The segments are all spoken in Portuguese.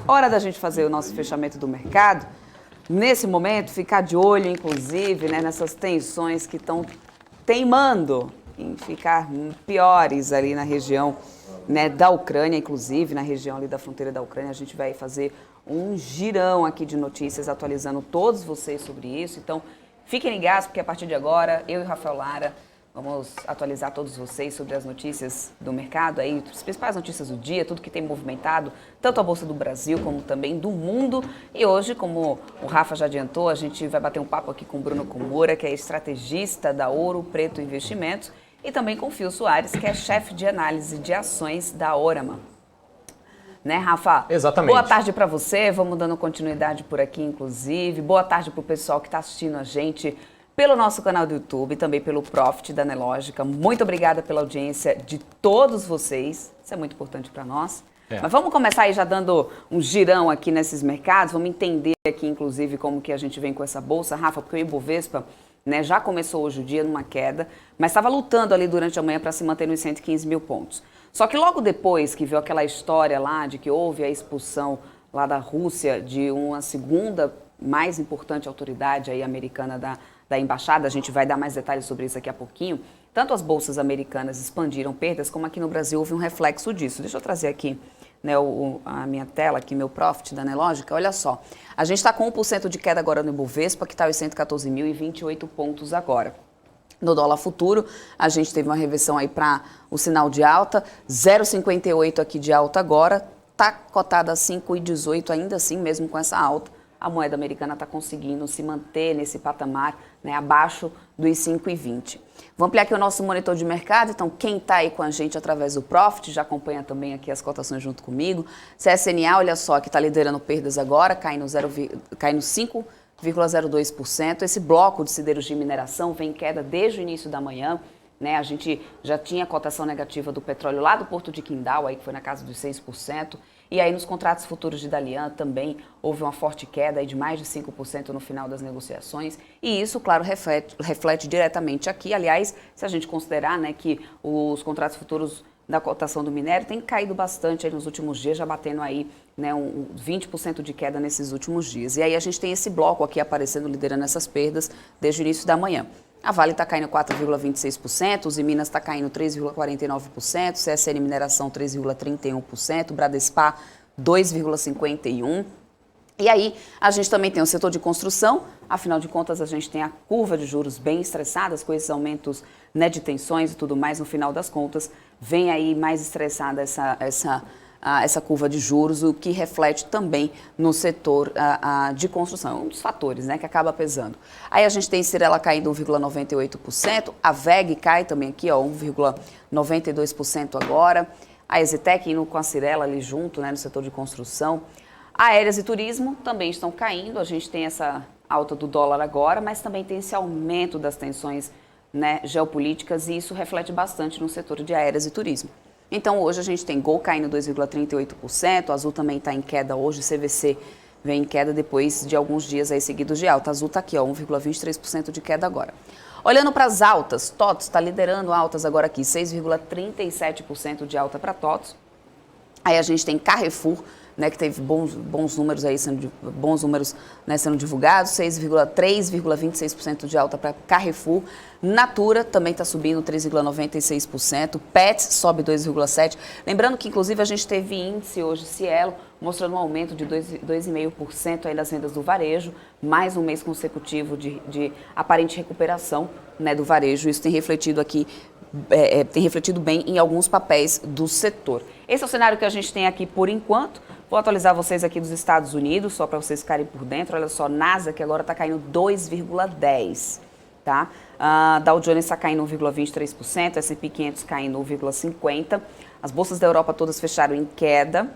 Hora da gente fazer o nosso fechamento do mercado. Nesse momento, ficar de olho, inclusive, né, nessas tensões que estão teimando em ficar piores ali na região, né, da Ucrânia, inclusive, na região ali da fronteira da Ucrânia. A gente vai fazer um girão aqui de notícias, atualizando todos vocês sobre isso. Então, fiquem ligados, porque a partir de agora, eu e o Rafael Lara vamos atualizar todos vocês sobre as notícias do mercado, aí, as principais notícias do dia, tudo que tem movimentado, tanto a Bolsa do Brasil como também do mundo. E hoje, como o Rafa já adiantou, a gente vai bater um papo aqui com o Bruno Komura, que é estrategista da Ouro Preto Investimentos, e também com o Phil Soares, que é chefe de análise de ações da Orama. Né, Rafa? Exatamente. Boa tarde para você, vamos dando continuidade por aqui, inclusive. Boa tarde para o pessoal que está assistindo a gente pelo nosso canal do YouTube e também pelo Profit da Nelógica. Muito obrigada pela audiência de todos vocês. Isso é muito importante para nós. Mas vamos começar aí já dando um girão aqui nesses mercados. Vamos entender aqui, inclusive, como que a gente vem com essa bolsa, Rafa, porque o Ibovespa, né, já começou hoje o dia numa queda, mas estava lutando ali durante a manhã para se manter nos 115 mil pontos. Só que logo depois que viu aquela história lá de que houve a expulsão lá da Rússia de uma segunda mais importante autoridade aí americana da embaixada, a gente vai dar mais detalhes sobre isso daqui a pouquinho, tanto as bolsas americanas expandiram perdas, como aqui no Brasil houve um reflexo disso. Deixa eu trazer aqui, né, a minha tela, aqui, meu Profit da Nelógica. Olha só, a gente está com 1% de queda agora no Ibovespa, que está aos 114.028 pontos agora. No dólar futuro, a gente teve uma reversão aí para o sinal de alta, 0,58 aqui de alta agora, está cotada a 5,18 ainda assim, mesmo com essa alta. A moeda americana está conseguindo se manter nesse patamar, né, abaixo dos 5,20. Vamos ampliar aqui o nosso monitor de mercado. Então, quem está aí com a gente através do Profit, já acompanha também aqui as cotações junto comigo. CSNA, olha só, que está liderando perdas agora, cai no 5,02%. Esse bloco de siderurgia de mineração vem em queda desde o início da manhã. Né, a gente já tinha a cotação negativa do petróleo lá do Porto de Qingdao, aí, que foi na casa dos 6%. E aí nos contratos futuros de Dalian também houve uma forte queda aí de mais de 5% no final das negociações. E isso, claro, reflete diretamente aqui. Aliás, se a gente considerar, né, que os contratos futuros da cotação do minério têm caído bastante aí nos últimos dias, já batendo aí, né, 20% de queda nesses últimos dias. E aí a gente tem esse bloco aqui aparecendo, liderando essas perdas desde o início da manhã. A Vale está caindo 4,26%, os Minas está caindo 3,49%, CSN Mineração 3,31%, Bradespar 2,51%. E aí a gente também tem o setor de construção, afinal de contas a gente tem a curva de juros bem estressadas, com esses aumentos, né, de tensões e tudo mais, no final das contas vem aí mais estressada essa curva de juros, o que reflete também no setor de construção. É um dos fatores, né, que acaba pesando. Aí a gente tem Cyrela caindo 1,98%, a VEG cai também aqui, 1,92% agora, a Exitec indo com a Cyrela ali junto, né, no setor de construção. Aéreas e turismo também estão caindo, a gente tem essa alta do dólar agora, mas também tem esse aumento das tensões, né, geopolíticas, e isso reflete bastante no setor de aéreas e turismo. Então, hoje a gente tem Gol caindo 2,38%, Azul também está em queda hoje, CVC vem em queda depois de alguns dias aí seguidos de alta. Azul está aqui, 1,23% de queda agora. Olhando para as altas, TOTS está liderando altas agora aqui, 6,37% de alta para TOTS. Aí a gente tem Carrefour, né, que teve bons números aí sendo divulgados, 3,26% de alta para Carrefour. Natura também está subindo 3,96%, Pets sobe 2,7%. Lembrando que, inclusive, a gente teve índice hoje, Cielo, mostrando um aumento de 2,5% aí das vendas do varejo, mais um mês consecutivo de aparente recuperação, né, do varejo. Isso tem refletido aqui, tem refletido bem em alguns papéis do setor. Esse é o cenário que a gente tem aqui por enquanto. Vou atualizar vocês aqui dos Estados Unidos, só para vocês ficarem por dentro. Olha só, Nasdaq agora está caindo 2,10%, tá? Dow Jones está caindo 1,23%, S&P 500 caindo 1,50%. As bolsas da Europa todas fecharam em queda,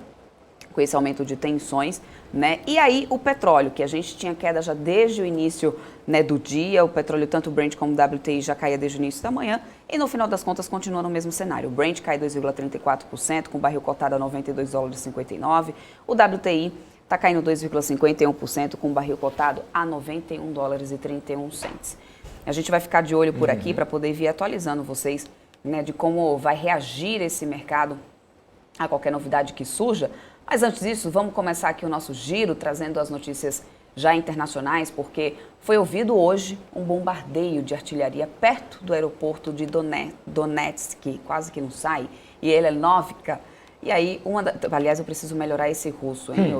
com esse aumento de tensões, né? E aí o petróleo, que a gente tinha queda já desde o início, né, do dia, o petróleo, tanto o Brent como o WTI, já caía desde o início da manhã, e no final das contas continua no mesmo cenário. O Brent cai 2,34%, com o barril cotado a $92,59, o WTI está caindo 2,51%, com o barril cotado a $91,31. A gente vai ficar de olho por aqui para poder vir atualizando vocês, né, de como vai reagir esse mercado a qualquer novidade que surja. Mas antes disso, vamos começar aqui o nosso giro trazendo as notícias já internacionais, porque foi ouvido hoje um bombardeio de artilharia perto do aeroporto de Donetsk, quase que não sai, e Elenovka. E aí, aliás, eu preciso melhorar esse russo, hein?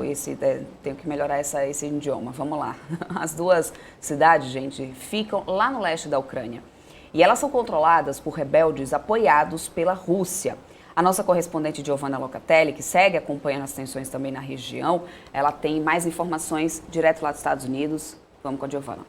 Tenho que melhorar esse idioma. Vamos lá. As duas cidades, gente, ficam lá no leste da Ucrânia. E elas são controladas por rebeldes apoiados pela Rússia. A nossa correspondente Giovanna Locatelli, que segue acompanhando as tensões também na região, ela tem mais informações direto lá dos Estados Unidos. Vamos com a Giovanna.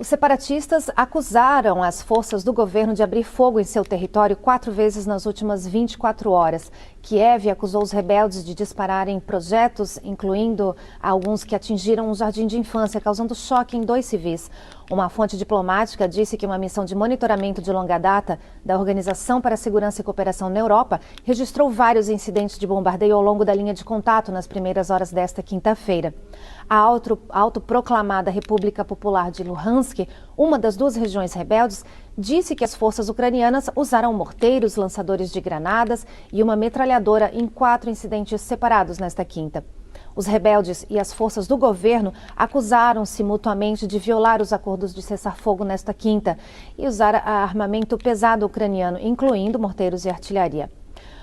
Os separatistas acusaram as forças do governo de abrir fogo em seu território 4 vezes nas últimas 24 horas. Kiev acusou os rebeldes de dispararem projetos, incluindo alguns que atingiram um jardim de infância, causando choque em 2 civis. Uma fonte diplomática disse que uma missão de monitoramento de longa data da Organização para a Segurança e Cooperação na Europa registrou vários incidentes de bombardeio ao longo da linha de contato nas primeiras horas desta quinta-feira. A autoproclamada República Popular de Luhansk, uma das 2 regiões rebeldes, disse que as forças ucranianas usaram morteiros, lançadores de granadas e uma metralhadora em 4 incidentes separados nesta quinta. Os rebeldes e as forças do governo acusaram-se mutuamente de violar os acordos de cessar-fogo nesta quinta e usar armamento pesado ucraniano, incluindo morteiros e artilharia.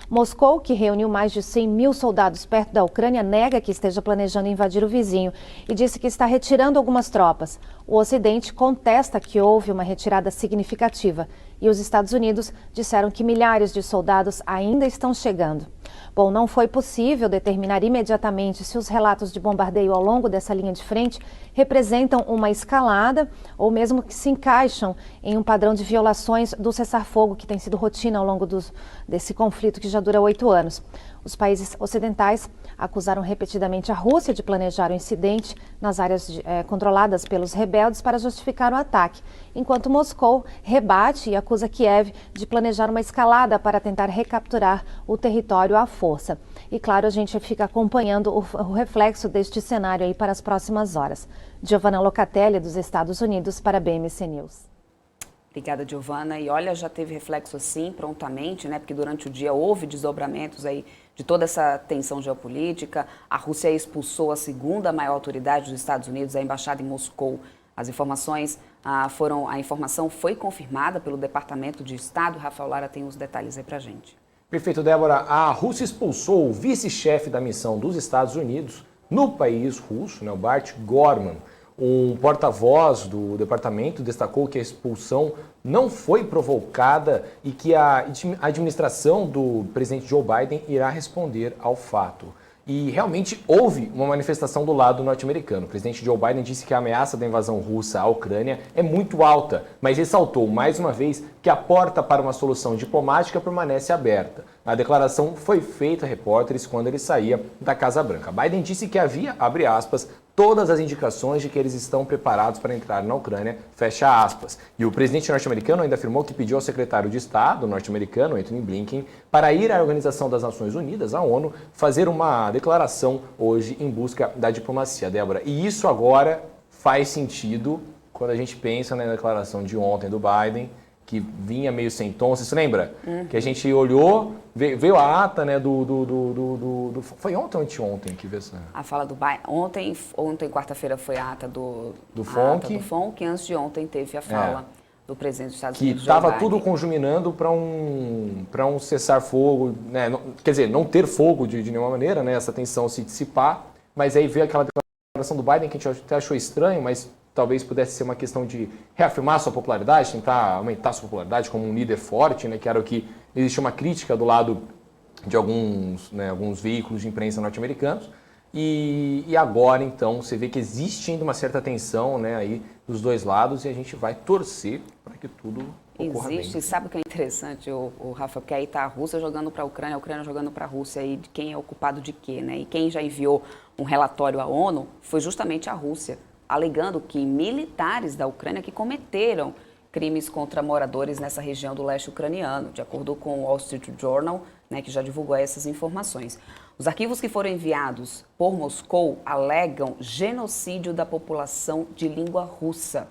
Moscou, que reuniu mais de 100 mil soldados perto da Ucrânia, nega que esteja planejando invadir o vizinho e disse que está retirando algumas tropas. O Ocidente contesta que houve uma retirada significativa e os Estados Unidos disseram que milhares de soldados ainda estão chegando. Bom, não foi possível determinar imediatamente se os relatos de bombardeio ao longo dessa linha de frente representam uma escalada ou mesmo que se encaixam em um padrão de violações do cessar-fogo que tem sido rotina ao longo desse conflito que já dura 8 anos. Os países ocidentais acusaram repetidamente a Rússia de planejar o incidente nas áreas controladas pelos rebeldes para justificar o ataque, enquanto Moscou rebate e acusa Kiev de planejar uma escalada para tentar recapturar o território à força. E claro, a gente fica acompanhando o reflexo deste cenário aí para as próximas horas. Giovanna Locatelli, dos Estados Unidos, para a BMC News. Obrigada, Giovanna. E olha, já teve reflexo assim, prontamente, né? Porque durante o dia houve desdobramentos aí de toda essa tensão geopolítica. A Rússia expulsou a 2ª maior autoridade dos Estados Unidos, a embaixada em Moscou. A informação foi confirmada pelo Departamento de Estado. Rafael Lara tem os detalhes aí pra gente. Perfeito, Débora. A Rússia expulsou o vice-chefe da missão dos Estados Unidos no país russo, né, o Bart Gorman. Um porta-voz do departamento destacou que a expulsão não foi provocada e que a administração do presidente Joe Biden irá responder ao fato. E realmente houve uma manifestação do lado norte-americano. O presidente Joe Biden disse que a ameaça da invasão russa à Ucrânia é muito alta, mas ressaltou mais uma vez que a porta para uma solução diplomática permanece aberta. A declaração foi feita a repórteres quando ele saía da Casa Branca. Biden disse que havia, abre aspas, todas as indicações de que eles estão preparados para entrar na Ucrânia, fecha aspas. E o presidente norte-americano ainda afirmou que pediu ao secretário de Estado norte-americano, Antony Blinken, para ir à Organização das Nações Unidas, a ONU, fazer uma declaração hoje em busca da diplomacia, Débora. E isso agora faz sentido quando a gente pensa na declaração de ontem do Biden, que vinha meio sem tom. Você se lembra? Que a gente olhou, veio a ata, né, foi ontem ou anteontem que veio essa... A fala do Biden. Ontem quarta-feira, foi a ata do FONC, e antes de ontem teve a fala do presidente dos Estados Unidos. Que estava tudo conjuminando para um cessar-fogo, né? Quer dizer, não ter fogo de nenhuma maneira, né? Essa tensão se dissipar, mas aí veio aquela declaração do Biden que a gente até achou estranho, mas talvez pudesse ser uma questão de reafirmar sua popularidade, tentar aumentar sua popularidade como um líder forte, né, que era o que existia uma crítica do lado de alguns veículos de imprensa norte-americanos. E agora, então, você vê que existe ainda uma certa tensão, né, aí dos dois lados e a gente vai torcer para que tudo ocorra bem. Existe, sabe o que é interessante, o Rafa, porque aí está a Rússia jogando para a Ucrânia jogando para a Rússia, e de quem é ocupado de quê, né? E quem já enviou um relatório à ONU foi justamente a Rússia, alegando que militares da Ucrânia que cometeram crimes contra moradores nessa região do leste ucraniano, de acordo com o Wall Street Journal, né, que já divulgou essas informações. Os arquivos que foram enviados por Moscou alegam genocídio da população de língua russa.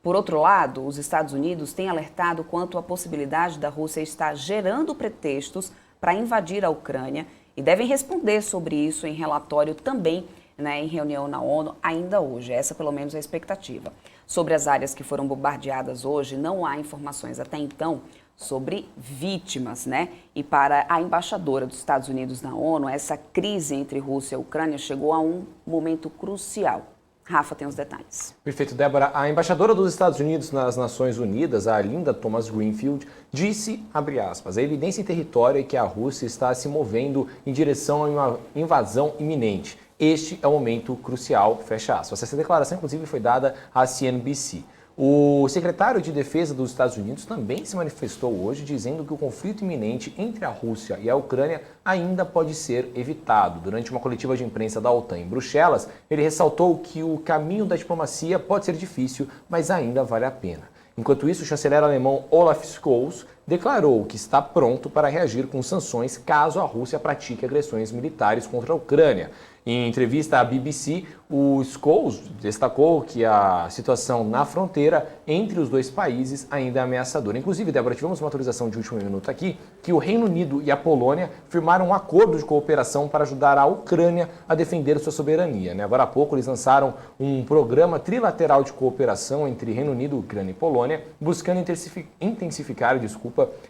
Por outro lado, os Estados Unidos têm alertado quanto à possibilidade da Rússia estar gerando pretextos para invadir a Ucrânia e devem responder sobre isso em relatório também, né, em reunião na ONU ainda hoje. Essa pelo menos é a expectativa. Sobre as áreas que foram bombardeadas hoje, não há informações até então sobre vítimas, né? E para a embaixadora dos Estados Unidos na ONU, essa crise entre Rússia e Ucrânia chegou a um momento crucial. Rafa tem os detalhes. Perfeito, Débora. A embaixadora dos Estados Unidos nas Nações Unidas, a Linda Thomas-Greenfield, disse, abre aspas, a evidência em território é que a Rússia está se movendo em direção a uma invasão iminente. Este é o momento crucial, fecha aspas. Essa declaração, inclusive, foi dada à CNBC. O secretário de Defesa dos Estados Unidos também se manifestou hoje dizendo que o conflito iminente entre a Rússia e a Ucrânia ainda pode ser evitado. Durante uma coletiva de imprensa da OTAN em Bruxelas, ele ressaltou que o caminho da diplomacia pode ser difícil, mas ainda vale a pena. Enquanto isso, o chanceler alemão Olaf Scholz declarou que está pronto para reagir com sanções caso a Rússia pratique agressões militares contra a Ucrânia. Em entrevista à BBC, o Scholz destacou que a situação na fronteira entre os dois países ainda é ameaçadora. Inclusive, Débora, tivemos uma atualização de último minuto aqui, que o Reino Unido e a Polônia firmaram um acordo de cooperação para ajudar a Ucrânia a defender sua soberania. Agora há pouco eles lançaram um programa trilateral de cooperação entre Reino Unido, Ucrânia e Polônia, buscando intensificar,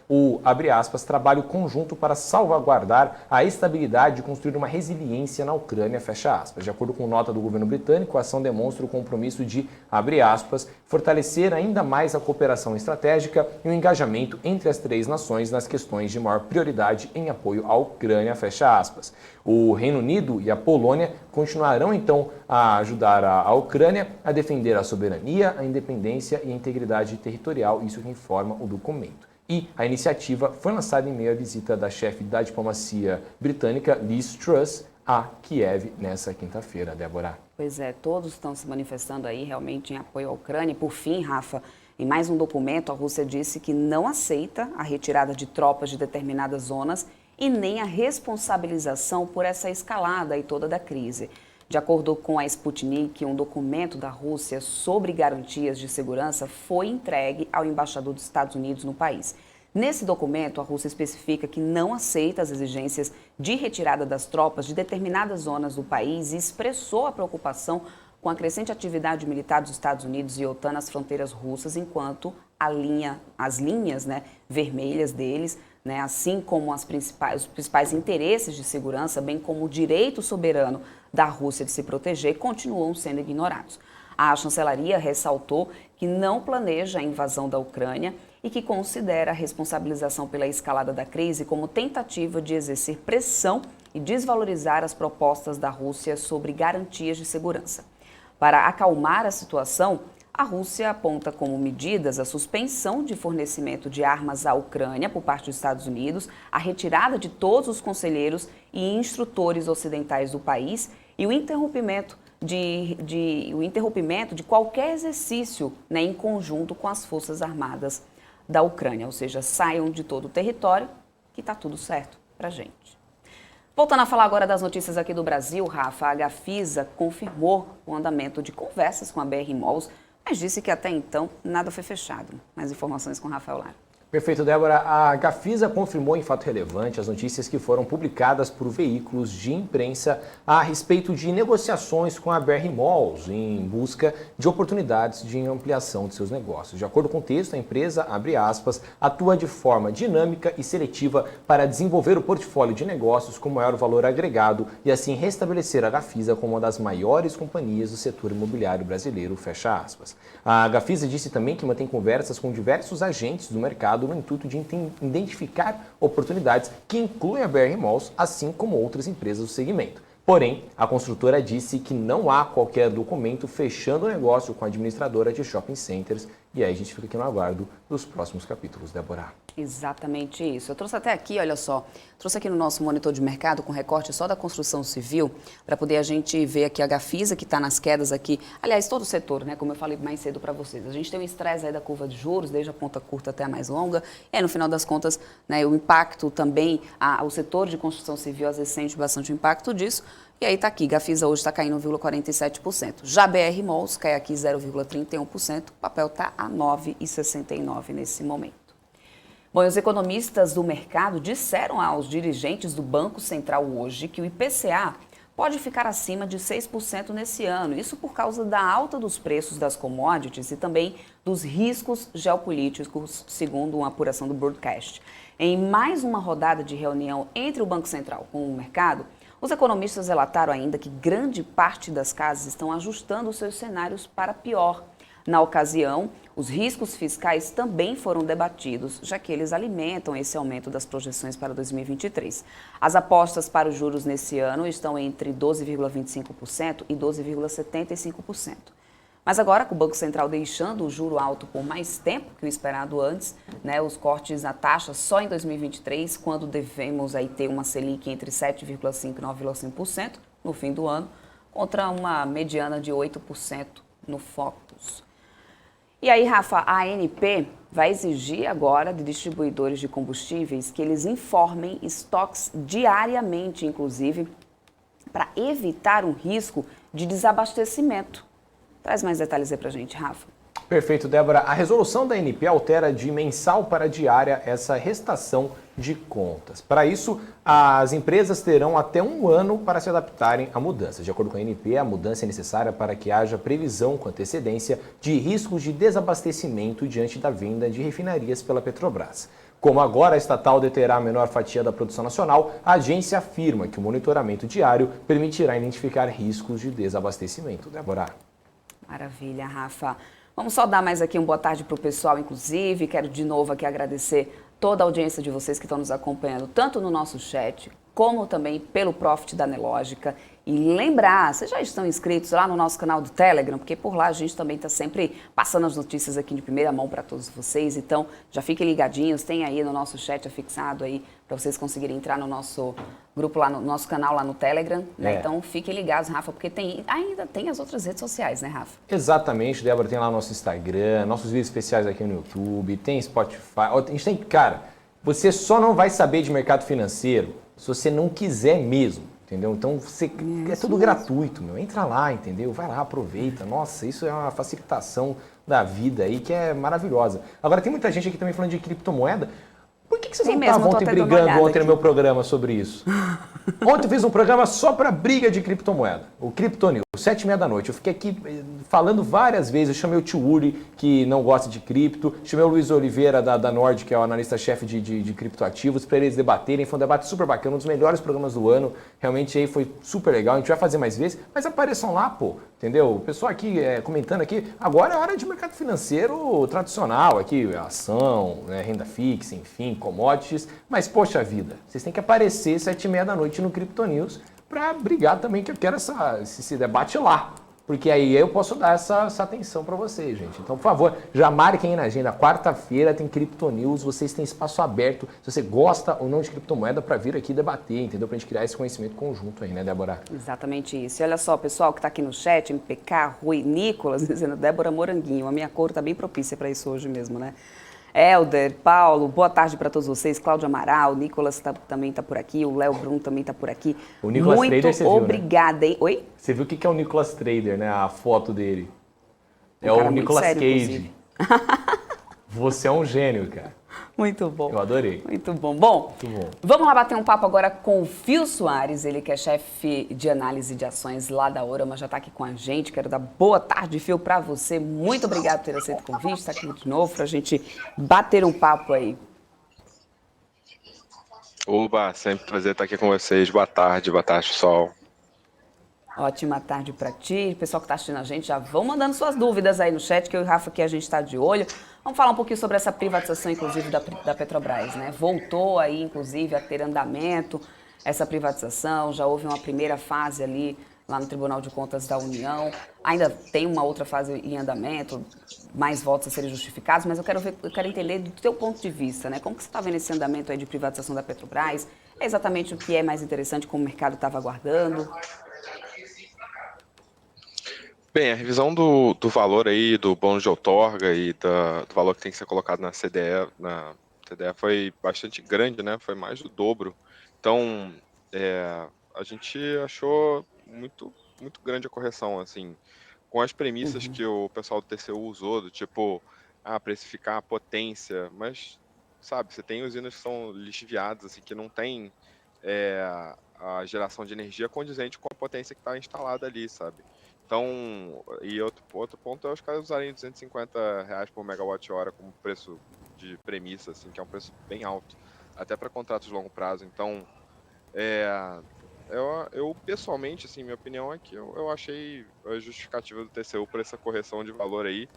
o, abre aspas, trabalho conjunto para salvaguardar a estabilidade e construir uma resiliência na Ucrânia, fecha aspas. De acordo com nota do governo britânico, a ação demonstra o compromisso de, abre aspas, fortalecer ainda mais a cooperação estratégica e o engajamento entre as três nações nas questões de maior prioridade em apoio à Ucrânia, fecha aspas. O Reino Unido e a Polônia continuarão, então, a ajudar a Ucrânia a defender a soberania, a independência e a integridade territorial, isso que informa o documento. E a iniciativa foi lançada em meio à visita da chefe da diplomacia britânica, Liz Truss, a Kiev nessa quinta-feira, Débora. Pois é, todos estão se manifestando aí realmente em apoio à Ucrânia. E por fim, Rafa, em mais um documento, a Rússia disse que não aceita a retirada de tropas de determinadas zonas e nem a responsabilização por essa escalada e toda da crise. De acordo com a Sputnik, um documento da Rússia sobre garantias de segurança foi entregue ao embaixador dos Estados Unidos no país. Nesse documento, a Rússia especifica que não aceita as exigências de retirada das tropas de determinadas zonas do país e expressou a preocupação com a crescente atividade militar dos Estados Unidos e OTAN nas fronteiras russas, enquanto as linhas, né, vermelhas deles, né, assim como os principais interesses de segurança, bem como o direito soberano da Rússia de se proteger, continuam sendo ignorados. A chancelaria ressaltou que não planeja a invasão da Ucrânia e que considera a responsabilização pela escalada da crise como tentativa de exercer pressão e desvalorizar as propostas da Rússia sobre garantias de segurança. Para acalmar a situação, a Rússia aponta como medidas a suspensão de fornecimento de armas à Ucrânia por parte dos Estados Unidos, a retirada de todos os conselheiros e instrutores ocidentais do país e o interrompimento de qualquer exercício, né, em conjunto com as Forças Armadas da Ucrânia, ou seja, saiam de todo o território, que está tudo certo para a gente. Voltando a falar agora das notícias aqui do Brasil, Rafa, a Gafisa confirmou o andamento de conversas com a BR Malls, mas disse que até então nada foi fechado. Mais informações com Rafael Lara. Perfeito, Débora. A Gafisa confirmou em fato relevante as notícias que foram publicadas por veículos de imprensa a respeito de negociações com a BR Malls em busca de oportunidades de ampliação de seus negócios. De acordo com o texto, a empresa, abre aspas, atua de forma dinâmica e seletiva para desenvolver o portfólio de negócios com maior valor agregado e assim restabelecer a Gafisa como uma das maiores companhias do setor imobiliário brasileiro, fecha aspas. A Gafisa disse também que mantém conversas com diversos agentes do mercado no intuito de identificar oportunidades que incluem a BR Malls, assim como outras empresas do segmento. Porém, a construtora disse que não há qualquer documento fechando o negócio com a administradora de shopping centers. E aí a gente fica aqui no aguardo dos próximos capítulos, Débora. Exatamente isso. Eu trouxe até aqui, olha só, trouxe aqui no nosso monitor de mercado com recorte só da construção civil, para poder a gente ver aqui a Gafisa, que está nas quedas aqui. Aliás, todo o setor, né, como eu falei mais cedo para vocês. A gente tem um estresse aí da curva de juros, desde a ponta curta até a mais longa. E aí, no final das contas, né, o impacto também, o setor de construção civil às vezes sente bastante o impacto disso. E aí está aqui, Gafisa hoje está caindo 1,47%. Já BR Malls cai aqui 0,31%, o papel está a 9,69% nesse momento. Bom, os economistas do mercado disseram aos dirigentes do Banco Central hoje que o IPCA pode ficar acima de 6% nesse ano. Isso por causa da alta dos preços das commodities e também dos riscos geopolíticos, segundo uma apuração do Broadcast. Em mais uma rodada de reunião entre o Banco Central com o mercado, os economistas relataram ainda que grande parte das casas estão ajustando os seus cenários para pior. Na ocasião, os riscos fiscais também foram debatidos, já que eles alimentam esse aumento das projeções para 2023. As apostas para os juros nesse ano estão entre 12,25% e 12,75%. Mas agora, com o Banco Central deixando o juro alto por mais tempo que o esperado antes, os cortes na taxa só em 2023, quando devemos aí ter uma Selic entre 7,5% e 9,5% no fim do ano, contra uma mediana de 8% no Focus. E aí, Rafa, a ANP vai exigir agora de distribuidores de combustíveis que eles informem estoques diariamente, inclusive, para evitar um risco de desabastecimento. Traz mais detalhes aí pra gente, Rafa. Perfeito, Débora. A resolução da ANP altera de mensal para diária essa restação de contas. Para isso, as empresas terão até um ano para se adaptarem à mudança. De acordo com a ANP, a mudança é necessária para que haja previsão com antecedência de riscos de desabastecimento diante da venda de refinarias pela Petrobras. Como agora a estatal deterá a menor fatia da produção nacional, a agência afirma que o monitoramento diário permitirá identificar riscos de desabastecimento. Débora. Maravilha, Rafa. Vamos só dar mais aqui uma boa tarde para o pessoal, inclusive. Quero de novo aqui agradecer toda a audiência de vocês que estão nos acompanhando, tanto no nosso chat, como também pelo Profit da Nelógica. E lembrar, vocês já estão inscritos lá no nosso canal do Telegram, porque por lá a gente também está sempre passando as notícias aqui de primeira mão para todos vocês. Então, já fiquem ligadinhos, tem aí no nosso chat afixado aí, para vocês conseguirem entrar no nosso grupo lá, no nosso canal lá no Telegram, né? Então, fiquem ligados, Rafa, porque ainda tem as outras redes sociais, né, Rafa? Exatamente, Débora, tem lá nosso Instagram, nossos vídeos especiais aqui no YouTube, tem Spotify, a gente tem, cara, você só não vai saber de mercado financeiro se você não quiser mesmo. Entendeu? Então, é tudo gratuito, meu. Entra lá, entendeu? Vai lá, aproveita. Nossa, isso é uma facilitação da vida aí que é maravilhosa. Agora, tem muita gente aqui também falando de criptomoeda. Por que vocês não estavam ontem brigando ontem no meu programa sobre isso? Ontem eu fiz um programa só para briga de criptomoeda. O Kryptonews, 7h30 da noite. Eu fiquei aqui falando várias vezes. Eu chamei o tio Uri, que não gosta de cripto. Chamei o Luiz Oliveira, da Nord, que é o analista-chefe de criptoativos, para eles debaterem. Foi um debate super bacana, um dos melhores programas do ano. Realmente aí foi super legal. A gente vai fazer mais vezes. Mas apareçam lá, pô. Entendeu? O pessoal aqui comentando aqui. Agora é hora de mercado financeiro tradicional. Aqui, ação, renda fixa, enfim, commodities. Mas, poxa vida, vocês têm que aparecer 7h30 da noite no Kryptonews para brigar também, que eu quero esse debate lá. Porque aí eu posso dar essa atenção para vocês, gente. Então, por favor, já marquem aí na agenda. Quarta-feira tem Kryptonews, vocês têm espaço aberto. Se você gosta ou não de criptomoeda, para vir aqui debater, entendeu? Para a gente criar esse conhecimento conjunto aí, né, Débora? Exatamente isso. E olha só, pessoal que está aqui no chat, MPK, Rui, Nicolas, dizendo Débora Moranguinho. A minha cor está bem propícia para isso hoje mesmo, né? Helder, Paulo, boa tarde para todos vocês. Cláudio Amaral, Nicolas também está por aqui, o Léo Brum também está por aqui. O Nicolas Muito Trader, você obrigada, viu, né? Hein? Oi? Você viu o que é o Nicolas Trader, né? A foto dele. É cara o muito Nicolas sério, Cage. Você é um gênio, cara. Muito bom. Eu adorei. Muito bom. Bom, Muito bom. Vamos lá bater um papo agora com o Fio Soares, ele que é chefe de análise de ações lá da Orama, já está aqui com a gente. Quero dar boa tarde, Fio, para você. Muito obrigado por ter aceito o convite, está aqui de novo para a gente bater um papo aí. Oba, sempre prazer estar aqui com vocês. Boa tarde, pessoal. Ótima tarde para ti. Pessoal que está assistindo a gente, já vão mandando suas dúvidas aí no chat, que eu e o Rafa aqui a gente está de olho. Vamos falar um pouquinho sobre essa privatização, inclusive, da Petrobras, né? Voltou aí, inclusive, a ter andamento essa privatização. Já houve uma primeira fase ali lá no Tribunal de Contas da União. Ainda tem uma outra fase em andamento, mais votos a serem justificados, mas eu quero entender do teu ponto de vista, né? Como que você está vendo esse andamento aí de privatização da Petrobras? É exatamente o que é mais interessante, como o mercado estava aguardando? Bem, a revisão do valor aí, do bônus de outorga e do valor que tem que ser colocado na CDE foi bastante grande, né? Foi mais do dobro. Então, a gente achou muito, muito grande a correção, assim, com as premissas que o pessoal do TCU usou, do tipo, precificar a potência, mas sabe? Você tem usinas que são lixiviadas, assim, que não tem é, a geração de energia condizente com a potência que está instalada ali, sabe? Então, e outro ponto é os caras usarem R$ 250 por megawatt-hora como preço de premissa, assim, que é um preço bem alto, até para contratos de longo prazo. Então, é, eu pessoalmente, assim, minha opinião é que eu achei a justificativa do TCU por essa correção de valor aí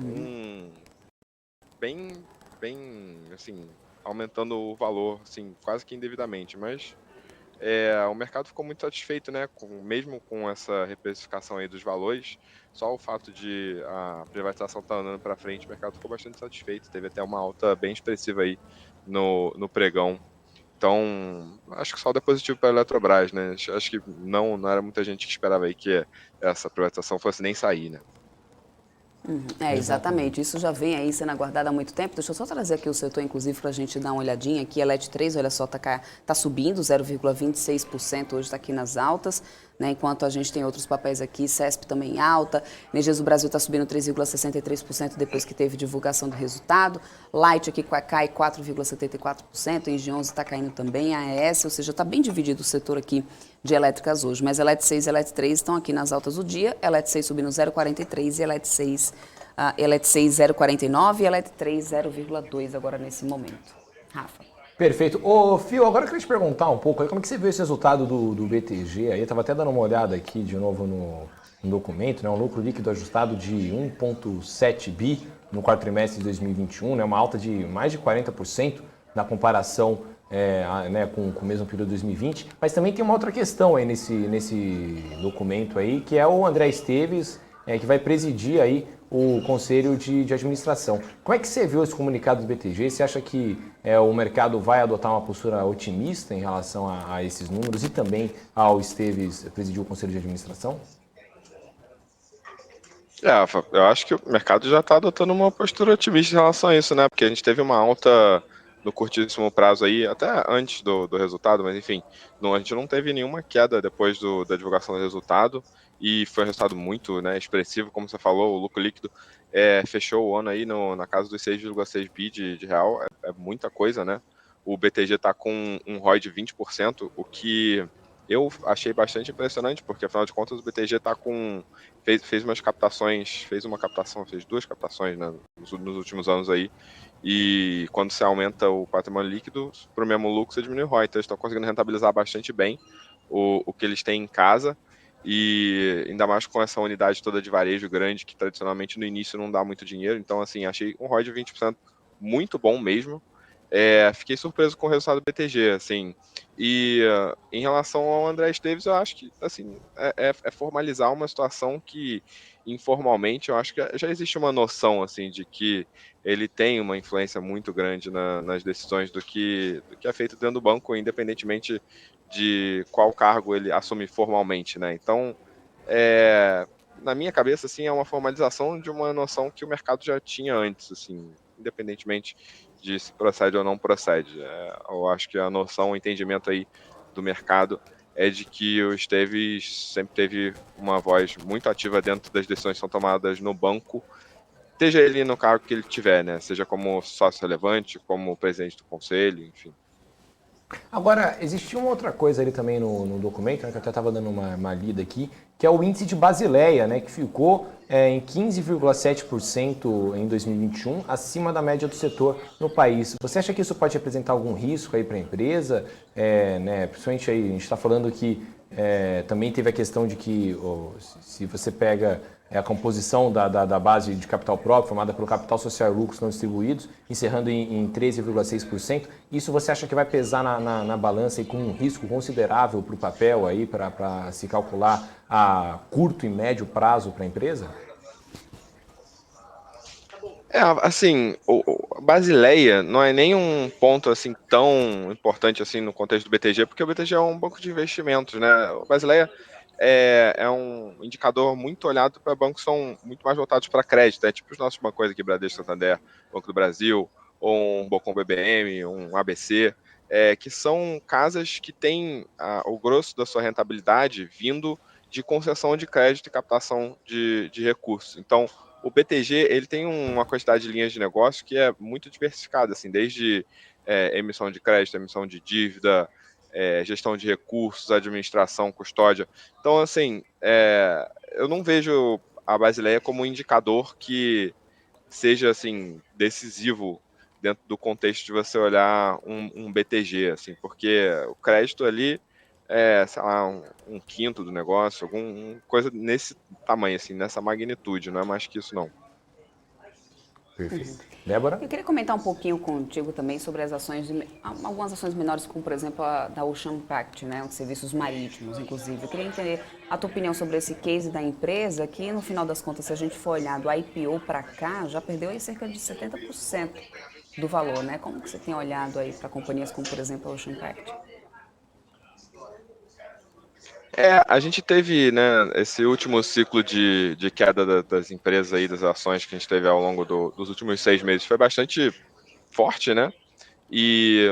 um bem, bem, assim, aumentando o valor, assim, quase que indevidamente, mas o mercado ficou muito satisfeito, né, mesmo com essa reprecificação aí dos valores, só o fato de a privatização estar andando para frente, o mercado ficou bastante satisfeito, teve até uma alta bem expressiva aí no pregão. Então, acho que o saldo é positivo para a Eletrobras, né? Acho que não era muita gente que esperava aí que essa privatização fosse nem sair, né? Exatamente. Isso já vem aí sendo aguardado há muito tempo. Deixa eu só trazer aqui o setor, inclusive, para a gente dar uma olhadinha aqui. A LET3, olha só, tá subindo 0,26%, hoje está aqui nas altas, né? Enquanto a gente tem outros papéis aqui, CESP também alta, Energias do Brasil está subindo 3,63% depois que teve divulgação do resultado, Light aqui cai 4,74%, Engie11 está caindo também, a AES, ou seja, está bem dividido o setor aqui de elétricas hoje, mas a LET6 e a LET3 estão aqui nas altas do dia, a LET6 subindo 0,43 e a LET6 0,49 e a LET3 0,2 agora nesse momento. Rafa. Perfeito. Ô, Fio, agora eu queria te perguntar um pouco aí, como é que você viu esse resultado do BTG aí? Eu estava até dando uma olhada aqui de novo no documento, né? Um lucro líquido ajustado de 1,7 bi no quarto trimestre de 2021, né? Uma alta de mais de 40% na comparação né, com o mesmo período de 2020. Mas também tem uma outra questão aí nesse documento aí, que é o André Esteves, que vai presidir aí o conselho de administração. Como é que você viu esse comunicado do BTG? Você acha que o mercado vai adotar uma postura otimista em relação a esses números e também ao Esteves presidir o conselho de administração? Rafa, eu acho que o mercado já está adotando uma postura otimista em relação a isso, né? Porque a gente teve uma alta no curtíssimo prazo aí, até antes do resultado, mas enfim, a gente não teve nenhuma queda depois da divulgação do resultado e foi um resultado muito, né, expressivo, como você falou, o lucro líquido fechou o ano aí na casa dos 6,6 bi de real, é muita coisa, né? O BTG está com um ROI de 20%, o que eu achei bastante impressionante, porque afinal de contas o BTG está com fez umas captações, fez duas captações, né, nos últimos anos aí. E quando você aumenta o patrimônio líquido, para o mesmo lucro, você diminui o ROI. Então, eles estão conseguindo rentabilizar bastante bem o que eles têm em casa. E ainda mais com essa unidade toda de varejo grande, que tradicionalmente no início não dá muito dinheiro. Então, assim, achei um ROI de 20% muito bom mesmo. Fiquei surpreso com o resultado do BTG, assim. E em relação ao André Esteves, eu acho que assim, é formalizar uma situação que informalmente eu acho que já existe uma noção assim de que ele tem uma influência muito grande nas decisões do que é feito dentro do banco, independentemente de qual cargo ele assume formalmente, né? Então, na minha cabeça, assim, é uma formalização de uma noção que o mercado já tinha antes, assim, independentemente de se procede ou não procede. Eu acho que a noção, o entendimento aí do mercado é de que o Esteves sempre teve uma voz muito ativa dentro das decisões que são tomadas no banco, seja ele no cargo que ele tiver, né? Seja como sócio relevante, como presidente do conselho, enfim. Agora, existia uma outra coisa ali também no documento, né, que eu até estava dando uma lida aqui, que é o índice de Basileia, né, que ficou em 15,7% em 2021, acima da média do setor no país. Você acha que isso pode representar algum risco aí para a empresa? Né, principalmente aí, a gente está falando que também teve a questão de que se você pega a composição da base de capital próprio, formada pelo capital social e lucros não distribuídos, encerrando em 13,6%. Isso você acha que vai pesar na balança e com um risco considerável para o papel aí, para se calcular a curto e médio prazo para a empresa? Assim, a Basileia não é nem um ponto assim tão importante assim no contexto do BTG, porque o BTG é um banco de investimentos, né? A Basileia é um indicador muito olhado para bancos que são muito mais voltados para crédito, tipo os nossos bancos aqui, Bradesco, Santander, Banco do Brasil, ou um Bocom BBM, um ABC, que são casas que têm o grosso da sua rentabilidade vindo de concessão de crédito e captação de recursos. Então, o BTG ele tem uma quantidade de linhas de negócio que é muito diversificada, assim, desde emissão de crédito, emissão de dívida, gestão de recursos, administração, custódia. Então, assim, eu não vejo a Basileia como um indicador que seja assim decisivo dentro do contexto de você olhar um BTG, assim, porque o crédito ali sei lá, um quinto do negócio, alguma coisa nesse tamanho, assim, nessa magnitude, não é mais que isso não. Perfeito. Débora? Eu queria comentar um pouquinho contigo também sobre as ações, algumas ações menores, como por exemplo a da Ocean Pact, né, os serviços marítimos, inclusive. Eu queria entender a tua opinião sobre esse case da empresa, que no final das contas, se a gente for olhar do IPO para cá, já perdeu aí cerca de 70% do valor, né? Como que você tem olhado aí para companhias como, por exemplo, a Ocean Pact? A gente teve, né, esse último ciclo de queda das empresas aí, das ações que a gente teve ao longo dos últimos 6 meses, foi bastante forte, né? E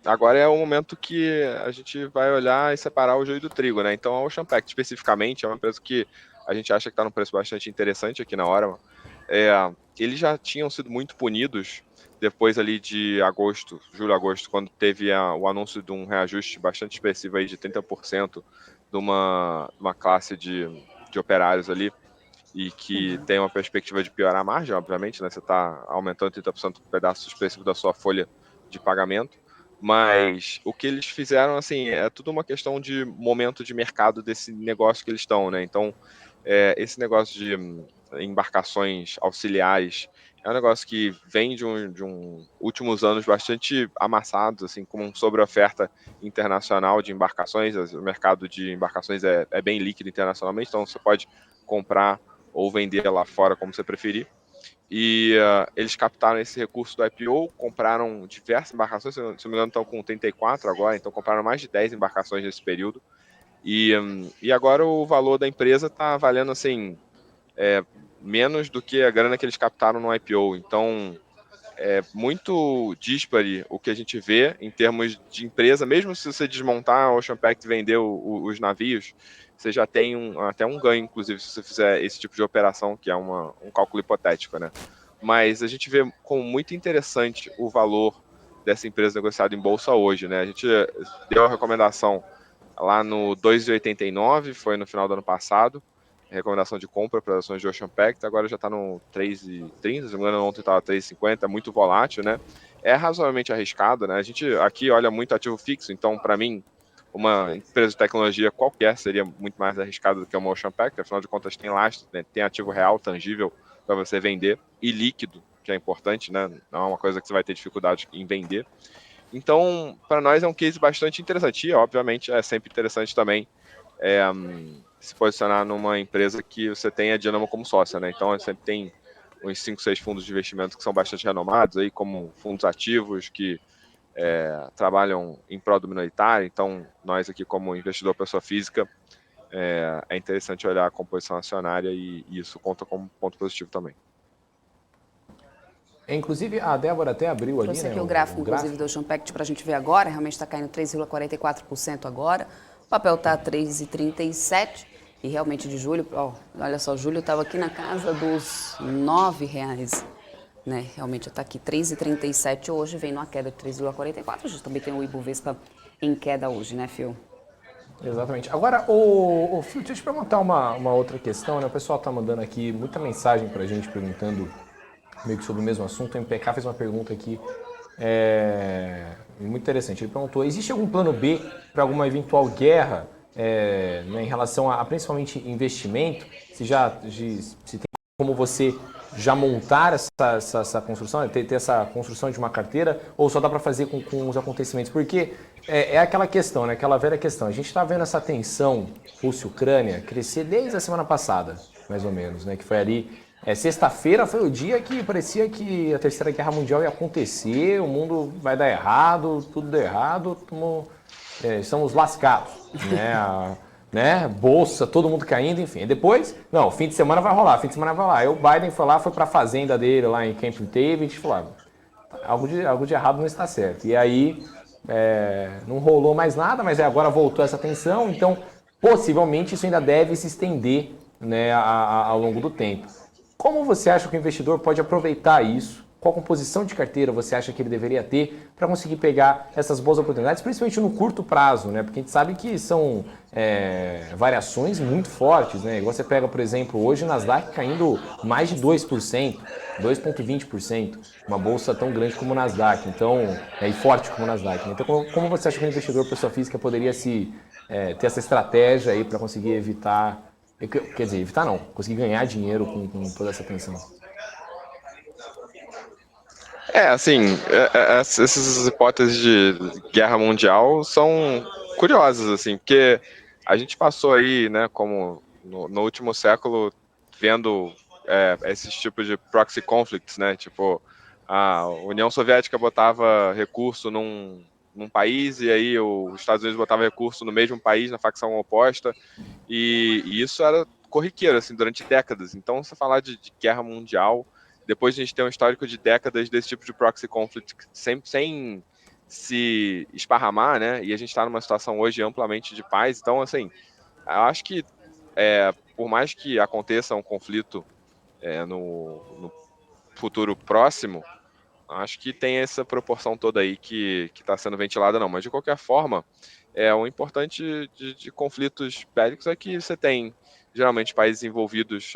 agora é o momento que a gente vai olhar e separar o joio do trigo, né? Então a Ocean Pact especificamente é uma empresa que a gente acha que está num preço bastante interessante aqui na hora. Eles já tinham sido muito punidos depois ali de agosto, julho, agosto, quando teve o anúncio de um reajuste bastante expressivo aí de 30% de uma classe de operários ali e que tem uma perspectiva de piorar a margem, obviamente, né? Você está aumentando 30% do pedaço expressivo da sua folha de pagamento, mas o que eles fizeram, assim, é tudo uma questão de momento de mercado desse negócio que eles estão, né? Então, esse negócio de embarcações auxiliares é um negócio que vem de últimos anos bastante amassados, assim, com uma sobre-oferta internacional de embarcações. O mercado de embarcações é bem líquido internacionalmente, então você pode comprar ou vender lá fora, como você preferir. E eles captaram esse recurso do IPO, compraram diversas embarcações, se não me engano estão com 34 agora, então compraram mais de 10 embarcações nesse período. E agora o valor da empresa está valendo assim, menos do que a grana que eles captaram no IPO. Então, é muito dispare o que a gente vê em termos de empresa, mesmo se você desmontar a Ocean Pact e vender os navios, você já tem até um ganho, inclusive, se você fizer esse tipo de operação, que é um cálculo hipotético, né? Mas a gente vê como muito interessante o valor dessa empresa negociada em bolsa hoje, né? A gente deu a recomendação lá no 2,89, foi no final do ano passado, recomendação de compra para ações de Ocean Pact, agora já está no 3,30, se não me engano, ontem estava 3,50, é muito volátil, né? É razoavelmente arriscado, né? A gente aqui olha muito ativo fixo, então, para mim, uma empresa de tecnologia qualquer seria muito mais arriscada do que uma Ocean Pact, afinal de contas tem lastro, né? Tem ativo real, tangível, para você vender, e líquido, que é importante, né? Não é uma coisa que você vai ter dificuldade em vender. Então, para nós é um case bastante interessante, e obviamente é sempre interessante também se posicionar numa empresa que você tem a Dynamo como sócia, né? Então, sempre tem uns 5, 6 fundos de investimento que são bastante renomados, aí, como fundos ativos que trabalham em prol do minoritário. Então, nós aqui como investidor pessoa física, é interessante olhar a composição acionária e isso conta como ponto positivo também. Inclusive, a Débora até abriu ali, Trouxe né, aqui o gráfico, inclusive, do Ocean Pact para a gente ver agora. Realmente está caindo 3,44% agora. O papel está 3,37%. E realmente de julho, olha só, julho estava aqui na casa dos R$9, né? Realmente está aqui 3,37 hoje, vem numa queda de 3,44. A gente também tem o Ibovespa em queda hoje, né, Phil? Exatamente. Agora, o Phil, deixa eu te perguntar uma outra questão, né? O pessoal está mandando aqui muita mensagem para a gente perguntando meio que sobre o mesmo assunto. O MPK fez uma pergunta aqui muito interessante. Ele perguntou: existe algum plano B para alguma eventual guerra né, em relação a principalmente investimento? Se tem como você já montar essa construção, ter essa construção de uma carteira, ou só dá para fazer com os acontecimentos? Porque é aquela questão, né, aquela velha questão. A gente está vendo essa tensão Rússia-Ucrânia crescer desde a semana passada, mais ou menos, né, que foi ali. Sexta-feira foi o dia que parecia que a Terceira Guerra Mundial ia acontecer, o mundo vai dar errado, tudo deu errado, estamos lascados, né? Bolsa, todo mundo caindo, enfim. E depois, não, fim de semana vai rolar. Aí o Biden foi para a fazenda dele lá em Camp David e falou: algo de errado não está certo. E aí não rolou mais nada, mas agora voltou essa tensão, então possivelmente isso ainda deve se estender, né, ao longo do tempo. Como você acha que o investidor pode aproveitar isso? Qual composição de carteira você acha que ele deveria ter para conseguir pegar essas boas oportunidades, principalmente no curto prazo, né? Porque a gente sabe que são variações muito fortes, né? Igual você pega, por exemplo, hoje o Nasdaq caindo mais de 2%, 2,20%, uma bolsa tão grande como o Nasdaq, então, e forte como o Nasdaq. Né? Então, como você acha que o investidor, pessoa física, poderia ter essa estratégia aí para conseguir evitar, quer dizer, evitar não, conseguir ganhar dinheiro com toda essa tensão? Assim, essas hipóteses de guerra mundial são curiosas, assim, porque a gente passou aí, né, como no último século, vendo esses tipos de proxy conflicts, né, tipo, a União Soviética botava recurso num país e aí os Estados Unidos botava recurso no mesmo país, na facção oposta, e isso era corriqueiro, assim, durante décadas. Então, você falar de guerra mundial, depois a gente tem um histórico de décadas desse tipo de proxy conflict sem se esparramar, né? E a gente está numa situação hoje amplamente de paz. Então, assim, eu acho que por mais que aconteça um conflito no futuro próximo, acho que tem essa proporção toda aí que está sendo ventilada, não. Mas, de qualquer forma, o importante de conflitos bélicos é que você tem, geralmente, países envolvidos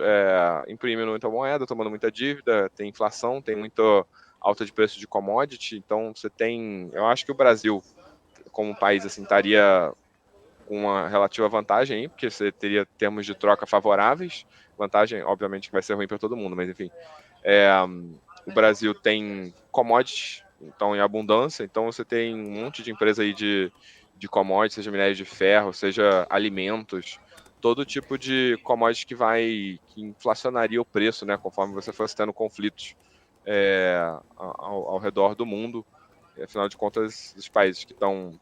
imprimindo muita moeda, tomando muita dívida, tem inflação, tem muita alta de preço de commodity. Então, você tem... Eu acho que o Brasil, como país, assim, estaria com uma relativa vantagem aí, porque você teria termos de troca favoráveis. Vantagem, obviamente, que vai ser ruim para todo mundo, mas, enfim. O Brasil tem commodities, então, em abundância, então você tem um monte de empresa aí de commodities, seja minério de ferro, seja alimentos, todo tipo de commodity que inflacionaria o preço, né, conforme você fosse tendo conflitos ao redor do mundo. E, afinal de contas, os países que estão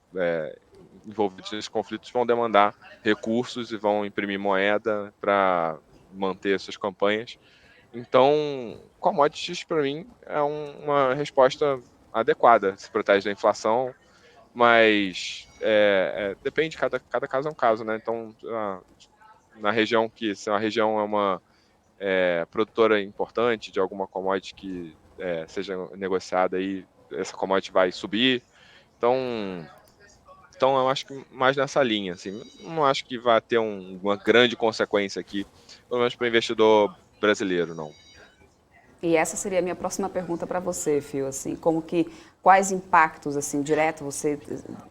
envolvidos nesses conflitos vão demandar recursos e vão imprimir moeda para manter suas campanhas. Então, commodities, para mim, é uma resposta adequada. Se protege da inflação, mas depende, cada caso é um caso, né? Então, na região se a região é uma produtora importante de alguma commodity que seja negociada, aí essa commodity vai subir. Então eu acho que mais nessa linha, assim, não acho que vai ter uma grande consequência aqui, pelo menos para o investidor brasileiro, não. E essa seria a minha próxima pergunta para você, Fio, assim, quais impactos, assim, direto você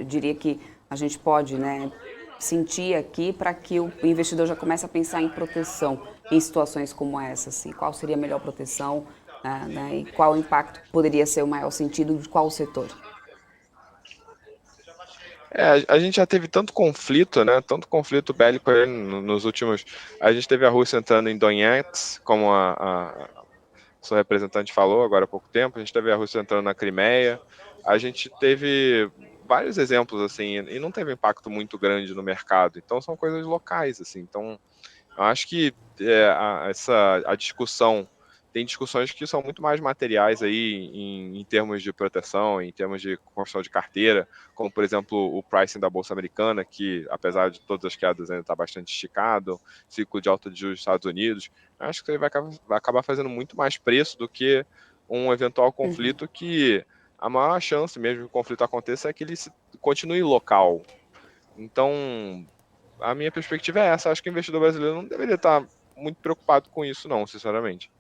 diria que a gente pode, né, sentir aqui para que o investidor já comece a pensar em proteção em situações como essa, assim, qual seria a melhor proteção, né, e qual impacto poderia ser o maior sentido de qual setor? A gente já teve tanto conflito, né? Tanto conflito bélico aí nos últimos. A gente teve a Rússia entrando em Donetsk, como a sua representante falou agora há pouco tempo. A gente teve a Rússia entrando na Crimeia. A gente teve vários exemplos assim e não teve impacto muito grande no mercado. Então são coisas locais, assim. Então eu acho que a discussão tem discussões que são muito mais materiais aí em termos de proteção, em termos de construção de carteira, como por exemplo o pricing da Bolsa Americana, que apesar de todas as quedas ainda está bastante esticado, ciclo de alta de juros dos Estados Unidos. Eu acho que ele vai acabar fazendo muito mais preço do que um eventual conflito que a maior chance mesmo que o conflito aconteça é que ele continue local. Então, a minha perspectiva é essa. Acho que o investidor brasileiro não deveria estar muito preocupado com isso, não, sinceramente.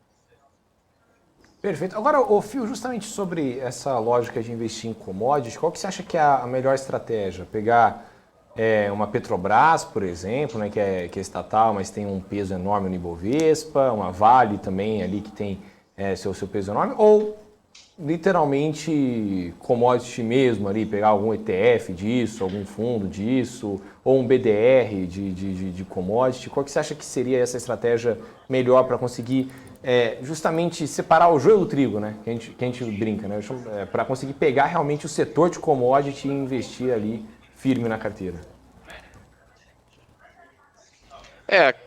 Perfeito. Agora, o Fio, justamente sobre essa lógica de investir em commodities, qual que você acha que é a melhor estratégia? Pegar uma Petrobras, por exemplo, né, que é estatal, mas tem um peso enorme no Ibovespa, uma Vale também ali que tem seu peso enorme, ou literalmente commodity mesmo ali, pegar algum ETF disso, algum fundo disso, ou um BDR de commodity. Qual que você acha que seria essa estratégia melhor para conseguir justamente separar o joio do trigo, né? Que a gente brinca, né? Para conseguir pegar realmente o setor de commodity e investir ali firme na carteira.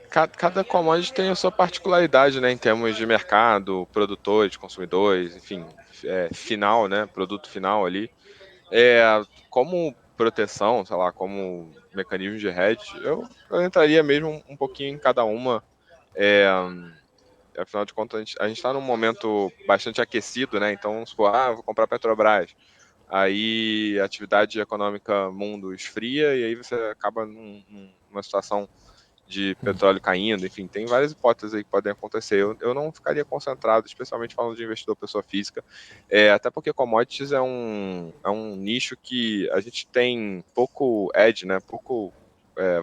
Cada commodity tem a sua particularidade, né, em termos de mercado, produtores, consumidores, enfim, final, né, produto final ali. Como proteção, sei lá, como mecanismo de hedge, eu entraria mesmo um pouquinho em cada uma. afinal de contas, a gente está num momento bastante aquecido, né? Então, vamos supor, vou comprar Petrobras. Aí a atividade econômica mundo esfria e aí você acaba numa situação de petróleo caindo, enfim, tem várias hipóteses aí que podem acontecer. Eu não ficaria concentrado, especialmente falando de investidor pessoa física, até porque commodities é um nicho que a gente tem pouco edge, né, pouco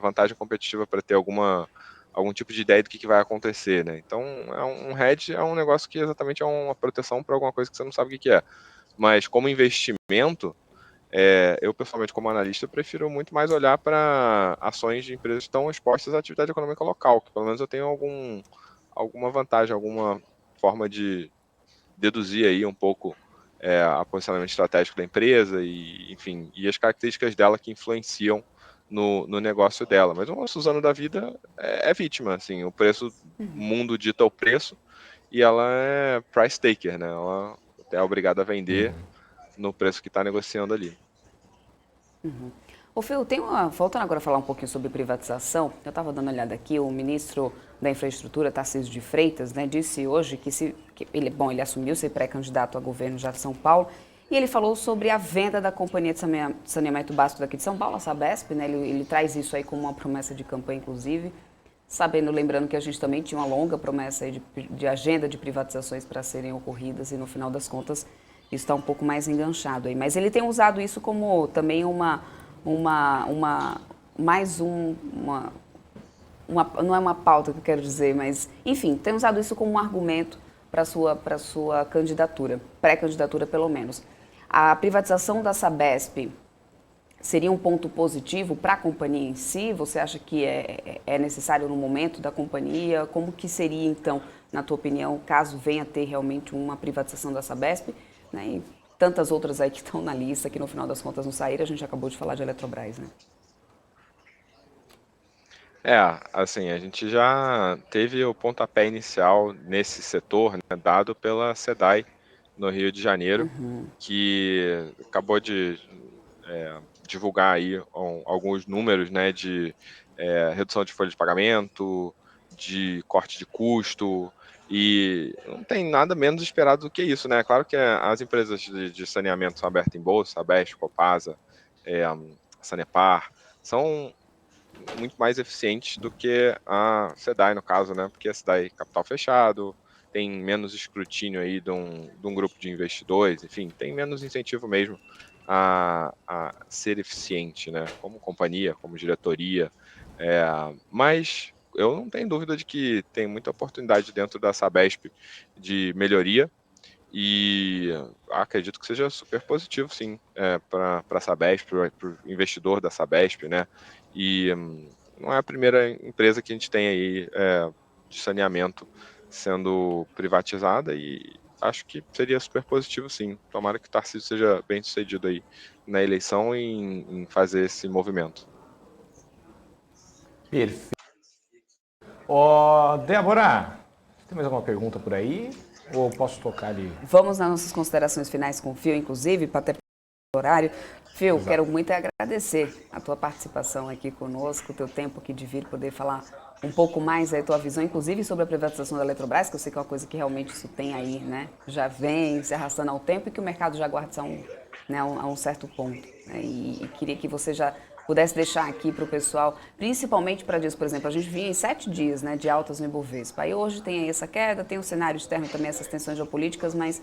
vantagem competitiva para ter algum tipo de ideia do que vai acontecer, né? Então, um hedge é um negócio que exatamente é uma proteção para alguma coisa que você não sabe o que é. Mas como investimento, eu, pessoalmente, como analista, prefiro muito mais olhar para ações de empresas que estão expostas à atividade econômica local, que pelo menos eu tenho alguma vantagem, alguma forma de deduzir aí um pouco o posicionamento estratégico da empresa e, enfim, e as características dela que influenciam no negócio dela. Mas uma Suzano da vida é vítima, assim, o preço, o mundo dita o preço e ela é price taker, né? Ela é obrigada a vender no preço que está negociando ali. Ô, Phil, voltando agora a falar um pouquinho sobre privatização, eu estava dando uma olhada aqui, o ministro da Infraestrutura, Tarcísio de Freitas, né, disse hoje que ele assumiu ser pré-candidato a governo já de São Paulo, e ele falou sobre a venda da Companhia de Saneamento Básico daqui de São Paulo, a Sabesp, né, ele traz isso aí como uma promessa de campanha, inclusive, lembrando que a gente também tinha uma longa promessa aí de agenda de privatizações para serem ocorridas, e no final das contas isso está um pouco mais enganchado aí. Mas ele tem usado isso como também não é uma pauta que eu quero dizer, mas, enfim, tem usado isso como um argumento para a sua candidatura, pré-candidatura pelo menos. A privatização da Sabesp seria um ponto positivo para a companhia em si? Você acha que é necessário no momento da companhia? Como que seria, então, na tua opinião, caso venha a ter realmente uma privatização da Sabesp, né? E tantas outras aí que estão na lista, que no final das contas não saíram, a gente acabou de falar de Eletrobras, né? Assim, a gente já teve o pontapé inicial nesse setor, né, dado pela SEDAI no Rio de Janeiro, que acabou de divulgar aí alguns números, né, de redução de folha de pagamento, de corte de custo, e não tem nada menos esperado do que isso, né? Claro que as empresas de saneamento são abertas em bolsa, Sabesp, Copasa, Sanepar, são muito mais eficientes do que a SEDAI, no caso, né? Porque a SEDAI é capital fechado, tem menos escrutínio aí de um grupo de investidores, enfim, tem menos incentivo mesmo a ser eficiente, né? Como companhia, como diretoria. Mas eu não tenho dúvida de que tem muita oportunidade dentro da Sabesp de melhoria e acredito que seja super positivo, sim, para a Sabesp, para o investidor da Sabesp, né? E não é a primeira empresa que a gente tem aí de saneamento sendo privatizada e acho que seria super positivo, sim. Tomara que o Tarcísio seja bem sucedido aí na eleição e em fazer esse movimento. Perfeito. Ó, Débora, tem mais alguma pergunta por aí? Ou posso tocar ali? Vamos nas nossas considerações finais com o Phil, inclusive, para até o horário. Phil, Exato. quero muito agradecer a tua participação aqui conosco, o teu tempo aqui de vir poder falar um pouco mais da tua visão, inclusive sobre a privatização da Eletrobras, que eu sei que é uma coisa que realmente isso tem aí, né? Já vem se arrastando ao tempo e que o mercado já aguarda a um certo ponto, né? E queria que você já pudesse deixar aqui para o pessoal, principalmente para dias, por exemplo, a gente vinha em 7 dias, né, de altas no Ibovespa. Aí hoje tem aí essa queda, tem o cenário externo também, essas tensões geopolíticas, mas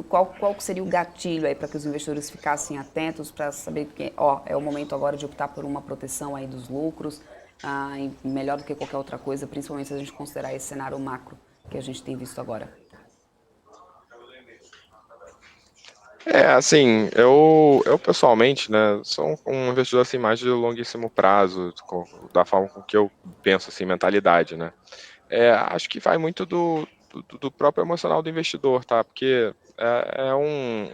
qual seria o gatilho aí para que os investidores ficassem atentos para saber que é o momento agora de optar por uma proteção aí dos lucros, melhor do que qualquer outra coisa, principalmente se a gente considerar esse cenário macro que a gente tem visto agora. Assim, eu pessoalmente, né, sou um investidor assim mais de longuíssimo prazo, da forma com que eu penso assim, mentalidade, né? Acho que vai muito do próprio emocional do investidor, tá? Porque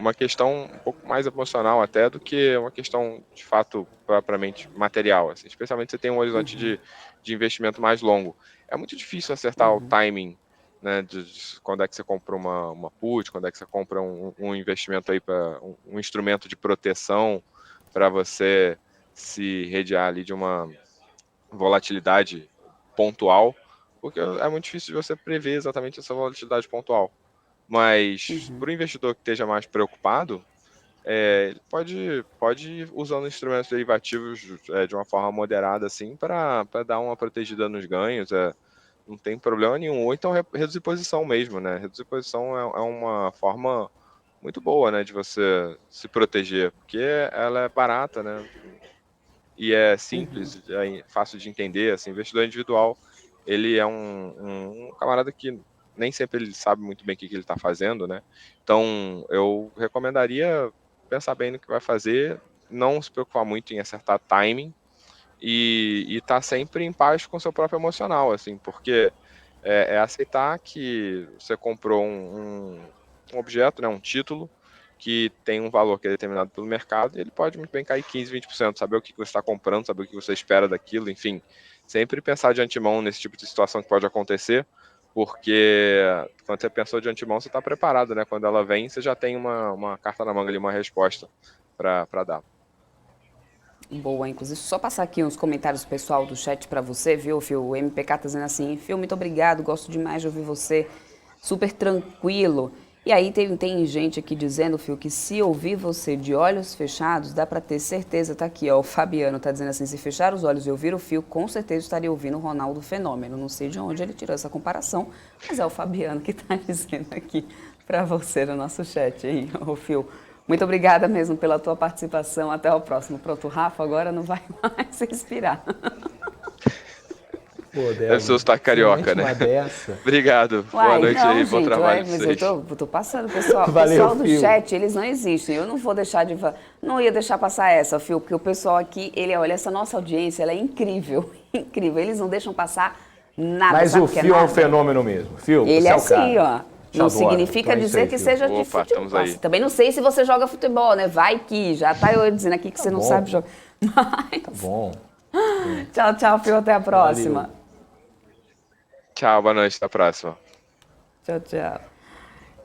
uma questão um pouco mais emocional até do que uma questão de fato propriamente material, assim, especialmente se você tem um horizonte de investimento mais longo. É muito difícil acertar o timing, né, de quando é que você compra uma put, quando é que você compra um investimento aí para um instrumento de proteção para você se redear ali de uma volatilidade pontual, porque é muito difícil de você prever exatamente essa volatilidade pontual. Mas para o investidor que esteja mais preocupado, ele pode ir usando instrumentos derivativos de uma forma moderada, assim, para dar uma protegida nos ganhos, não tem problema nenhum. Ou então reduzir posição mesmo, né? Reduzir posição é uma forma muito boa, né, de você se proteger, porque ela é barata, né? E é simples, é fácil de entender. Assim, investidor individual, ele é um camarada que nem sempre ele sabe muito bem o que ele está fazendo, né? Então, eu recomendaria pensar bem no que vai fazer, não se preocupar muito em acertar timing e estar sempre em paz com o seu próprio emocional, assim, porque é aceitar que você comprou um objeto, né, um título, que tem um valor que é determinado pelo mercado, e ele pode muito bem cair 15, 20%, saber o que você está comprando, saber o que você espera daquilo, enfim. Sempre pensar de antemão nesse tipo de situação que pode acontecer, porque quando você pensou de antemão, você está preparado, né? Quando ela vem, você já tem uma carta na manga ali, uma resposta para dar. Boa, inclusive, só passar aqui uns comentários do pessoal do chat para você, viu, Fio? O MPK tá dizendo assim, Fio, muito obrigado, gosto demais de ouvir você, super tranquilo. E aí tem gente aqui dizendo, Fio, que se ouvir você de olhos fechados, dá para ter certeza, tá aqui, ó, o Fabiano tá dizendo assim, se fechar os olhos e ouvir o Fio, com certeza estaria ouvindo o Ronaldo Fenômeno. Não sei de onde ele tirou essa comparação, mas é o Fabiano que tá dizendo aqui para você no nosso chat aí, o Fio. Muito obrigada mesmo pela tua participação. Até o próximo. Pronto, o Rafa agora não vai mais respirar. Pô, Deve ser o sotaque carioca, né? Obrigado. Boa noite aí, bom trabalho pra vocês. Eu tô passando, pessoal. O Valeu, pessoal do Fio. chat, eles não existem. Eu não vou deixar de... Não ia deixar passar essa, Fio, porque o pessoal aqui, olha, essa nossa audiência, ela é incrível. Incrível. Eles não deixam passar nada. Mas o Fio é um fenômeno mesmo. Fio, ele você é o cara. assim, ó. Não significa Então é isso dizer aí, que Fio. seja de Opa, futebol. estamos aí. Também não sei se você joga futebol, né? Vai que já tá eu dizendo aqui que você não bom. sabe jogar. Mas... Tá bom. Tchau, tchau, Fio. Até a próxima. Valeu. Tchau, boa noite, até a próxima. Tchau, tchau.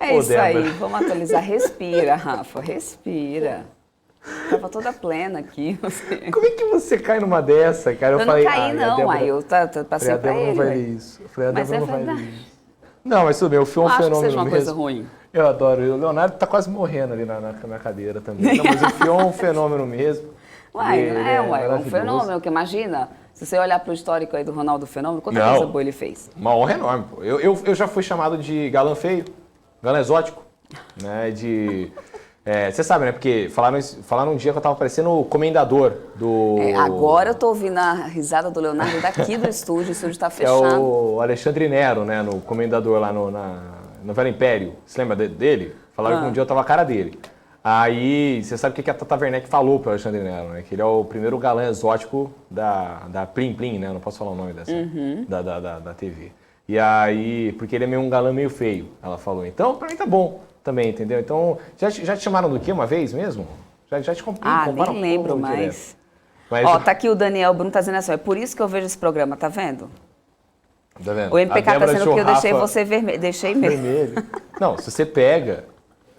É Ô, isso Débora. aí. Vamos atualizar. Respira, Rafa. Respira. Tava toda plena aqui. Como é que você cai numa dessa, cara? Eu não falei, caí, a não. Débora- Aí eu passei a pra Débora não ele. vai Ué. ler isso. Eu falei, a Mas Débora é não vai verdade. ler isso. Não, mas tudo bem, o Fio é um Não acho que fenômeno seja uma mesmo. coisa ruim. Eu adoro. O Leonardo tá quase morrendo ali na cadeira também. Não, mas o Fio é um fenômeno mesmo. Uai, Ele não é um maravilhoso. fenômeno, que imagina, se você olhar pro histórico aí do Ronaldo Fenômeno, quanta Não. coisa boa ele fez. Uma honra enorme, pô. Eu já fui chamado de galã feio, galã exótico, né? Você sabe, né? Porque falaram um dia que eu tava parecendo o comendador do... Agora eu tô ouvindo a risada do Leonardo daqui do estúdio, o estúdio tá É fechado. o Alexandre Nero, né? No comendador lá na novela Império. Você lembra dele? Falaram que um dia eu tava a cara dele. Aí, você sabe o que a Tata Werneck falou pro Alexandre Nero, né? Que ele é o primeiro galã exótico da Plim Plim, né? Eu não posso falar o nome dessa, da TV. E aí, porque ele é meio um galã meio feio, ela falou. Então, pra mim tá bom também, entendeu? Então, já te chamaram do quê uma vez mesmo? Já te comparam Nem lembro com o mais. direto. Mas, Ó, tá aqui o Daniel Bruno tá dizendo assim, é por isso que eu vejo esse programa, tá vendo? tá vendo? O MPK A tá Débora dizendo que eu deixou deixei Rafa você vermelho. Deixei mesmo. vermelho. Não, se você pega...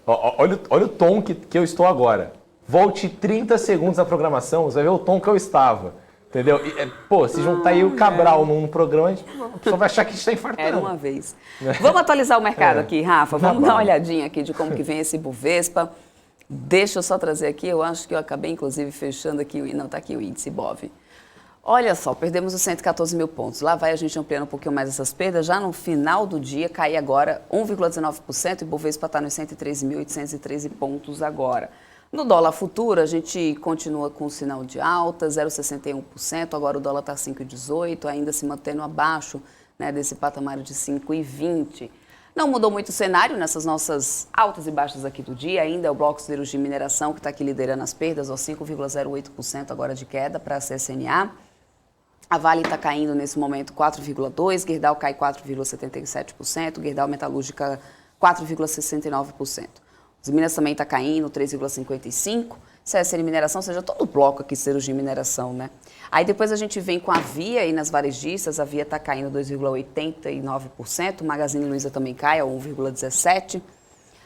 Olha o tom que eu estou agora. Volte 30 segundos na programação, você vai ver o tom que eu estava. Entendeu? E, se juntar aí o Cabral num programa, a pessoa vai achar que a gente está infartando. Era uma vez. Vamos atualizar o mercado aqui, Rafa. Vamos Tá dar bom. uma olhadinha aqui de como que vem esse Bovespa. Deixa eu só trazer aqui, eu acho que eu acabei, inclusive, fechando aqui, não, tá aqui o índice Bov. Olha só, perdemos os 114 mil pontos. Lá vai a gente ampliando um pouquinho mais essas perdas. Já no final do dia, cai agora 1,19% e o Bovespa está nos 113.813 pontos agora. No dólar futuro, a gente continua com o sinal de alta, 0,61%. Agora o dólar está 5,18, ainda se mantendo abaixo, né, desse patamar de 5,20. Não mudou muito o cenário nessas nossas altas e baixas aqui do dia. Ainda é o bloco siderurgia e mineração que está aqui liderando as perdas, 5,08% agora de queda para a CSNA. A Vale está caindo nesse momento 4,2%, Gerdau cai 4,77%, Gerdau Metalúrgica 4,69%. Os Minas também está caindo 3,55%, CSN Mineração, ou seja, todo o bloco aqui siderurgia e mineração, né? Aí depois a gente vem com a Via aí nas varejistas, a Via está caindo 2,89%, o Magazine Luiza também cai a 1,17%.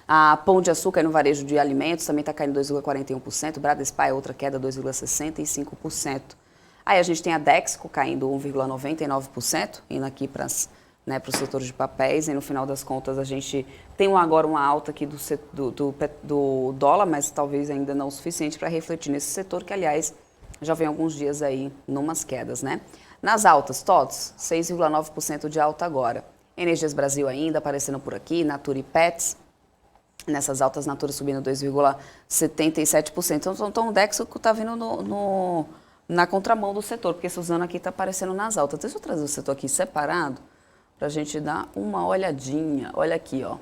A Pão de Açúcar no varejo de alimentos também está caindo 2,41%, Bradespa é outra queda, 2,65%. Aí a gente tem a Dexco caindo 1,99%, indo aqui para o setor de papéis, e no final das contas a gente tem agora uma alta aqui do dólar, mas talvez ainda não o suficiente para refletir nesse setor, que aliás já vem alguns dias aí numas quedas, né? Nas altas, TOTS, 6,9% de alta agora. Energias Brasil ainda aparecendo por aqui, Natura e Pets, nessas altas, Natura subindo 2,77%. Então o Dexco está vindo na contramão do setor, porque Suzano aqui está aparecendo nas altas. Deixa eu trazer o setor aqui separado para a gente dar uma olhadinha. Olha aqui, ó.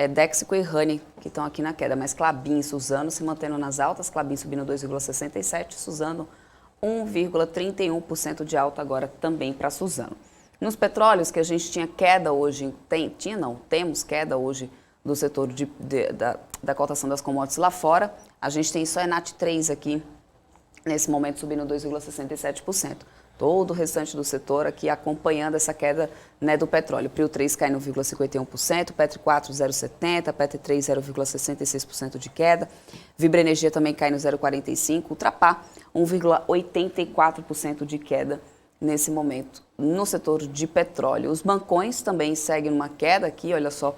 Dexco e Honey que estão aqui na queda, mas Klabin e Suzano se mantendo nas altas, Klabin subindo 2,67%, Suzano 1,31% de alta agora também para Suzano. Nos petróleos, que a gente tinha queda hoje, temos queda hoje do setor da cotação das commodities lá fora, a gente tem só Enat 3 aqui, nesse momento subindo 2,67%. Todo o restante do setor aqui acompanhando essa queda, né, do petróleo. Prio 3 cai no 0,51%, Petri 4 0,70%, Petri 3 0,66% de queda. Vibra Energia também cai no 0,45%, Ultrapar 1,84% de queda nesse momento no setor de petróleo. Os bancões também seguem uma queda aqui, olha só.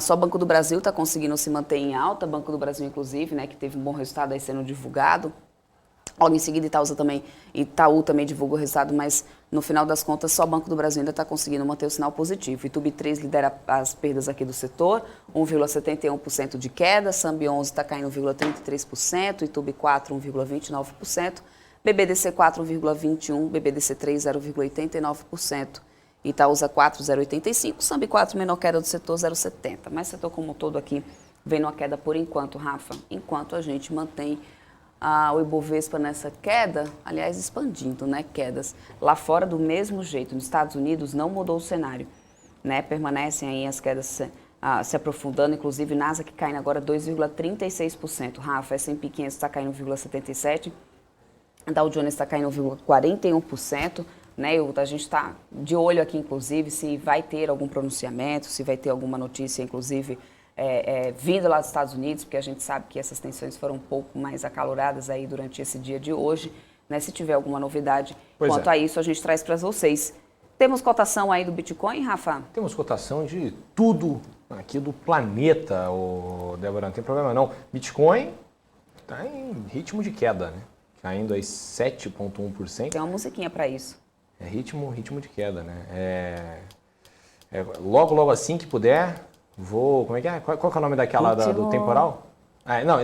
Só o Banco do Brasil está conseguindo se manter em alta, Banco do Brasil inclusive, né, que teve um bom resultado aí sendo divulgado. Logo em seguida, Itaú também divulgou o resultado, mas no final das contas, só o Banco do Brasil ainda está conseguindo manter o sinal positivo. Itube 3 lidera as perdas aqui do setor, 1,71% de queda, Sambi 11 está caindo 1,33%, Itube 4, 1,29%, BBDC 4, 1,21%, BBDC 3, 0,89%, Itaúsa 4, 0,85%, Sambi 4, menor queda do setor, 0,70%. Mas o setor como um todo aqui vem numa queda por enquanto, Rafa, enquanto a gente mantém o Ibovespa nessa queda, aliás, expandindo, né, quedas. Lá fora, do mesmo jeito, nos Estados Unidos não mudou o cenário, né, permanecem aí as quedas se aprofundando, inclusive Nasdaq caindo agora 2,36%. Rafa, S&P 500 está caindo 1,77%, Dow Jones está caindo 1,41%, né, a gente está de olho aqui, inclusive, se vai ter algum pronunciamento, se vai ter alguma notícia, inclusive, vindo lá dos Estados Unidos, porque a gente sabe que essas tensões foram um pouco mais acaloradas aí durante esse dia de hoje, né? Se tiver alguma novidade quanto a isso, a gente traz para vocês. Temos cotação aí do Bitcoin, Rafa? Temos cotação de tudo aqui do planeta, Débora, não tem problema não. Bitcoin está em ritmo de queda, né? Caindo aí 7,1%. Tem uma musiquinha para isso. É ritmo de queda, né? Logo assim que puder... Como é que é? Qual que é o nome daquela do temporal?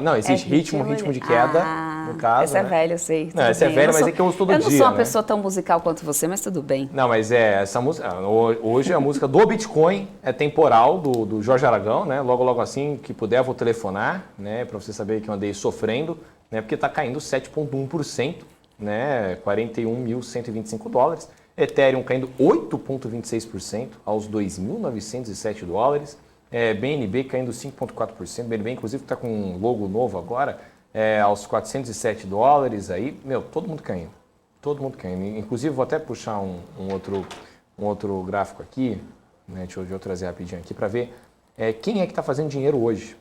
Não, existe ritmo de queda, no caso. Essa é né? velha, eu sei. Não, essa é velha, mas é que eu uso todo dia. Eu não sou uma pessoa tão musical quanto você, mas tudo bem. Não, mas essa música. Hoje a música do Bitcoin é temporal, do Jorge Aragão, né? Logo assim que puder, vou telefonar, né? Para você saber que eu andei sofrendo, né? Porque está caindo 7,1%, né? $41.125. Ethereum caindo 8,26% aos $2.907. BNB caindo 5,4%, BNB inclusive está com um logo novo agora, aos $407 aí, todo mundo caindo, inclusive vou até puxar um outro gráfico aqui, né? Deixa eu trazer rapidinho aqui para ver quem é que está fazendo dinheiro hoje,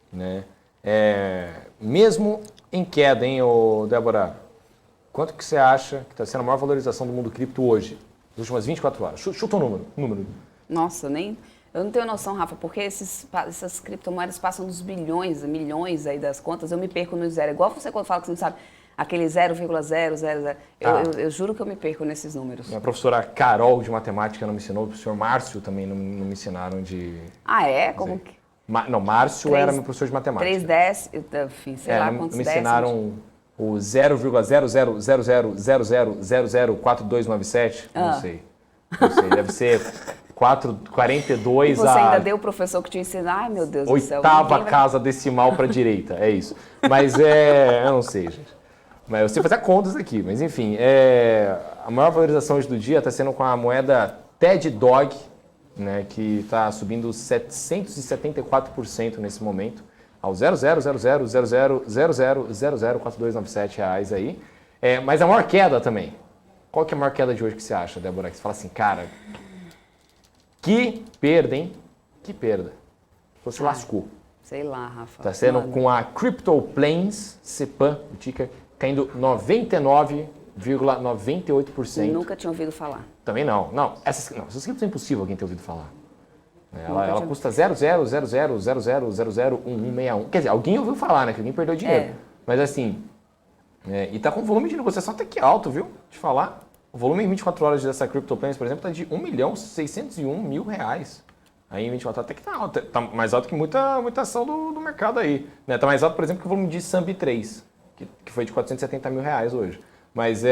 né? Mesmo em queda, hein, Débora, quanto que você acha que está sendo a maior valorização do mundo cripto hoje, nas últimas 24 horas? Chuta um número. Nossa, eu não tenho noção, Rafa, porque essas criptomoedas passam dos bilhões, milhões aí das contas, eu me perco no zero. Igual você quando fala que você não sabe, aquele 0,000. Eu juro que eu me perco nesses números. A professora Carol de matemática não me ensinou, o professor Márcio também não me ensinaram de... Ah, é? Como que? Não, Márcio era meu professor de matemática. 3 décimos, enfim, sei lá quantos me décimos. ensinaram o 0,0000004297, não sei, deve ser 42 você ainda deu o professor que te ensina, ai meu Deus do céu. Oitava casa decimal para a direita, é isso. Mas eu não sei, gente. Mas eu sei fazer contas aqui, mas enfim, a maior valorização hoje do dia está sendo com a moeda TED Dog, né, que está subindo 774% nesse momento, aos 0,0000000004297 reais aí. Mas a maior queda também. Qual que é a maior queda de hoje que você acha, Débora? Que você fala assim, cara, que perda, hein? Que perda. Você lascou. Sei lá, Rafa. Está sendo com a CryptoPlanes, CEPAM, o ticker, caindo 99%. 1,98%. Nunca tinha ouvido falar. Também não. Não, essas criptos é impossível alguém ter ouvido falar. Ela custa 0,00000001161. Quer dizer, alguém ouviu falar, né? Que alguém perdeu dinheiro. Mas assim, e tá com volume de negociação até que alto, viu? De falar. O volume em 24 horas dessa CryptoPlanes, por exemplo, tá de R$1.601.000. Aí em 24 horas até que tá alto. Tá mais alto que muita ação do mercado aí. Né? Tá mais alto, por exemplo, que o volume de Sambi3, que foi de R$470.000 hoje. Mas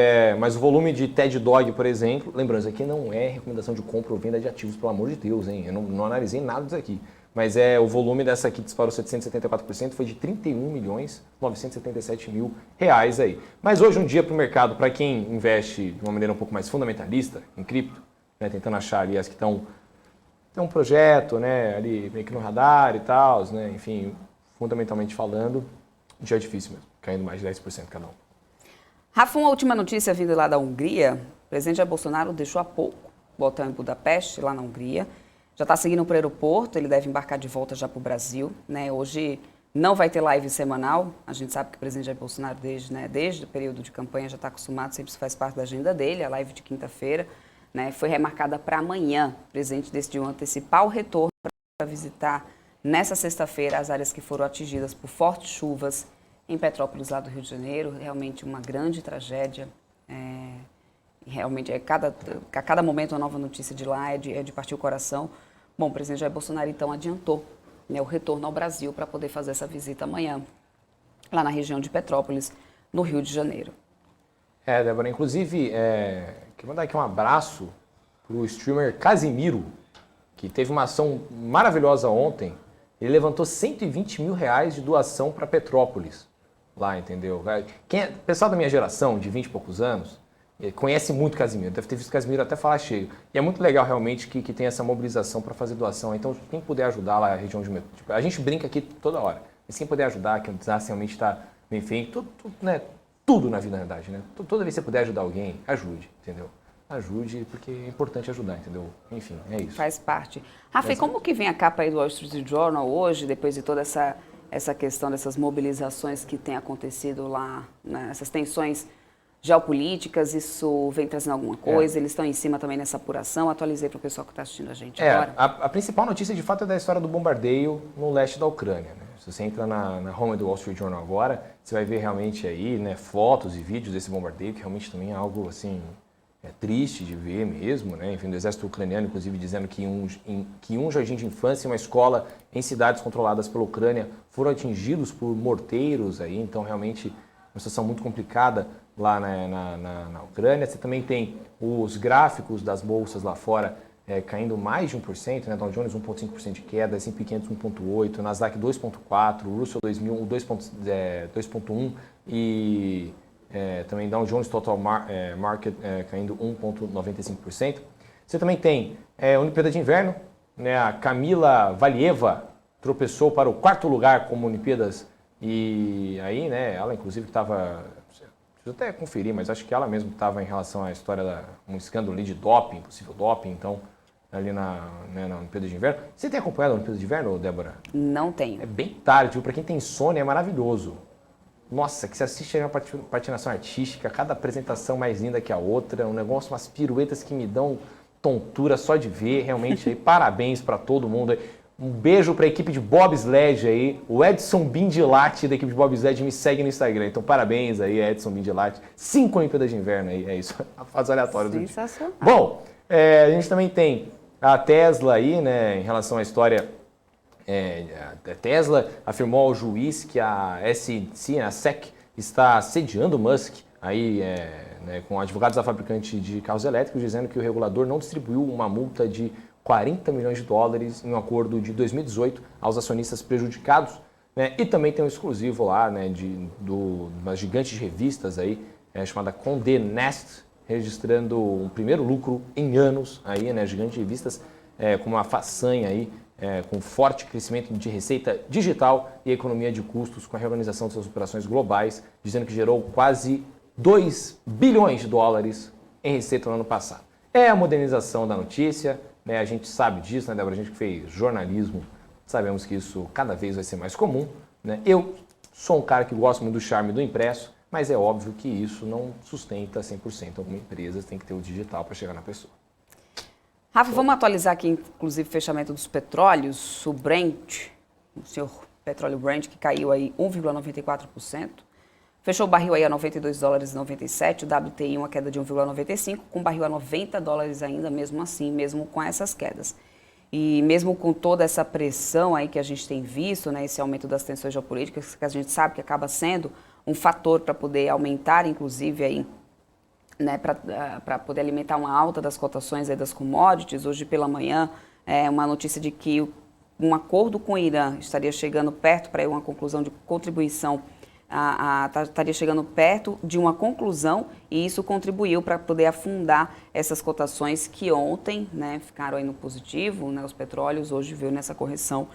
o volume de TED Dog, por exemplo, lembrando, isso aqui não é recomendação de compra ou venda de ativos, pelo amor de Deus, hein? Eu não analisei nada disso aqui. Mas o volume dessa aqui disparou 774%, foi de R$31.977.000 aí. Mas hoje um dia para o mercado, para quem investe de uma maneira um pouco mais fundamentalista em cripto, né, tentando achar ali as que estão um projeto, né, ali meio que no radar e tal, né, enfim, fundamentalmente falando, um dia difícil mesmo, caindo mais de 10% cada um. Rafa, uma última notícia vinda lá da Hungria. O presidente Jair Bolsonaro deixou há pouco o hotel em Budapeste, lá na Hungria. Já está seguindo para o aeroporto, ele deve embarcar de volta já para o Brasil. Né? Hoje não vai ter live semanal. A gente sabe que o presidente Jair Bolsonaro, desde o período de campanha, já está acostumado, sempre faz parte da agenda dele, a live de quinta-feira. Né? Foi remarcada para amanhã. O presidente decidiu antecipar o retorno para visitar nessa sexta-feira as áreas que foram atingidas por fortes chuvas em Petrópolis, lá do Rio de Janeiro. Realmente uma grande tragédia. Realmente, a cada momento uma nova notícia de lá é de partir o coração. Bom, o presidente Jair Bolsonaro, então, adiantou, né, o retorno ao Brasil para poder fazer essa visita amanhã, lá na região de Petrópolis, no Rio de Janeiro. Débora, inclusive, quero mandar aqui um abraço para o streamer Casimiro, que teve uma ação maravilhosa ontem. Ele levantou R$120 mil de doação para Petrópolis, lá, entendeu? Pessoal da minha geração, de 20 e poucos anos, conhece muito Casimiro, deve ter visto Casimiro até falar cheio. E é muito legal realmente que tem essa mobilização para fazer doação. Então, quem puder ajudar lá a região de metrô, a gente brinca aqui toda hora, mas quem puder ajudar, que o desastre realmente está bem feito, tudo na vida, na verdade, né? Toda vez que você puder ajudar alguém, ajude, entendeu? Ajude, porque é importante ajudar, entendeu? Enfim, é isso. Faz parte. Rafa, e como que vem a capa aí do Wall Street Journal hoje, depois de toda essa questão dessas mobilizações que tem acontecido lá, né? Essas tensões geopolíticas, isso vem trazendo alguma coisa? Eles estão em cima também nessa apuração? Atualizei para o pessoal que está assistindo a gente agora. A principal notícia, de fato, é da história do bombardeio no leste da Ucrânia. Né? Se você entra na home do Wall Street Journal agora, você vai ver realmente aí, né, fotos e vídeos desse bombardeio, que realmente também é algo assim, triste de ver mesmo. Né? Enfim, do exército ucraniano, inclusive, dizendo que um jardim de infância e uma escola em cidades controladas pela Ucrânia foram atingidos por morteiros. Aí, então, realmente, uma situação muito complicada lá na Ucrânia. Você também tem os gráficos das bolsas lá fora caindo mais de 1%, né? Dow Jones 1,5% de queda, S&P 500 1,8%, Nasdaq 2,4%, Russell 2000 2,1% e também Dow Jones Total Market caindo 1,95%. Você também tem a Olimpíada de Inverno, né? A Kamila Valieva tropeçou para o 4º lugar como Olimpíadas e aí, né, ela inclusive estava... Preciso até conferir, mas acho que ela mesma estava em relação à história um escândalo ali de doping, possível doping, então, ali na Olimpíada de Inverno. Você tem acompanhado a Olimpíada de Inverno, Débora? Não tenho. É bem tarde, viu? Para quem tem sono é maravilhoso. Nossa, que você assiste uma patinação artística, cada apresentação mais linda que a outra, um negócio, umas piruetas que me dão tontura só de ver, realmente, aí, parabéns para todo mundo. Um beijo para a equipe de bobsled aí. O Edson Bindilati da equipe de bobsled me segue no Instagram. Então, parabéns aí, Edson Bindilati. 5 Olimpíadas de Inverno aí, é isso. A fase aleatória do dia. Sensacional. Bom, a gente também tem a Tesla aí, né, em relação à história. A Tesla afirmou ao juiz que a SEC, a SEC, está assediando Musk aí, né, com advogados da fabricante de carros elétricos, dizendo que o regulador não distribuiu uma multa de $40 milhões em um acordo de 2018 aos acionistas prejudicados, né? E também tem um exclusivo lá, né, uma gigante de revistas aí, chamada Condé Nast, registrando um primeiro lucro em anos aí, né, gigante de revistas, com uma façanha aí, com forte crescimento de receita digital e economia de custos com a reorganização de suas operações globais, dizendo que gerou quase $2 bilhões em receita no ano passado. É a modernização da notícia, né? A gente sabe disso, né, Débora? A gente que fez jornalismo, sabemos que isso cada vez vai ser mais comum, né? Eu sou um cara que gosta muito do charme do impresso, mas é óbvio que isso não sustenta 100%. Alguma empresa tem que ter o digital para chegar na pessoa. Rafa, vamos atualizar aqui, inclusive, o fechamento dos petróleos. O Brent, o senhor petróleo Brent, que caiu aí 1,94%. Fechou o barril aí a $92,97, o WTI uma queda de 1,95, com o barril a $90 ainda, mesmo assim, mesmo com essas quedas. E mesmo com toda essa pressão aí que a gente tem visto, né, esse aumento das tensões geopolíticas, que a gente sabe que acaba sendo um fator para poder aumentar, inclusive, aí, né, para poder alimentar uma alta das cotações aí das commodities. Hoje pela manhã, uma notícia de que um acordo com o Irã estaria chegando perto para uma conclusão de contribuição, estaria chegando perto de uma conclusão, e isso contribuiu para poder afundar essas cotações que ontem, né, ficaram aí no positivo, né, os petróleos hoje veio nessa correção,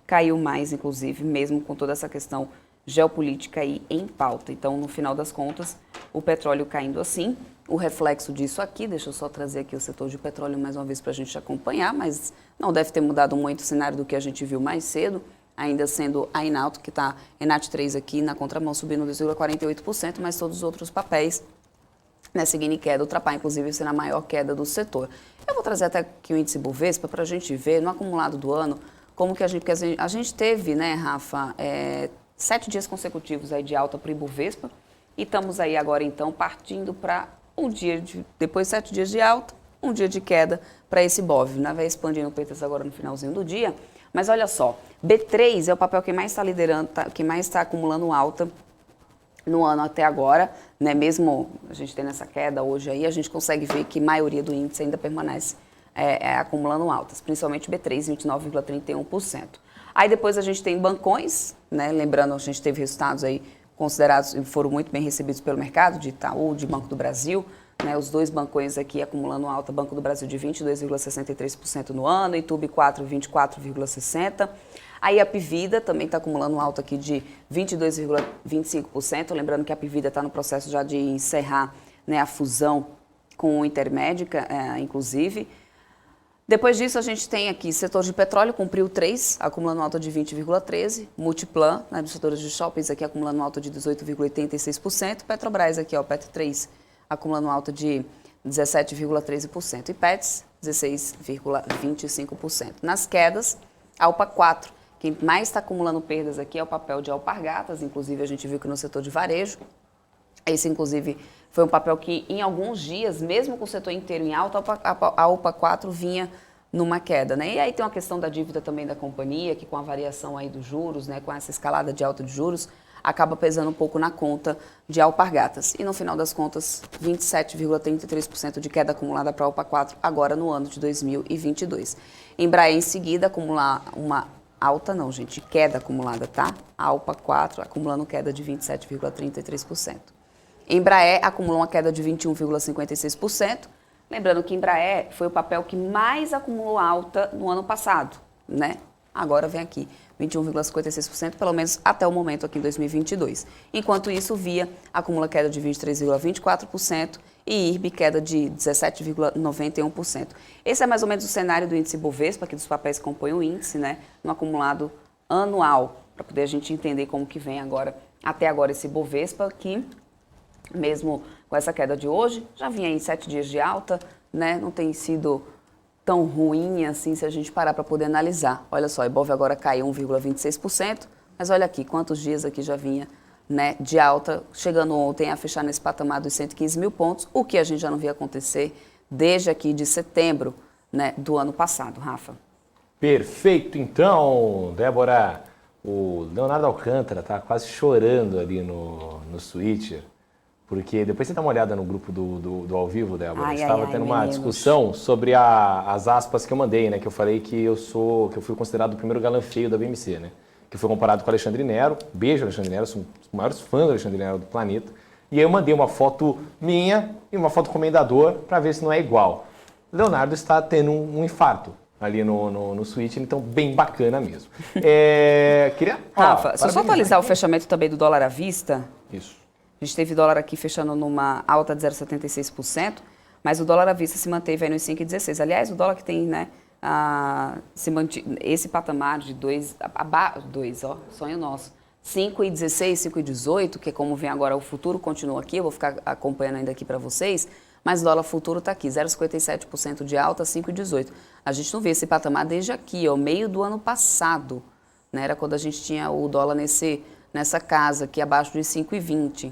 caiu mais, inclusive, mesmo com toda essa questão geopolítica aí em pauta. Então, no final das contas, o petróleo caindo assim. O reflexo disso aqui, deixa eu só trazer aqui o setor de petróleo mais uma vez para a gente acompanhar, mas não deve ter mudado muito o cenário do que a gente viu mais cedo, ainda sendo a Enalta, que está ENAT3 aqui na contramão, subindo 2,48%, mas todos os outros papéis, né, seguindo em queda, Ultrapar, inclusive, sendo a maior queda do setor. Eu vou trazer até aqui o índice Bovespa para a gente ver, no acumulado do ano, como que a gente teve, né, Rafa, 7 dias consecutivos aí de alta para o Ibovespa, e estamos aí agora, então, partindo para depois de 7 dias de alta, um dia de queda para esse BOV, né? Vai expandindo o Petras agora no finalzinho do dia, mas olha só, B3 é o papel que mais está liderando, que mais está acumulando alta no ano até agora, né? Mesmo a gente tendo essa queda hoje aí, a gente consegue ver que a maioria do índice ainda permanece acumulando altas, principalmente B3, 29,31%. Aí depois a gente tem bancões, né? Lembrando, a gente teve resultados aí considerados e foram muito bem recebidos pelo mercado, de Itaú, de Banco do Brasil, né, os dois bancões aqui acumulando alta, Banco do Brasil de 22,63% no ano, Itube 24,60%. Aí a Apvida também está acumulando alta aqui de 22,25%, lembrando que a Apvida está no processo já de encerrar, né, a fusão com o Intermédica, inclusive. Depois disso, a gente tem aqui setor de petróleo, cumpriu 3, acumulando alta de 20,13%. Multiplan, né, dos setores de shoppings, aqui acumulando alta de 18,86%. Petrobras aqui, ó, PET3, acumulando alta de 17,13%. E Pets, 16,25%. Nas quedas, Alpa 4. Quem mais está acumulando perdas aqui é o papel de Alpargatas, inclusive a gente viu que no setor de varejo. Esse, inclusive, foi um papel que, em alguns dias, mesmo com o setor inteiro em alta, a UPA 4 vinha numa queda, né? E aí tem uma questão da dívida também da companhia, que com a variação aí dos juros, né, com essa escalada de alta de juros, acaba pesando um pouco na conta de Alpargatas. E no final das contas, 27,33% de queda acumulada para a UPA 4 agora no ano de 2022. Embraer, em seguida, acumular uma alta não, gente, queda acumulada, tá? A UPA 4 acumulando queda de 27,33%. Embraer acumulou uma queda de 21,56%. Lembrando que Embraer foi o papel que mais acumulou alta no ano passado, né? Agora vem aqui, 21,56%, pelo menos até o momento aqui em 2022. Enquanto isso, Via acumula queda de 23,24% e IRB queda de 17,91%. Esse é mais ou menos o cenário do índice Bovespa, aqui dos papéis que compõem o índice, né? No acumulado anual, para poder a gente entender como que vem agora, até agora esse Bovespa, que mesmo com essa queda de hoje, já vinha em 7 dias de alta, né? Não tem sido tão ruim assim se a gente parar para poder analisar. Olha só, Ibov agora caiu 1,26%, mas olha aqui, quantos dias aqui já vinha, né, de alta, chegando ontem a fechar nesse patamar dos 115 mil pontos, o que a gente já não via acontecer desde aqui de setembro, né, do ano passado, Rafa. Perfeito, então, Débora, o Leonardo Alcântara tá quase chorando ali no Twitter, porque depois você dá uma olhada no grupo do Ao Vivo, Débora, estava tendo uma discussão sobre as aspas que eu mandei, né, que eu falei que eu fui considerado o primeiro galã feio da BMC, né, que foi comparado com o Alexandre Nero. Beijo, Alexandre Nero, sou um dos maiores fãs do Alexandre Nero do planeta. E aí eu mandei uma foto minha e uma foto do comendador para ver se não é igual. Leonardo está tendo um infarto ali no Switch, então bem bacana mesmo. Rafa, só atualizar o fechamento também do dólar à vista. Isso. A gente teve dólar aqui fechando numa alta de 0,76%, mas o dólar à vista se manteve aí nos 5,16. Aliás, o dólar que tem, né, esse patamar de 2, ó, sonho nosso, 5,16, 5,18, que é como vem agora o futuro, continua aqui, eu vou ficar acompanhando ainda aqui para vocês, mas o dólar futuro está aqui, 0,57% de alta, 5,18. A gente não vê esse patamar desde aqui, ó, meio do ano passado, né? Era quando a gente tinha o dólar nessa casa aqui, abaixo de 5,20.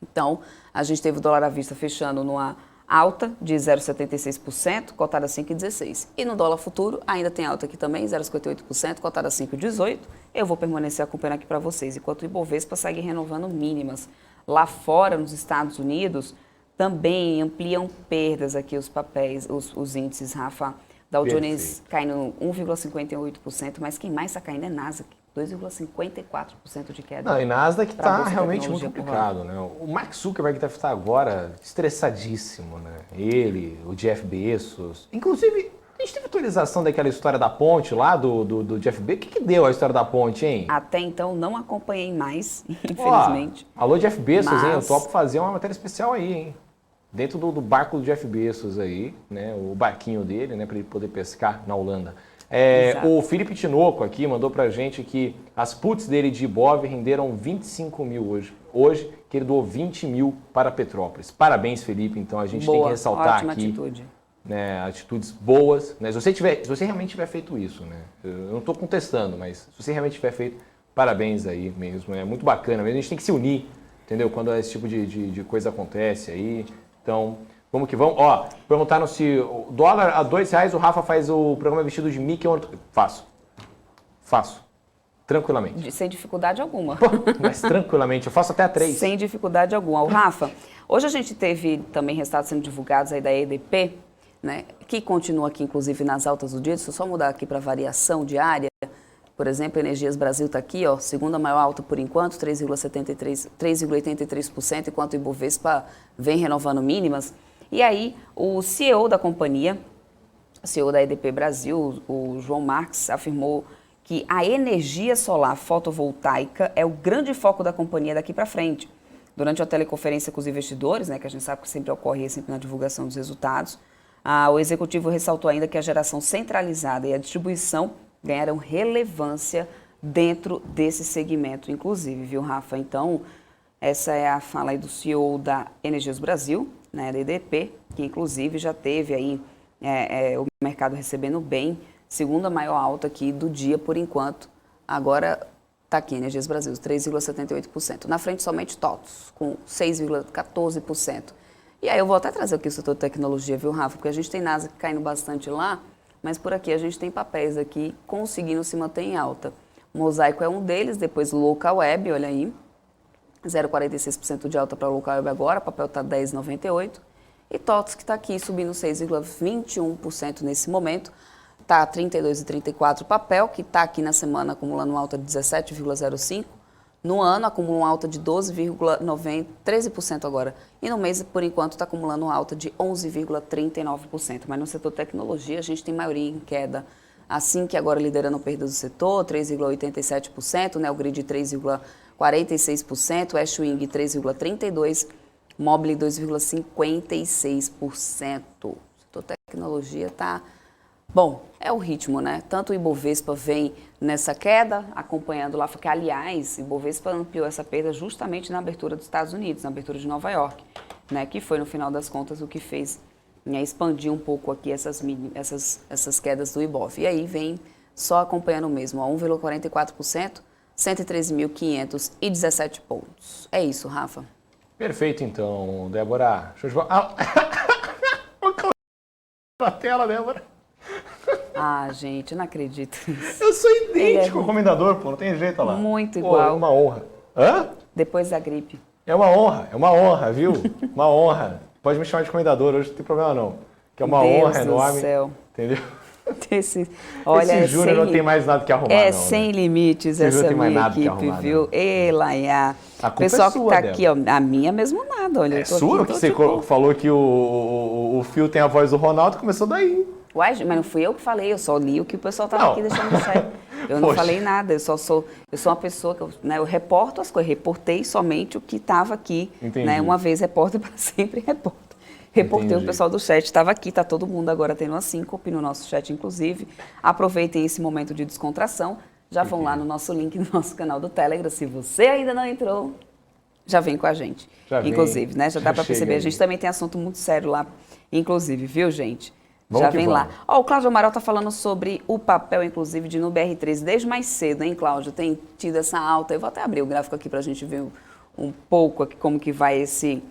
Então, a gente teve o dólar à vista fechando numa alta de 0,76%, cotada a 5,16. E no dólar futuro, ainda tem alta aqui também, 0,58%, cotada a 5,18. Eu vou permanecer acompanhando aqui para vocês, enquanto o Ibovespa segue renovando mínimas. Lá fora, nos Estados Unidos, também ampliam perdas aqui os papéis, os índices, Rafa. Dow Jones caindo 1,58%, mas quem mais está caindo é Nasdaq, 2,54% de queda. Não, e Nasdaq está realmente muito complicado, né? O Mark Zuckerberg deve estar agora estressadíssimo, né? Ele, o Jeff Bezos. Inclusive, a gente teve atualização daquela história da ponte lá, do Jeff Bezos. O que deu a história da ponte, hein? Até então, não acompanhei mais, infelizmente. Alô, Jeff Bezos, hein? Eu topo fazer uma matéria especial aí, hein? Dentro do barco do Jeff Bezos aí, né? O barquinho dele, né? Para ele poder pescar na Holanda. O Felipe Tinoco aqui mandou pra gente que as puts dele de Ibov renderam 25 mil hoje, que ele doou 20 mil para Petrópolis. Parabéns, Felipe. Então a gente tem que ressaltar ótima aqui atitude. Né, atitudes boas. Né? Se você realmente tiver feito isso, né? Eu não estou contestando, mas se você realmente tiver feito, parabéns aí mesmo. É muito bacana mesmo. A gente tem que se unir, entendeu? Quando esse tipo de coisa acontece aí. Então, vamos que vamos. Ó, perguntaram se o dólar a R$2, o Rafa faz o programa vestido de Mickey ou... Faço. Tranquilamente. Sem dificuldade alguma. Pô, mas tranquilamente. Eu faço até a 3. Sem dificuldade alguma. O Rafa, hoje a gente teve também resultados sendo divulgados aí da EDP, né, que continua aqui, inclusive, nas altas do dia. Deixa eu só mudar aqui para variação diária. Por exemplo, Energias Brasil está aqui, ó, segunda maior alta por enquanto, 3,83%, enquanto o Ibovespa vem renovando mínimas. E aí, o CEO da companhia, o CEO da EDP Brasil, o João Marques, afirmou que a energia solar fotovoltaica é o grande foco da companhia daqui para frente. Durante a teleconferência com os investidores, né, que a gente sabe que sempre ocorre sempre na divulgação dos resultados, o executivo ressaltou ainda que a geração centralizada e a distribuição ganharam relevância dentro desse segmento, inclusive, viu, Rafa? Então, essa é a fala aí do CEO da Energias Brasil, né, da EDP, que inclusive já teve aí o mercado recebendo bem, segunda maior alta aqui do dia por enquanto. Agora está aqui, Energias Brasil, 3,78%. Na frente somente TOTS, com 6,14%. E aí eu vou até trazer aqui o setor de tecnologia, viu, Rafa? Porque a gente tem NASA caindo bastante lá, mas por aqui a gente tem papéis aqui conseguindo se manter em alta. O Mosaico é um deles, depois o Local Web, olha aí, 0,46% de alta para o Local Web agora, o papel está 10,98%. E TOTS, que está aqui subindo 6,21% nesse momento, está 32,34% o papel, que está aqui na semana acumulando uma alta de 17,05%. No ano, acumula uma alta de 13% agora. E no mês, por enquanto, está acumulando uma alta de 11,39%. Mas no setor tecnologia, a gente tem maioria em queda. Assim que agora liderando perdas do setor, 3,87%, Neogrid 3,46%, Westwing 3,32%, Mobile 2,56%. O setor tecnologia está... Bom, é o ritmo, né? Tanto o Ibovespa vem nessa queda, acompanhando lá, porque, aliás, o Ibovespa ampliou essa perda justamente na abertura dos Estados Unidos, na abertura de Nova York, né? Que foi, no final das contas, o que fez, né, expandir um pouco aqui essas quedas do Ibov. E aí vem só acompanhando mesmo, a 1,44%, 113.517 pontos. É isso, Rafa. Perfeito, então, Débora. Show de bola. Na tela, Débora. Ah, gente, não acredito nisso. Eu sou idêntico ao comendador, pô, não tem jeito lá. Muito pô, igual. É uma honra. Hã? Depois da gripe. É uma honra, viu? Uma honra. Pode me chamar de comendador, hoje não tem problema não. Que é uma honra enorme. Deus do céu. Entendeu? Olha, esse Júnior não tem mais nada que arrumar, não. né? Sem limites essa minha equipe, arrumar, viu? Ei, Laia. A culpa pessoal é sua, que tá Débora. aqui, ó, a minha mesmo nada, olha. É sua que você falou que o Fio tem a voz do Ronaldo, começou daí. Uai, mas não fui eu que falei, eu só li o que o pessoal estava aqui deixando de sair. Eu não falei nada, eu sou uma pessoa que eu reporto as coisas, reportei somente o que estava aqui. Entendi. Né? Uma vez repórter, para sempre repórter. Reportei. Entendi. O pessoal do chat, estava aqui, está todo mundo agora tendo uma síncope no nosso chat, inclusive. Aproveitem esse momento de descontração. já vão lá no nosso link, no nosso canal do Telegram. Se você ainda não entrou, já vem com a gente. Já vem, inclusive, né? Já dá para perceber. aí. A gente também tem assunto muito sério lá, inclusive, viu, gente? Vamos já que vem vamos. lá. Ó, o Cláudio Amaral está falando sobre o papel, inclusive, de no BR13 desde mais cedo, hein, Cláudio? Tem tido essa alta. Eu vou até abrir o gráfico aqui para a gente ver um pouco aqui como que vai esse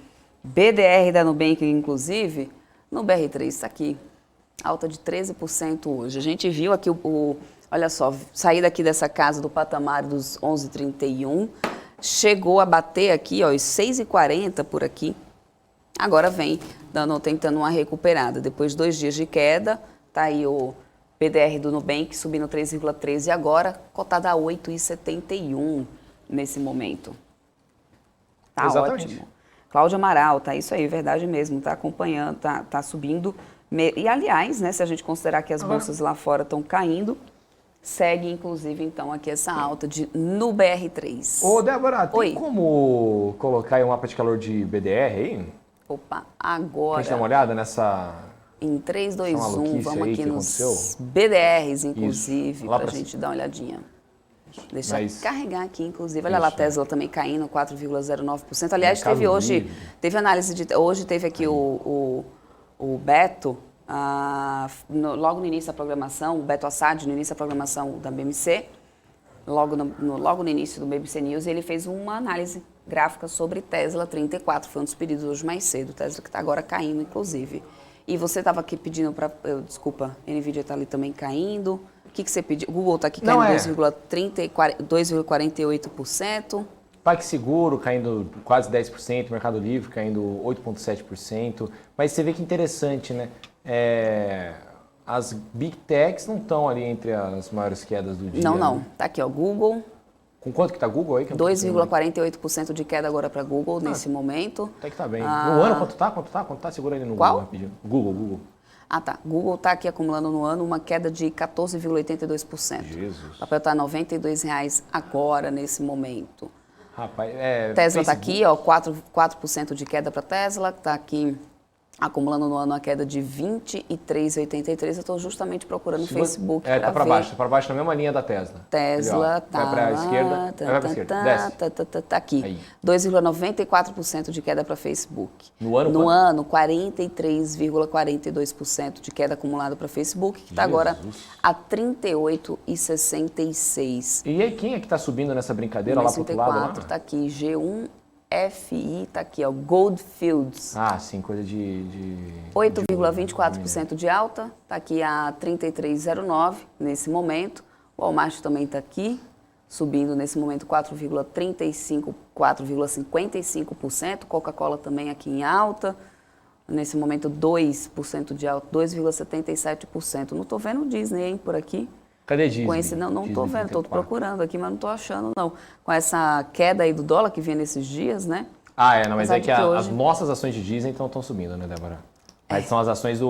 BDR da Nubank, inclusive. No BR3 está aqui, alta de 13% hoje. A gente viu aqui olha só, sair daqui dessa casa do patamar dos 11,31, chegou a bater aqui, ó, os 6,40 por aqui. Agora vem tentando uma recuperada. Depois de 2 dias de queda, tá aí o BDR do Nubank subindo 3,13 agora, cotada a 8,71 nesse momento. Tá Exatamente. ótimo. Cláudio Amaral, tá isso aí, verdade mesmo, tá acompanhando, tá subindo. E aliás, né, se a gente considerar que as bolsas lá fora estão caindo, segue inclusive então aqui essa alta no BR3. Ô, Débora, tem Oi. como colocar aí um mapa de calor de BDR aí? Opa, Pra agora... gente dar uma olhada nessa... Em 3, 2, Essa 1, maluquice vamos aí aqui que nos aconteceu? BDRs, inclusive, Lá para a pra gente dar uma olhadinha. Deixa Mas- eu carregar aqui, inclusive. Olha lá, a Isso. Tesla também caindo, 4,09%. Aliás, Mercado teve hoje, Livre. teve análise de... Hoje teve aqui o Beto, logo no início da programação, o Beto Assad, no início da programação da BMC, logo no início do BBC News, ele fez uma análise gráfica sobre Tesla 34, foi um dos pedidos hoje mais cedo, Tesla que está agora caindo, inclusive. E você estava aqui pedindo para... Desculpa, NVIDIA está ali também caindo. O que você pediu? O Google está aqui Não, caindo 2,48%. PagSeguro caindo quase 10%, Mercado Livre caindo 8,7%. Mas você vê que interessante, né? As Big Techs não estão ali entre as maiores quedas do dia. Não. Né? Tá aqui, ó, Google, Com quanto que tá Google aí? Que eu não tô conseguindo ver. 2,48% de queda agora para Google nesse momento. Até que tá bem. No ano, quanto tá? Quanto tá? Segura ali no Qual? Google rapidinho. Google. Ah, tá. Google está aqui acumulando no ano uma queda de 14,82%. Jesus. O papel está R$ 92,00 agora, nesse momento. Rapaz, Tesla está Facebook- aqui, ó, 4% de queda para Tesla, está aqui acumulando no ano uma queda de 23,83. Eu estou justamente procurando o Se Facebook você- tá para ver. baixo, tá para baixo na mesma linha da Tesla. Tesla Ali, ó. tá Vai para a esquerda, vai para a esquerda, desce. tá aqui. Aí. 2,94% de queda para Facebook. No ano, No quanto? ano, 43,42% de queda acumulada para Facebook, que está agora Jesus. a 38,66. E aí, quem é que tá subindo nessa brincadeira lá pro outro lado? Lá? Tá aqui, G1FI, tá aqui, ó, Goldfields. Ah, sim, coisa de 8,24% de alta, está aqui a 33,09 nesse momento. O Walmart também está aqui, subindo nesse momento 4,35%, 4,55%. Coca-Cola também aqui em alta, nesse momento 2% de alta, 2,77%. Não estou vendo o Disney, hein, por aqui. Cadê Disney? Com esse, não estou Disney vendo, estou 34. procurando aqui, mas não estou achando, não. Com essa queda aí do dólar que vinha nesses dias, né? Ah, não, mas Apesar é que de que as hoje- nossas ações de Disney estão subindo, né, Débora? Mas são as ações da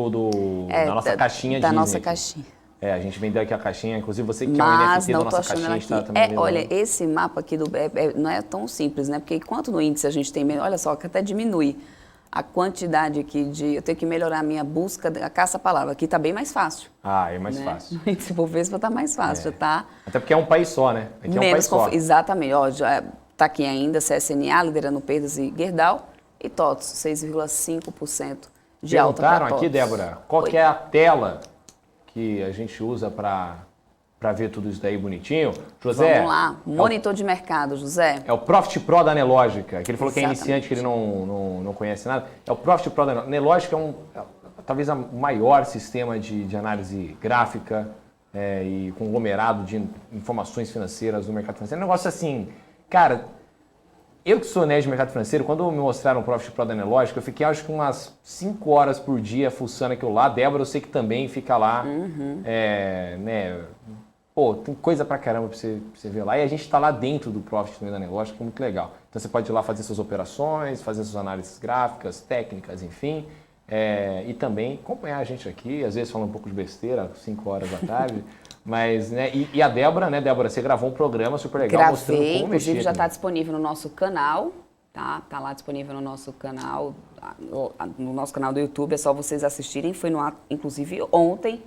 nossa caixinha da Disney. nossa aqui. caixinha. A gente vendeu aqui a caixinha, inclusive você que quer um Mas NFT da não estou nossa achando caixinha, ela a gente tá aqui. também vendendo. Olha, esse mapa aqui não é tão simples, né? Porque enquanto no índice a gente tem... Olha só, que até diminui a quantidade aqui de... Eu tenho que melhorar a minha busca, a caça-palavra. Aqui está bem mais fácil. Ah, é mais né? fácil. No índice Bovespa está mais fácil, já está Até porque é um país só, né? Aqui é um país menos... só. Exatamente. Ó, já está aqui ainda CSNA, liderando perdas e Gerdau. E TOTS, 6,5% de alta para Perguntaram TOTS. aqui, Débora, qual Oi. que é a tela que a gente usa para ver tudo isso daí bonitinho? José, Vamos lá. Monitor de mercado, José. é o Profit Pro da Nelogica, que ele falou que é Exatamente. iniciante, que ele não conhece nada. É o Profit Pro da Nelogica. Nelogica é talvez o maior sistema de análise gráfica e conglomerado de informações financeiras no mercado financeiro. É um negócio assim, cara, eu que sou nerd de mercado financeiro, quando me mostraram o Profit Pro da Nelogica, eu fiquei acho que umas 5 horas por dia fuçando aquilo lá. Débora, eu sei que também fica lá, né? Pô, tem coisa pra caramba pra você ver lá. E a gente tá lá dentro do Profit também da Nelogica, que é muito legal. Então você pode ir lá fazer suas operações, fazer suas análises gráficas, técnicas, enfim. E também acompanhar a gente aqui, às vezes falando um pouco de besteira, 5 horas da tarde. Mas, né, e a Débora, né, Débora, você gravou um programa super legal mostrando Gravei, como inclusive mexer. já está também. disponível no nosso canal, tá? Tá lá disponível no nosso canal, no nosso canal do YouTube, é só vocês assistirem. Foi no ar, inclusive ontem,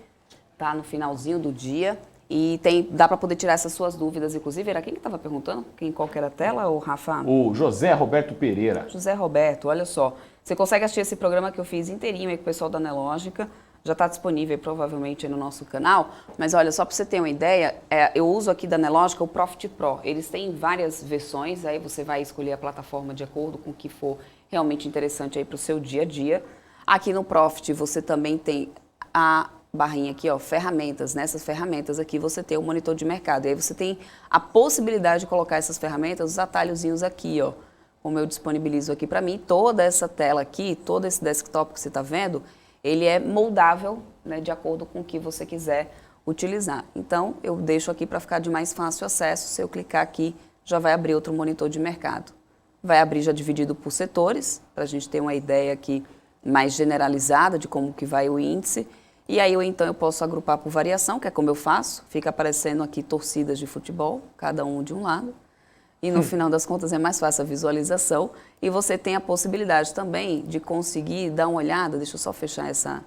tá? No finalzinho do dia. E dá para poder tirar essas suas dúvidas, inclusive. Era quem que estava perguntando? Qual que era a tela, ou Rafa? O José Roberto Pereira. José Roberto, olha só. Você consegue assistir esse programa que eu fiz inteirinho aí com o pessoal da Nelógica. Já está disponível aí, provavelmente aí no nosso canal. Mas olha, só para você ter uma ideia, eu uso aqui da Nelógica o Profit Pro. Eles têm várias versões, aí você vai escolher a plataforma de acordo com o que for realmente interessante aí para o seu dia a dia. Aqui no Profit você também tem a barrinha aqui, ó, ferramentas. Nessas ferramentas aqui você tem o monitor de mercado. E aí você tem a possibilidade de colocar essas ferramentas, os atalhozinhos aqui, ó. Como eu disponibilizo aqui para mim, toda essa tela aqui, todo esse desktop que você está vendo, ele é moldável, né, de acordo com o que você quiser utilizar. Então, eu deixo aqui para ficar de mais fácil acesso. Se eu clicar aqui, já vai abrir outro monitor de mercado. Vai abrir já dividido por setores, para a gente ter uma ideia aqui mais generalizada de como que vai o índice. E aí, então, eu posso agrupar por variação, que é como eu faço. Fica aparecendo aqui torcidas de futebol, cada um de um lado. E no final das contas é mais fácil a visualização. E você tem a possibilidade também de conseguir dar uma olhada. Deixa eu só fechar essa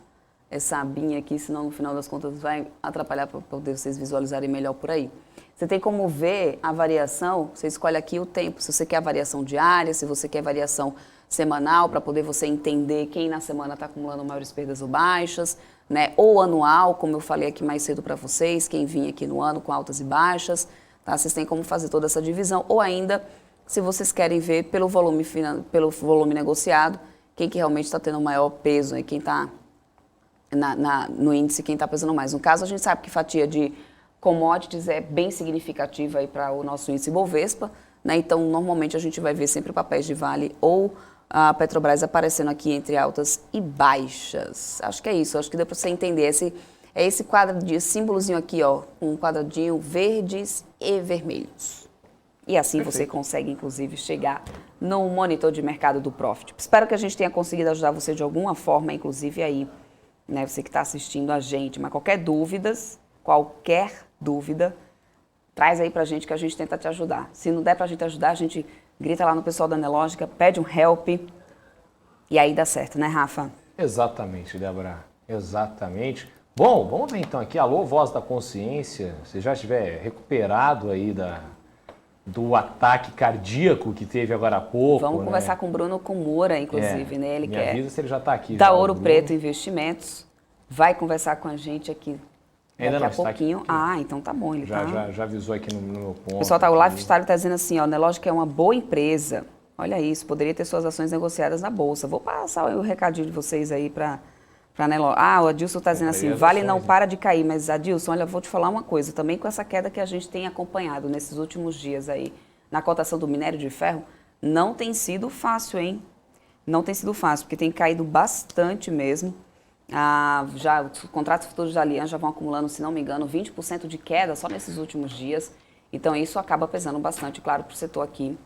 abinha aqui, senão no final das contas vai atrapalhar para poder vocês visualizarem melhor por aí. Você tem como ver a variação, você escolhe aqui o tempo. Se você quer a variação diária, se você quer variação semanal, para poder você entender quem na semana está acumulando maiores perdas ou baixas, né? Ou anual, como eu falei aqui mais cedo para vocês, quem vinha aqui no ano com altas e baixas. Tá? Vocês têm como fazer toda essa divisão, ou ainda, se vocês querem ver pelo volume negociado, quem que realmente está tendo o maior peso, né? Quem está no índice, quem está pesando mais. No caso, a gente sabe que fatia de commodities é bem significativa para o nosso índice Bovespa, né? Então, normalmente, a gente vai ver sempre papéis de Vale ou a Petrobras aparecendo aqui entre altas e baixas. Acho que é isso, acho que deu para você entender esse quadro de símbolozinho aqui, ó, um quadradinho verdes e vermelhos. E assim Perfeito. Você consegue, inclusive, chegar no monitor de mercado do Profit. Espero que a gente tenha conseguido ajudar você de alguma forma, inclusive aí, né, você que está assistindo a gente. Mas qualquer dúvida, traz aí pra gente que a gente tenta te ajudar. Se não der pra gente ajudar, a gente grita lá no pessoal da Nelógica, pede um help e aí dá certo, né, Rafa? Exatamente, Débora. Exatamente. Bom, vamos ver então aqui, alô, voz da consciência, se já estiver recuperado aí do ataque cardíaco que teve agora há pouco. Vamos conversar com o Bruno Kumura, inclusive, né? Ele quer avisa se ele já está aqui. Da Ouro Preto Investimentos, vai conversar com a gente aqui ainda daqui não, a pouquinho. Aqui. Então tá bom, ele já avisou aqui no meu ponto. O pessoal o Lifestyle está dizendo assim, ó, Nelógica é uma boa empresa. Olha isso, poderia ter suas ações negociadas na Bolsa. Vou passar o recadinho de vocês aí para Nelógica. O Adilson está dizendo assim, Vale não para de cair, mas Adilson, olha, vou te falar uma coisa, também com essa queda que a gente tem acompanhado nesses últimos dias aí, na cotação do minério de ferro, não tem sido fácil, hein? Não tem sido fácil, porque tem caído bastante mesmo. Já os contratos futuros da Aliança já vão acumulando, se não me engano, 20% de queda só nesses últimos dias. Então, isso acaba pesando bastante, claro, para o setor aqui,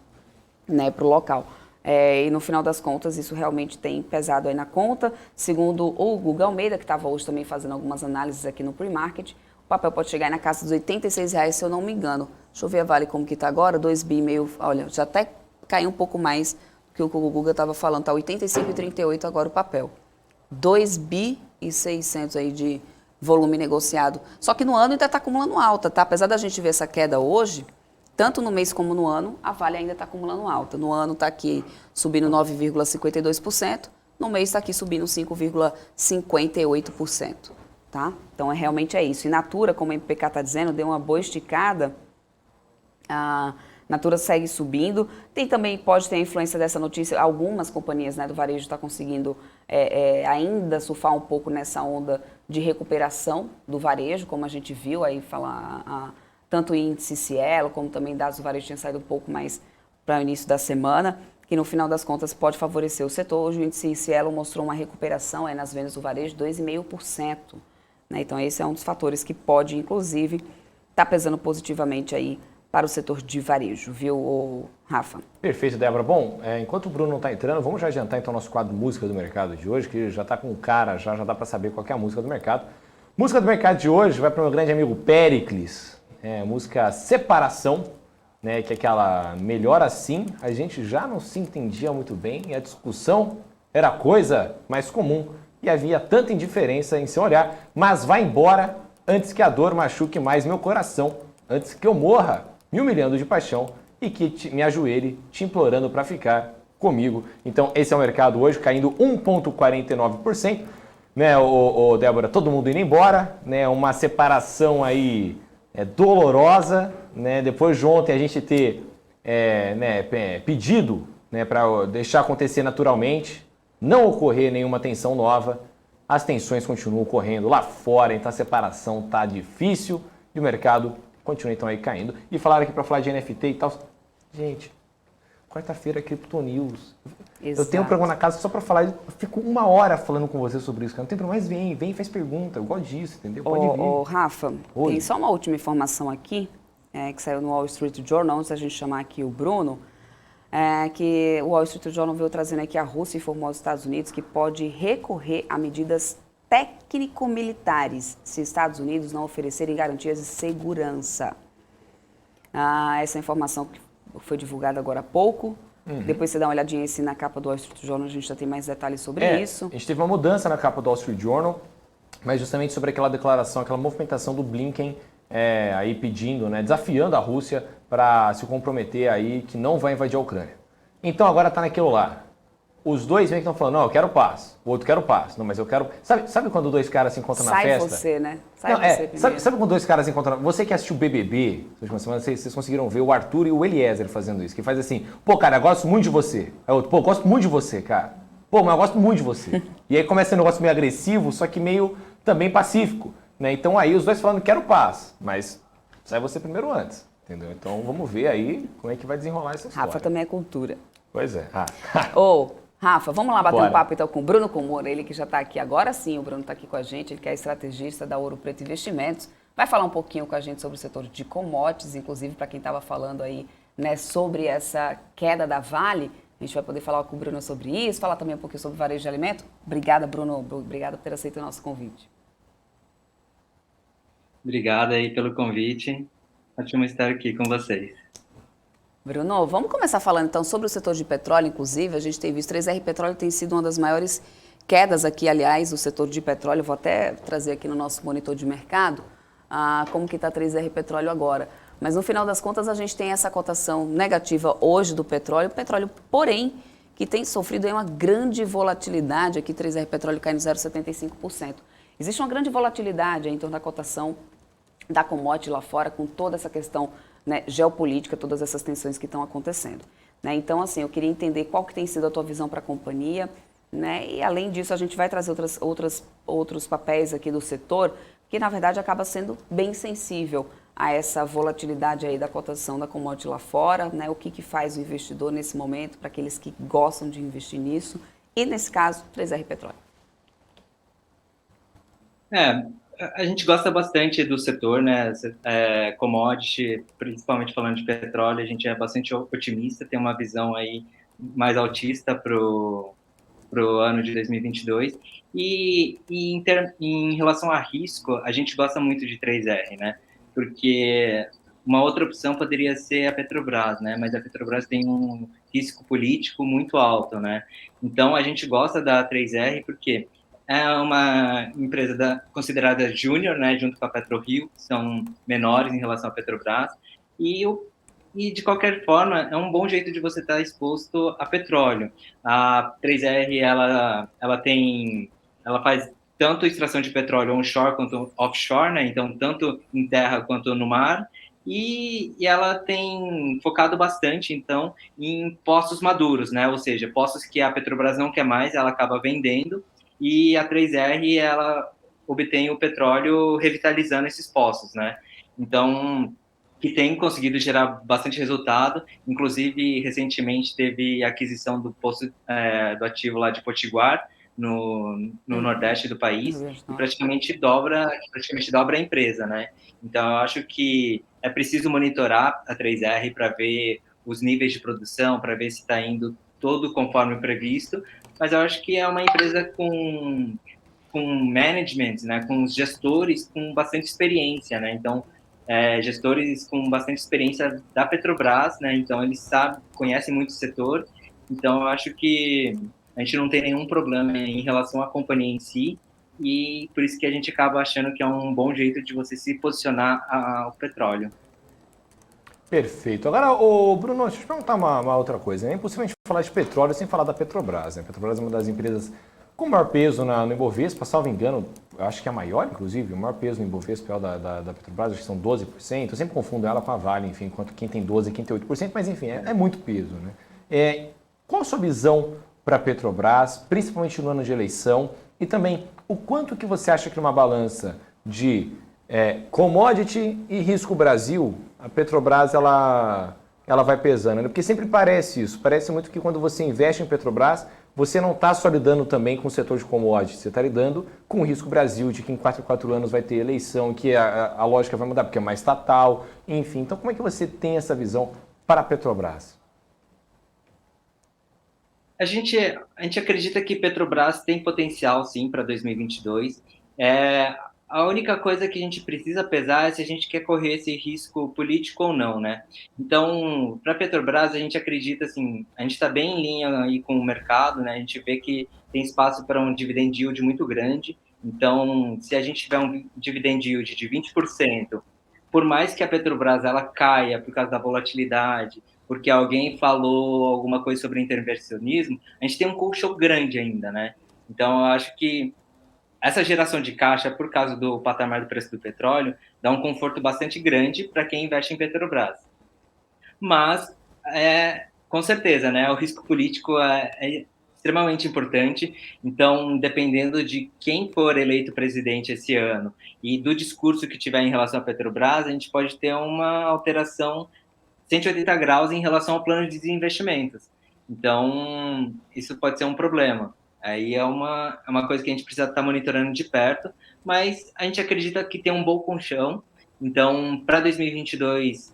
né, para o local. E no final das contas, isso realmente tem pesado aí na conta. Segundo o Guga Almeida, que estava hoje também fazendo algumas análises aqui no pre-market, o papel pode chegar aí na casa dos R$86, se eu não me engano. Deixa eu ver a Vale como que está agora, 2,5 bi, olha, já até caiu um pouco mais do que o Guga estava falando, está 85,38 agora o papel. 2,6 bi aí de volume negociado. Só que no ano ainda está acumulando alta, tá? Apesar da gente ver essa queda hoje, tanto no mês como no ano, a Vale ainda está acumulando alta. No ano está aqui subindo 9,52%, no mês está aqui subindo 5,58%, tá? Então, realmente é isso. E Natura, como a MPK está dizendo, deu uma boa esticada. A Natura segue subindo. Também pode ter a influência dessa notícia. Algumas companhias, né, do varejo estão conseguindo ainda surfar um pouco nessa onda de recuperação do varejo, como a gente viu aí falar... Tanto o índice Cielo, como também dados do varejo tinham saído um pouco mais para o início da semana, que no final das contas pode favorecer o setor. Hoje o índice Cielo mostrou uma recuperação nas vendas do varejo de 2,5%. Né? Então esse é um dos fatores que pode, inclusive, estar pesando positivamente aí para o setor de varejo, viu, Rafa? Perfeito, Débora. Bom, enquanto o Bruno não está entrando, vamos já adiantar então o nosso quadro Música do Mercado de hoje, que já está com o cara, já dá para saber qual que é a música do mercado. Música do mercado de hoje vai para o meu grande amigo Péricles. Música Separação, né, que é aquela melhor assim, a gente já não se entendia muito bem e a discussão era coisa mais comum e havia tanta indiferença em seu olhar, mas vai embora antes que a dor machuque mais meu coração, antes que eu morra me humilhando de paixão e que me ajoelhe te implorando para ficar comigo. Então esse é o mercado hoje caindo 1,49%, né, Débora, todo mundo indo embora, né, uma separação aí dolorosa, né, depois de ontem a gente ter pedido, né, para deixar acontecer naturalmente, não ocorrer nenhuma tensão nova, as tensões continuam ocorrendo lá fora, então a separação tá difícil e o mercado continua então aí caindo. E falaram aqui para falar de NFT e tal. Gente, quarta-feira é Crypto News. Exato. Eu tenho um programa na casa só para falar, eu fico 1 hora falando com você sobre isso, cara. Não tem problema, mas vem e faz pergunta, eu gosto disso, entendeu? Pode vir. Rafa, Oi. tem só uma última informação aqui, que saiu no Wall Street Journal, antes da gente chamar aqui o Bruno, que o Wall Street Journal veio trazendo aqui a Rússia informou aos Estados Unidos que pode recorrer a medidas técnico-militares se Estados Unidos não oferecerem garantias de segurança. Essa informação que foi divulgada agora há pouco. Depois você dá uma olhadinha assim na capa do Wall Street Journal, a gente já tem mais detalhes sobre isso. A gente teve uma mudança na capa do Wall Street Journal, mas justamente sobre aquela declaração, aquela movimentação do Blinken aí pedindo, né, desafiando a Rússia para se comprometer aí que não vai invadir a Ucrânia. Então agora está naquilo lá. Os dois meio que estão falando, não, eu quero paz. O outro quer paz. Não, mas eu quero... Sabe quando dois caras se encontram na festa? Sai você, né? Sai Não, você primeiro. sabe quando dois caras se encontram... Você que assistiu o BBB, vocês conseguiram ver o Arthur e o Eliezer fazendo isso, que faz assim, pô, cara, eu gosto muito de você. Aí outro, pô, eu gosto muito de você, cara. Pô, mas eu gosto muito de você. E aí começa um negócio meio agressivo, só que meio também pacífico, né? Então aí os dois falando, quero paz, mas sai você primeiro antes, entendeu? Então vamos ver aí como é que vai desenrolar essa história. Rafa também é cultura. Pois é. Rafa, vamos lá bater Bora. um papo então com o Bruno Komura, ele que já está aqui agora sim, o Bruno está aqui com a gente, ele que é estrategista da Ouro Preto Investimentos, vai falar um pouquinho com a gente sobre o setor de commodities, inclusive para quem estava falando aí, né, sobre essa queda da Vale, a gente vai poder falar com o Bruno sobre isso, falar também um pouquinho sobre varejo de alimento. Obrigada, Bruno, obrigada por ter aceito o nosso convite. Obrigado aí pelo convite, ótimo estar aqui com vocês. Bruno, vamos começar falando então sobre o setor de petróleo, inclusive, a gente tem visto, 3R Petróleo tem sido uma das maiores quedas aqui, aliás, do setor de petróleo, vou até trazer aqui no nosso monitor de mercado, como que está a 3R Petróleo agora. Mas no final das contas a gente tem essa cotação negativa hoje do petróleo, porém, que tem sofrido aí uma grande volatilidade, aqui 3R Petróleo cai no 0,75%. Existe uma grande volatilidade aí em torno da cotação da commodity lá fora, com toda essa questão, né, geopolítica, todas essas tensões que estão acontecendo. Né? Então, assim, eu queria entender qual que tem sido a tua visão para a companhia, né? E além disso, a gente vai trazer outros papéis aqui do setor, que na verdade acaba sendo bem sensível a essa volatilidade aí da cotação da commodity lá fora, né? O que faz o investidor nesse momento, para aqueles que gostam de investir nisso, e nesse caso, 3R Petróleo. A gente gosta bastante do setor, né? Commodity, principalmente falando de petróleo, a gente é bastante otimista, tem uma visão aí mais altista pro ano de 2022. E em relação a risco, a gente gosta muito de 3R, né? Porque uma outra opção poderia ser a Petrobras, né? Mas a Petrobras tem um risco político muito alto, né? Então, a gente gosta da 3R porque é uma empresa considerada júnior, né, junto com a PetroRio, que são menores em relação à Petrobras, e de qualquer forma, é um bom jeito de você estar exposto a petróleo. A 3R, ela faz tanto extração de petróleo onshore quanto offshore, né, então tanto em terra quanto no mar, e ela tem focado bastante, então, em poços maduros, né, ou seja, poços que a Petrobras não quer mais, ela acaba vendendo, e a 3R, ela obtém o petróleo revitalizando esses poços, né? Então, que tem conseguido gerar bastante resultado, inclusive, recentemente teve a aquisição do poço do ativo lá de Potiguar, no nordeste do país, e praticamente dobra a empresa, né? Então, eu acho que é preciso monitorar a 3R para ver os níveis de produção, para ver se está indo todo conforme previsto, mas eu acho que é uma empresa com management, né, com os gestores com bastante experiência, né, então, gestores com bastante experiência da Petrobras, né, então eles conhecem muito o setor, então eu acho que a gente não tem nenhum problema em relação à companhia em si, e por isso que a gente acaba achando que é um bom jeito de você se posicionar ao petróleo. Perfeito. Agora, ô Bruno, deixa eu te perguntar uma outra coisa. É impossível a gente falar de petróleo sem falar da Petrobras, né? A Petrobras é uma das empresas com maior peso no Ibovespa, salvo engano, eu acho que é a maior, inclusive, o maior peso no Ibovespa é o da Petrobras, acho que são 12%. Eu sempre confundo ela com a Vale, enfim, enquanto quem tem 12% e quem tem 8%, mas enfim, é muito peso, né? Qual a sua visão para a Petrobras, principalmente no ano de eleição, e também o quanto que você acha que numa balança de commodity e risco Brasil, a Petrobras ela vai pesando, né? Porque sempre parece isso, parece muito que quando você investe em Petrobras, você não está só lidando também com o setor de commodities, você está lidando com o risco Brasil, de que em 4 anos vai ter eleição, que a lógica vai mudar, porque é mais estatal, enfim. Então, como é que você tem essa visão para a Petrobras? A gente acredita que Petrobras tem potencial, sim, para 2022. A única coisa que a gente precisa pesar é se a gente quer correr esse risco político ou não, né? Então, para a Petrobras, a gente acredita, assim, a gente está bem em linha aí com o mercado, né? A gente vê que tem espaço para um dividend yield muito grande. Então, se a gente tiver um dividend yield de 20%, por mais que a Petrobras ela caia por causa da volatilidade, porque alguém falou alguma coisa sobre intervencionismo, a gente tem um colchão grande ainda, né? Então, eu acho que essa geração de caixa, por causa do patamar do preço do petróleo, dá um conforto bastante grande para quem investe em Petrobras. Mas, com certeza, né, o risco político é extremamente importante. Então, dependendo de quem for eleito presidente esse ano e do discurso que tiver em relação à Petrobras, a gente pode ter uma alteração 180 graus em relação ao plano de desinvestimentos. Então, isso pode ser um problema. Aí é uma coisa que a gente precisa estar monitorando de perto, mas a gente acredita que tem um bom colchão. Então, para 2022,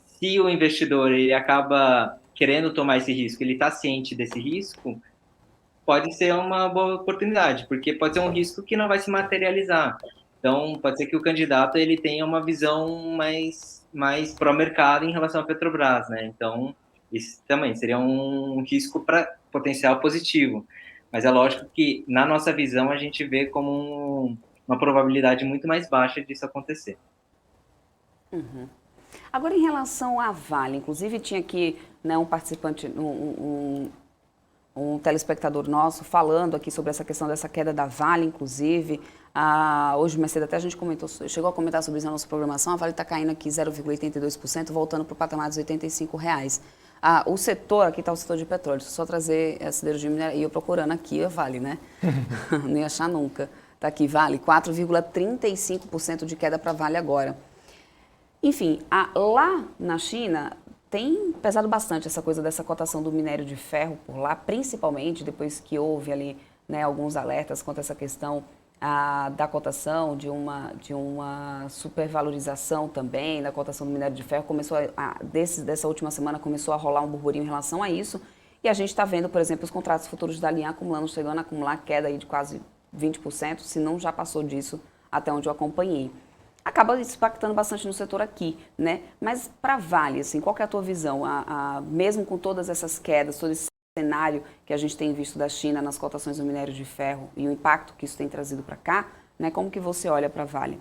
se o investidor ele acaba querendo tomar esse risco, ele está ciente desse risco, pode ser uma boa oportunidade, porque pode ser um risco que não vai se materializar. Então, pode ser que o candidato ele tenha uma visão mais pró-mercado em relação à Petrobras, né? Então, isso também seria um risco para potencial positivo. Mas é lógico que, na nossa visão, a gente vê como uma probabilidade muito mais baixa disso acontecer. Agora, em relação à Vale, inclusive tinha aqui, né, um participante, um telespectador nosso falando aqui sobre essa questão dessa queda da Vale, inclusive. Hoje mais cedo até a gente chegou a comentar sobre isso na nossa programação. A Vale está caindo aqui 0,82%, voltando para o patamar dos R$ 85. O setor, aqui está o setor de petróleo, só trazer a siderurgia mineral, e eu procurando aqui a Vale, né? Não ia achar nunca. Está aqui, Vale, 4,35% de queda para Vale agora. Enfim, lá na China tem pesado bastante essa coisa dessa cotação do minério de ferro por lá, principalmente depois que houve ali, né, alguns alertas quanto a essa questão da cotação, de uma supervalorização também da cotação do minério de ferro. Dessa última semana começou a rolar um burburinho em relação a isso, e a gente está vendo, por exemplo, os contratos futuros da Lian chegando a acumular queda aí de quase 20%, se não já passou disso até onde eu acompanhei. Acaba impactando bastante no setor aqui, né? Mas para Vale, assim, qual que é a tua visão? Mesmo com todas essas quedas, todo esse cenário que a gente tem visto da China nas cotações do minério de ferro e o impacto que isso tem trazido para cá, né? Como que você olha para Vale?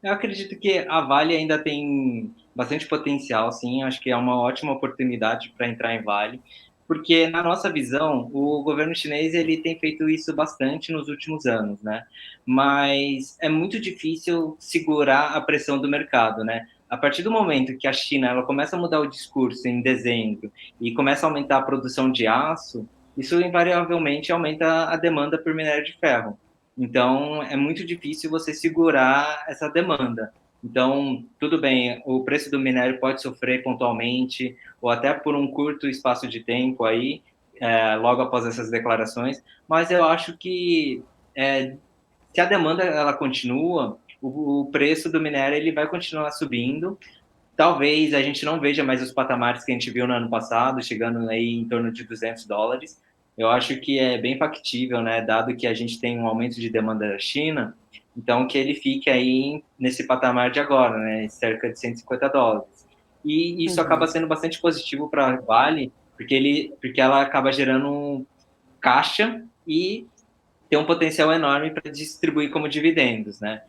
Eu acredito que a Vale ainda tem bastante potencial, sim. Acho que é uma ótima oportunidade para entrar em Vale, porque na nossa visão, o governo chinês ele tem feito isso bastante nos últimos anos, né? Mas é muito difícil segurar a pressão do mercado, né? A partir do momento que a China ela começa a mudar o discurso em dezembro e começa a aumentar a produção de aço, isso invariavelmente aumenta a demanda por minério de ferro. Então, é muito difícil você segurar essa demanda. Então, tudo bem, o preço do minério pode sofrer pontualmente, ou até por um curto espaço de tempo aí, logo após essas declarações, mas eu acho que se a demanda ela continua, o preço do minério ele vai continuar subindo. Talvez a gente não veja mais os patamares que a gente viu no ano passado, chegando aí em torno de $200. Eu acho que é bem factível, né, dado que a gente tem um aumento de demanda da China, então que ele fique aí nesse patamar de agora, né, cerca de $150. E isso acaba sendo bastante positivo para a Vale, porque ela acaba gerando caixa e tem um potencial enorme para distribuir como dividendos, né?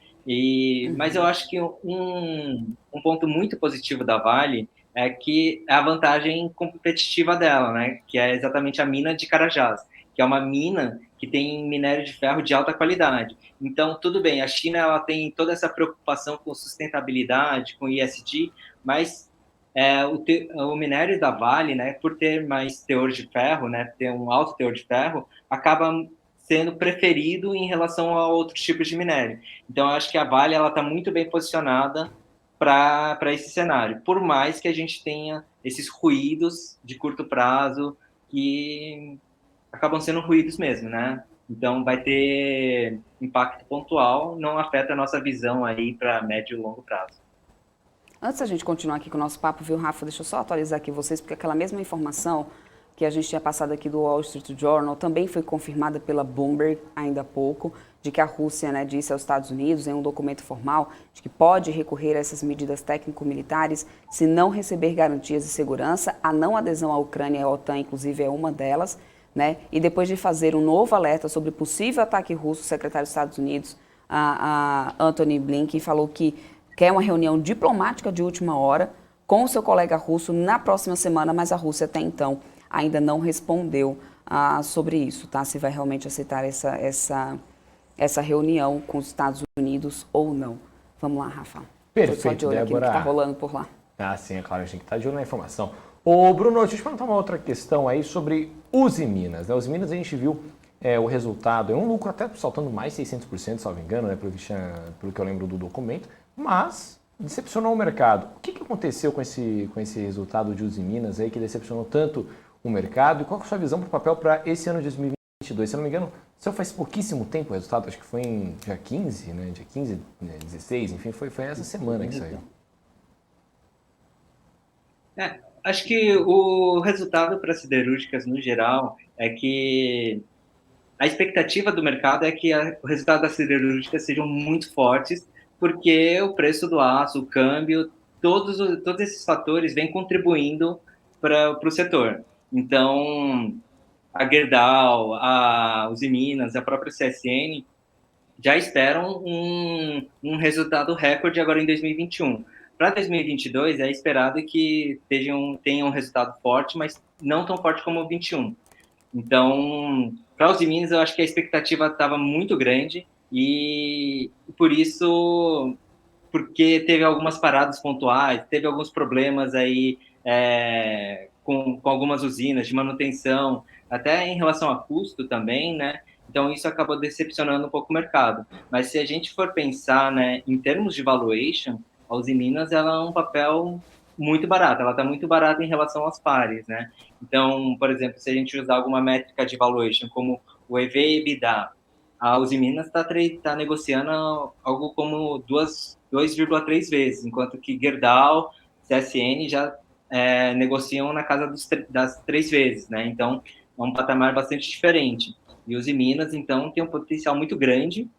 Mas eu acho que um ponto muito positivo da Vale é que é a vantagem competitiva dela, né? Que é exatamente a mina de Carajás, que é uma mina que tem minério de ferro de alta qualidade. Então, tudo bem, a China ela tem toda essa preocupação com sustentabilidade, com ESG, mas o minério da Vale, né, por ter mais teor de ferro, né, ter um alto teor de ferro, acaba sendo preferido em relação a outros tipos de minério. Então, eu acho que a Vale está muito bem posicionada para esse cenário, por mais que a gente tenha esses ruídos de curto prazo que acabam sendo ruídos mesmo, né? Então, vai ter impacto pontual, não afeta a nossa visão aí para médio e longo prazo. Antes da gente continuar aqui com o nosso papo, viu, Rafa? Deixa eu só atualizar aqui vocês, porque aquela mesma informação que a gente tinha passado aqui do Wall Street Journal também foi confirmada pela Bloomberg ainda há pouco, de que a Rússia, né, disse aos Estados Unidos, em um documento formal, de que pode recorrer a essas medidas técnico-militares se não receber garantias de segurança. A não adesão à Ucrânia e à OTAN, inclusive, é uma delas. Né? E depois de fazer um novo alerta sobre possível ataque russo, o secretário dos Estados Unidos, a Antony Blinken, falou que quer uma reunião diplomática de última hora com o seu colega russo na próxima semana, mas a Rússia até então ainda não respondeu sobre isso, tá? Se vai realmente aceitar essa reunião com os Estados Unidos ou não. Vamos lá, Rafa. Perfeito, só de olho aqui no que está rolando por lá. Sim, é claro, a gente tem que estar de olho na informação. Ô, Bruno, deixa eu te perguntar uma outra questão aí sobre Usiminas. Né? Usiminas a gente viu o resultado, é um lucro até saltando mais 600%, salvo engano, né, pelo que eu lembro do documento, mas decepcionou o mercado. O que aconteceu com esse resultado de Usiminas aí que decepcionou tanto o mercado? E qual é a sua visão para o papel para esse ano de 2022? Se eu não me engano, só faz pouquíssimo tempo o resultado, acho que foi em dia 15, né, dia 15, 16, enfim, foi essa semana que saiu. Acho que o resultado para siderúrgicas, no geral, é que a expectativa do mercado é que o resultado das siderúrgicas sejam muito fortes, porque o preço do aço, o câmbio, todos esses fatores vêm contribuindo para o setor. Então, a Gerdau, a Usiminas, a própria CSN já esperam um resultado recorde agora em 2021. Para 2022, é esperado que tenham um resultado forte, mas não tão forte como o 21. Então, para os Minas, eu acho que a expectativa estava muito grande e, por isso, porque teve algumas paradas pontuais, teve alguns problemas aí com algumas usinas de manutenção, até em relação a custo também, né? Então, isso acabou decepcionando um pouco o mercado. Mas se a gente for pensar, né, em termos de valuation, a Usiminas ela é um papel muito barato, ela está muito barata em relação aos pares, né? Então, por exemplo, se a gente usar alguma métrica de valuation, como o EV/EBITDA, a Usiminas está negociando algo como 2,3 vezes, enquanto que Gerdau, CSN já negociam na casa das 3 vezes, né? Então, é um patamar bastante diferente. E os Minas, então, tem um potencial muito grande,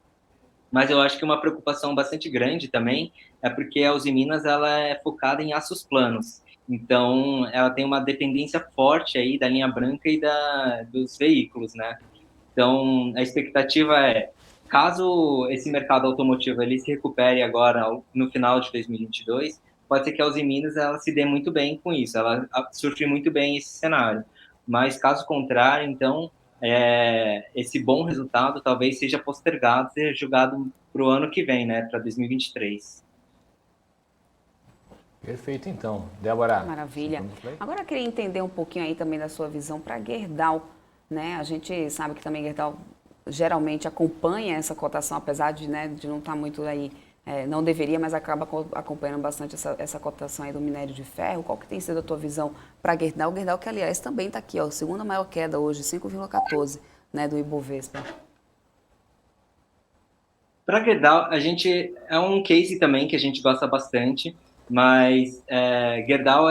mas eu acho que uma preocupação bastante grande também é porque a Uzi Minas ela é focada em aços planos. Então, ela tem uma dependência forte aí da linha branca e dos veículos, né? Então, a expectativa é, caso esse mercado automotivo ele se recupere agora no final de 2022, pode ser que a Uzi Minas ela se dê muito bem com isso, ela surfe muito bem esse cenário. Mas, caso contrário, então, esse bom resultado talvez seja postergado, seja jogado para o ano que vem, né, para 2023. Perfeito, então. Débora. Maravilha. Agora eu queria entender um pouquinho aí também da sua visão para Gerdau, né? A gente sabe que também Gerdau geralmente acompanha essa cotação, apesar de, né, de não estar muito aí, não deveria, mas acaba acompanhando bastante essa cotação aí do minério de ferro. Qual que tem sido a tua visão para Gerdau? Gerdau que, aliás, também está aqui, ó, segunda maior queda hoje, 5,14, né, do Ibovespa. Para Gerdau, a gente é um case também que a gente gosta bastante, mas Gerdau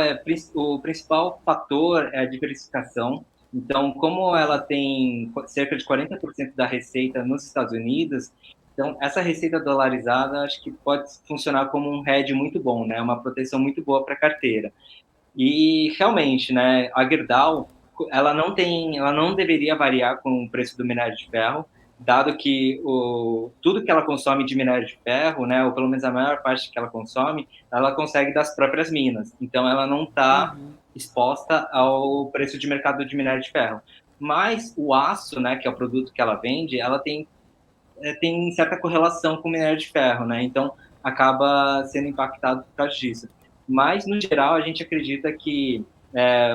o principal fator é a diversificação. Então, como ela tem cerca de 40% da receita nos Estados Unidos, então essa receita dolarizada acho que pode funcionar como um hedge muito bom, né? Uma proteção muito boa para a carteira. E realmente, né, a Gerdau, ela não deveria variar com o preço do minério de ferro. dado que tudo que ela consome de minério de ferro, né, ou pelo menos a maior parte que ela consome, ela consegue das próprias minas. Então, ela não está exposta ao preço de mercado de minério de ferro. Mas o aço, né, que é o produto que ela vende, ela tem certa correlação com o minério de ferro, né? Então, acaba sendo impactado por causa disso. Mas, no geral, a gente acredita que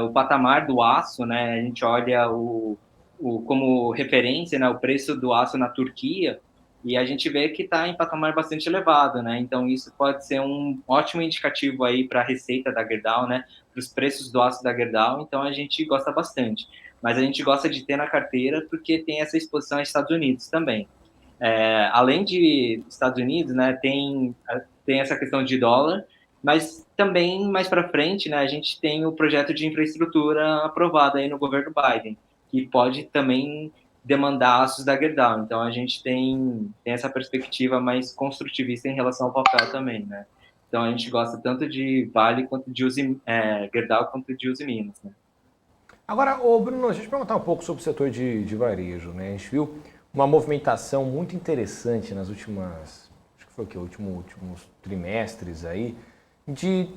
o patamar do aço, né? A gente olha como referência, né, o preço do aço na Turquia, e a gente vê que está em patamar bastante elevado, né? Então, isso pode ser um ótimo indicativo aí para a receita da Gerdau, né? Para os preços do aço da Gerdau, então a gente gosta bastante. Mas a gente gosta de ter na carteira porque tem essa exposição aos Estados Unidos também. Além de Estados Unidos, né, tem essa questão de dólar, mas também mais para frente, né, a gente tem o projeto de infraestrutura aprovado aí no governo Biden, que pode também demandar aços da Gerdau. Então a gente tem essa perspectiva mais construtivista em relação ao papel também, né? Então a gente gosta tanto de Vale quanto de Gerdau quanto de Uzi Minas, né? Agora, ô Bruno, a gente perguntar um pouco sobre o setor de varejo, né? A gente viu uma movimentação muito interessante nas últimas, acho que foi o quê? Últimos trimestres aí, de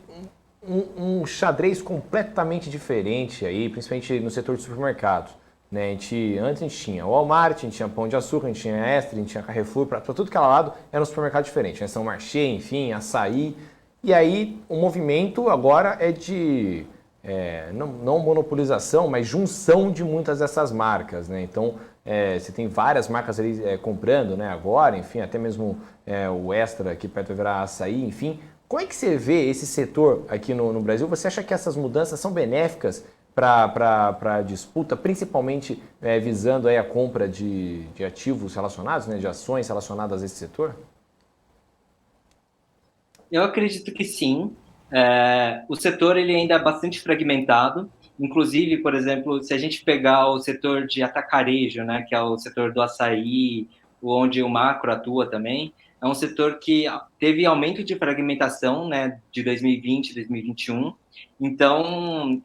um xadrez completamente diferente aí, principalmente no setor de supermercados. Né? Antes a gente tinha Walmart, a gente tinha Pão de Açúcar, a gente tinha Extra, a gente tinha Carrefour, para tudo que era lado era um supermercado diferente, né? São Marché, enfim, Açaí. E aí o movimento agora é de não monopolização, mas junção de muitas dessas marcas, né? Então, você tem várias marcas ali comprando, né? Agora, enfim, até mesmo o Extra, que perto vai virar Açaí, enfim. Como é que você vê esse setor aqui no Brasil? Você acha que essas mudanças são benéficas para a disputa, principalmente visando aí a compra de ativos relacionados, né? De ações relacionadas a esse setor? Eu acredito que sim. O setor ele ainda é bastante fragmentado. Inclusive, por exemplo, se a gente pegar o setor de atacarejo, né, que é o setor do açaí, onde o Macro atua também, é um setor que teve aumento de fragmentação, né, de 2020 e 2021. Então,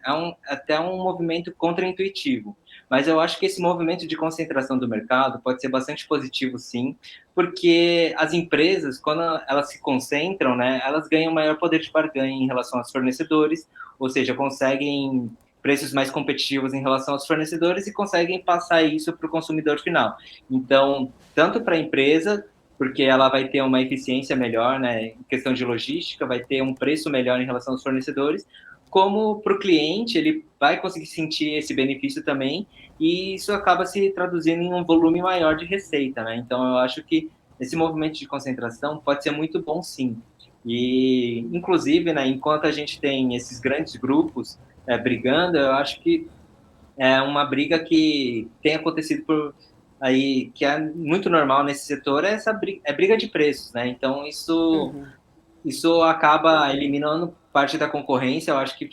até um movimento contraintuitivo. Mas eu acho que esse movimento de concentração do mercado pode ser bastante positivo, sim, porque as empresas, quando elas se concentram, né, elas ganham maior poder de barganha em relação aos fornecedores, ou seja, conseguem preços mais competitivos em relação aos fornecedores e conseguem passar isso para o consumidor final. Então, tanto para a empresa, porque ela vai ter uma eficiência melhor, né, em questão de logística, vai ter um preço melhor em relação aos fornecedores, como para o cliente, ele vai conseguir sentir esse benefício também, e isso acaba se traduzindo em um volume maior de receita, né? Então, eu acho que esse movimento de concentração pode ser muito bom, sim. E, inclusive, né, enquanto a gente tem esses grandes grupos brigando, eu acho que é uma briga que tem acontecido por aí, que é muito normal nesse setor, essa briga de preços, né? Então, isso acaba eliminando parte da concorrência. Eu acho que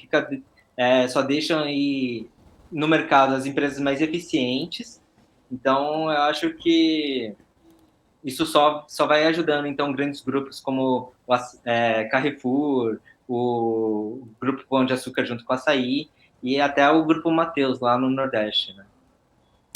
só deixam aí no mercado as empresas mais eficientes. Então, eu acho que isso só vai ajudando, então, grandes grupos como o Carrefour, o Grupo Pão de Açúcar junto com o Açaí e até o Grupo Mateus lá no Nordeste, né?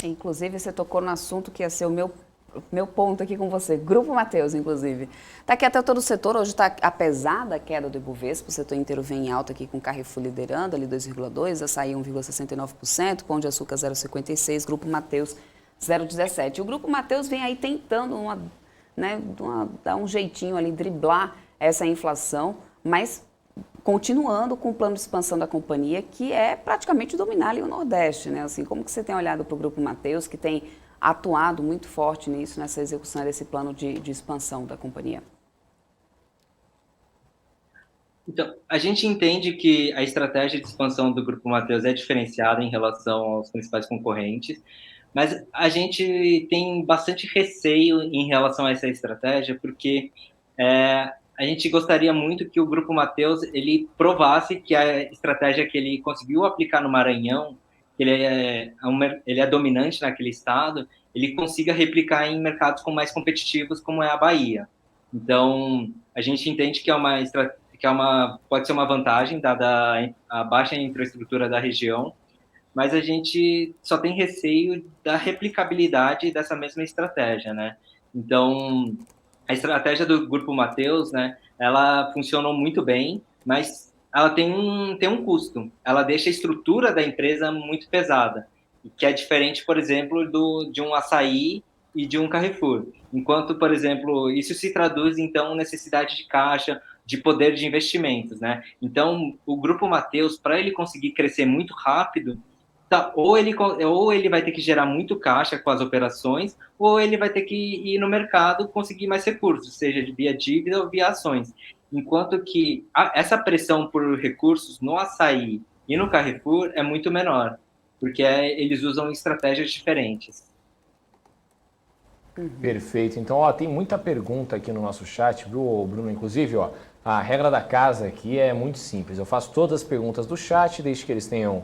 Inclusive, você tocou no assunto que ia ser o meu ponto aqui com você. Grupo Mateus, inclusive. Está aqui até todo o setor, hoje está, apesar da queda do Ibovespa, o setor inteiro vem em alta aqui com o Carrefour liderando, ali 2,2%, Açaí 1,69%, Pão de Açúcar 0,56%, Grupo Mateus 0,17%. O Grupo Mateus vem aí tentando dar um jeitinho ali, driblar essa inflação, mas continuando com o plano de expansão da companhia, que é praticamente dominar ali o Nordeste, né? Assim, como que você tem olhado para o Grupo Mateus, que tem atuado muito forte nisso, nessa execução desse plano de expansão da companhia? Então, a gente entende que a estratégia de expansão do Grupo Mateus é diferenciada em relação aos principais concorrentes, mas a gente tem bastante receio em relação a essa estratégia, porque a gente gostaria muito que o Grupo Mateus ele provasse que a estratégia que ele conseguiu aplicar no Maranhão, que ele é dominante naquele estado, ele consiga replicar em mercados mais competitivos, como é a Bahia. Então, a gente entende que pode ser uma vantagem, dada a baixa infraestrutura da região, mas a gente só tem receio da replicabilidade dessa mesma estratégia, né? Então, a estratégia do Grupo Mateus, né, ela funcionou muito bem, mas ela tem um custo. Ela deixa a estrutura da empresa muito pesada, que é diferente, por exemplo, de um Açaí e de um Carrefour. Enquanto, por exemplo, isso se traduz, então, necessidade de caixa, de poder de investimentos, né? Então, o Grupo Mateus, para ele conseguir crescer muito rápido, tá, ou ele vai ter que gerar muito caixa com as operações, ou ele vai ter que ir no mercado conseguir mais recursos, seja via dívida ou via ações. Enquanto que essa pressão por recursos no Açaí e no Carrefour é muito menor, porque eles usam estratégias diferentes. Perfeito. Então, ó, tem muita pergunta aqui no nosso chat, viu, Bruno? Inclusive, ó, a regra da casa aqui é muito simples. Eu faço todas as perguntas do chat, desde que eles tenham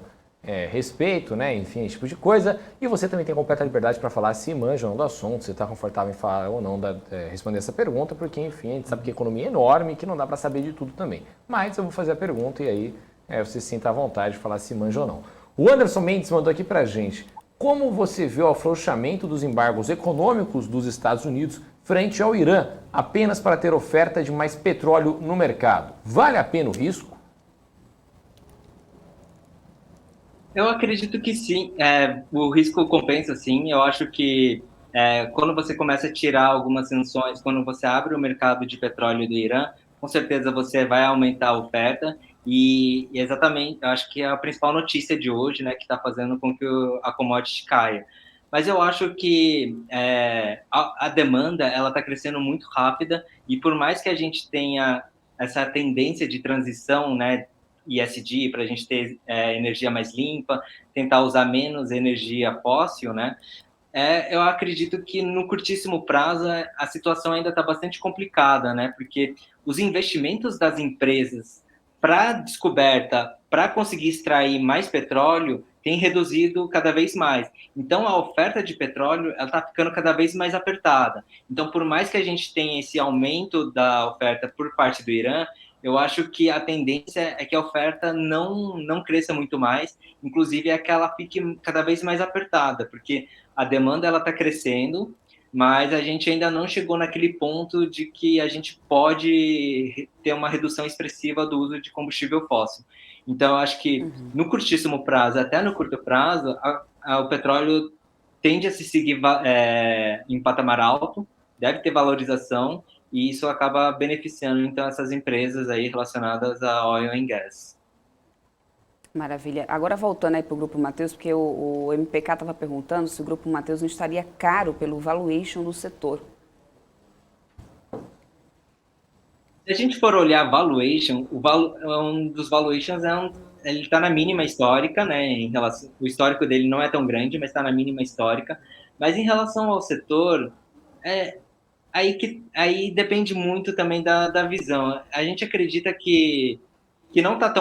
respeito, né? Enfim, esse tipo de coisa. E você também tem completa liberdade para falar se manja ou não do assunto, se está confortável em falar ou não responder essa pergunta, porque, enfim, a gente sabe que a economia é enorme e que não dá para saber de tudo também. Mas eu vou fazer a pergunta e aí você se sinta à vontade de falar se manja ou não. O Anderson Mendes mandou aqui para a gente. Como você vê o afrouxamento dos embargos econômicos dos Estados Unidos frente ao Irã, apenas para ter oferta de mais petróleo no mercado? Vale a pena o risco? Eu acredito que sim, o risco compensa sim. Eu acho que quando você começa a tirar algumas sanções, quando você abre o mercado de petróleo do Irã, com certeza você vai aumentar a oferta e exatamente, eu acho que é a principal notícia de hoje, né, que está fazendo com que a commodity caia. Mas eu acho que a demanda ela está crescendo muito rápida e por mais que a gente tenha essa tendência de transição, né, ESG, para a gente ter energia mais limpa, tentar usar menos energia fóssil, né? Eu acredito que no curtíssimo prazo a situação ainda está bastante complicada, né? Porque os investimentos das empresas para descoberta, para conseguir extrair mais petróleo, tem reduzido cada vez mais. Então, a oferta de petróleo ela está ficando cada vez mais apertada. Então, por mais que a gente tenha esse aumento da oferta por parte do Irã, eu acho que a tendência é que a oferta não cresça muito mais, inclusive é que ela fique cada vez mais apertada, porque a demanda ela está crescendo, mas a gente ainda não chegou naquele ponto de que a gente pode ter uma redução expressiva do uso de combustível fóssil. Então, eu acho que no curtíssimo prazo, até no curto prazo, o petróleo tende a se seguir em patamar alto, deve ter valorização, e isso acaba beneficiando, então, essas empresas aí relacionadas a oil and gas. Maravilha. Agora voltando aí para o Grupo Mateus, porque o MPK estava perguntando se o Grupo Mateus não estaria caro pelo valuation do setor. Se a gente for olhar valuation, um dos valuations ele está na mínima histórica, né? O histórico dele não é tão grande, mas está na mínima histórica. Mas em relação ao setor, aí depende muito também da visão. A gente acredita que não está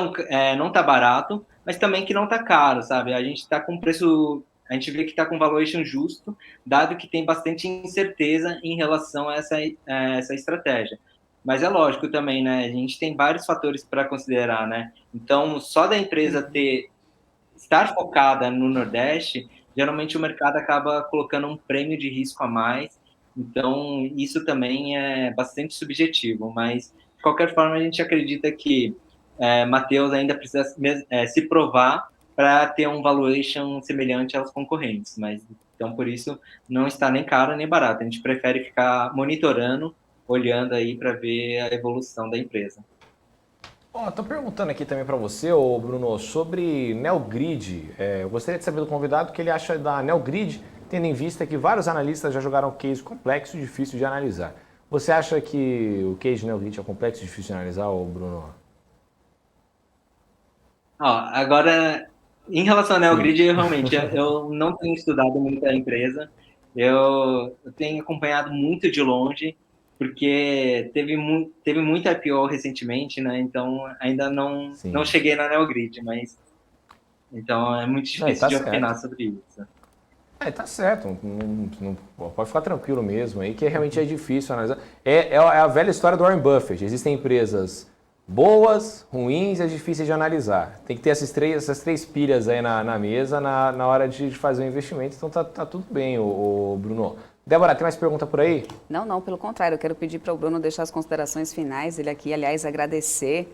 não tá barato, mas também que não está caro, sabe? A gente está com preço, a gente vê que está com valuation justo, dado que tem bastante incerteza em relação a essa estratégia. Mas é lógico também, né? A gente tem vários fatores para considerar, né? Então, só da empresa estar focada no Nordeste, geralmente o mercado acaba colocando um prêmio de risco a mais. Então, isso também é bastante subjetivo, mas de qualquer forma a gente acredita que Mateus ainda precisa se provar para ter um valuation semelhante aos concorrentes, mas então por isso não está nem caro nem barato. A gente prefere ficar monitorando, olhando aí para ver a evolução da empresa. Estou perguntando aqui também para você, Bruno, sobre Neogrid. Eu gostaria de saber do convidado o que ele acha da Neogrid, tendo em vista que vários analistas já jogaram case complexo e difícil de analisar. Você acha que o case de Neogrid é complexo e difícil de analisar, Bruno? Agora, em relação à Neogrid, eu não tenho estudado muito a empresa, eu tenho acompanhado muito de longe, porque teve muito IPO recentemente, né? Então ainda não cheguei na Neogrid, mas então é muito difícil de opinar sobre isso. Tá certo, pode ficar tranquilo mesmo aí, que realmente é difícil analisar. É a velha história do Warren Buffett, existem empresas boas, ruins e difíceis de analisar. Tem que ter essas três pilhas aí na mesa na hora de fazer o investimento, então tá tudo bem, o Bruno. Débora, tem mais pergunta por aí? Não, pelo contrário, eu quero pedir para o Bruno deixar as considerações finais, ele aqui, aliás, agradecer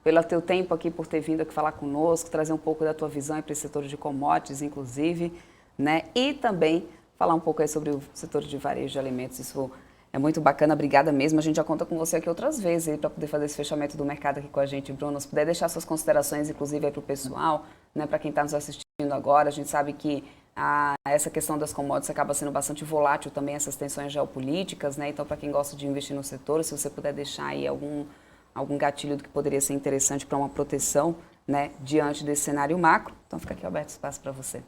pelo teu tempo aqui, por ter vindo aqui falar conosco, trazer um pouco da tua visão para esse setor de commodities, inclusive, né? E também falar um pouco aí sobre o setor de varejo de alimentos, isso é muito bacana, obrigada mesmo. A gente já conta com você aqui outras vezes para poder fazer esse fechamento do mercado aqui com a gente, Bruno. Se puder deixar suas considerações, inclusive, aí para o pessoal, né, para quem está nos assistindo agora, a gente sabe que essa questão das commodities acaba sendo bastante volátil também, essas tensões geopolíticas, né? Então, para quem gosta de investir no setor, se você puder deixar aí algum gatilho do que poderia ser interessante para uma proteção, né, diante desse cenário macro, então fica aqui aberto espaço para você.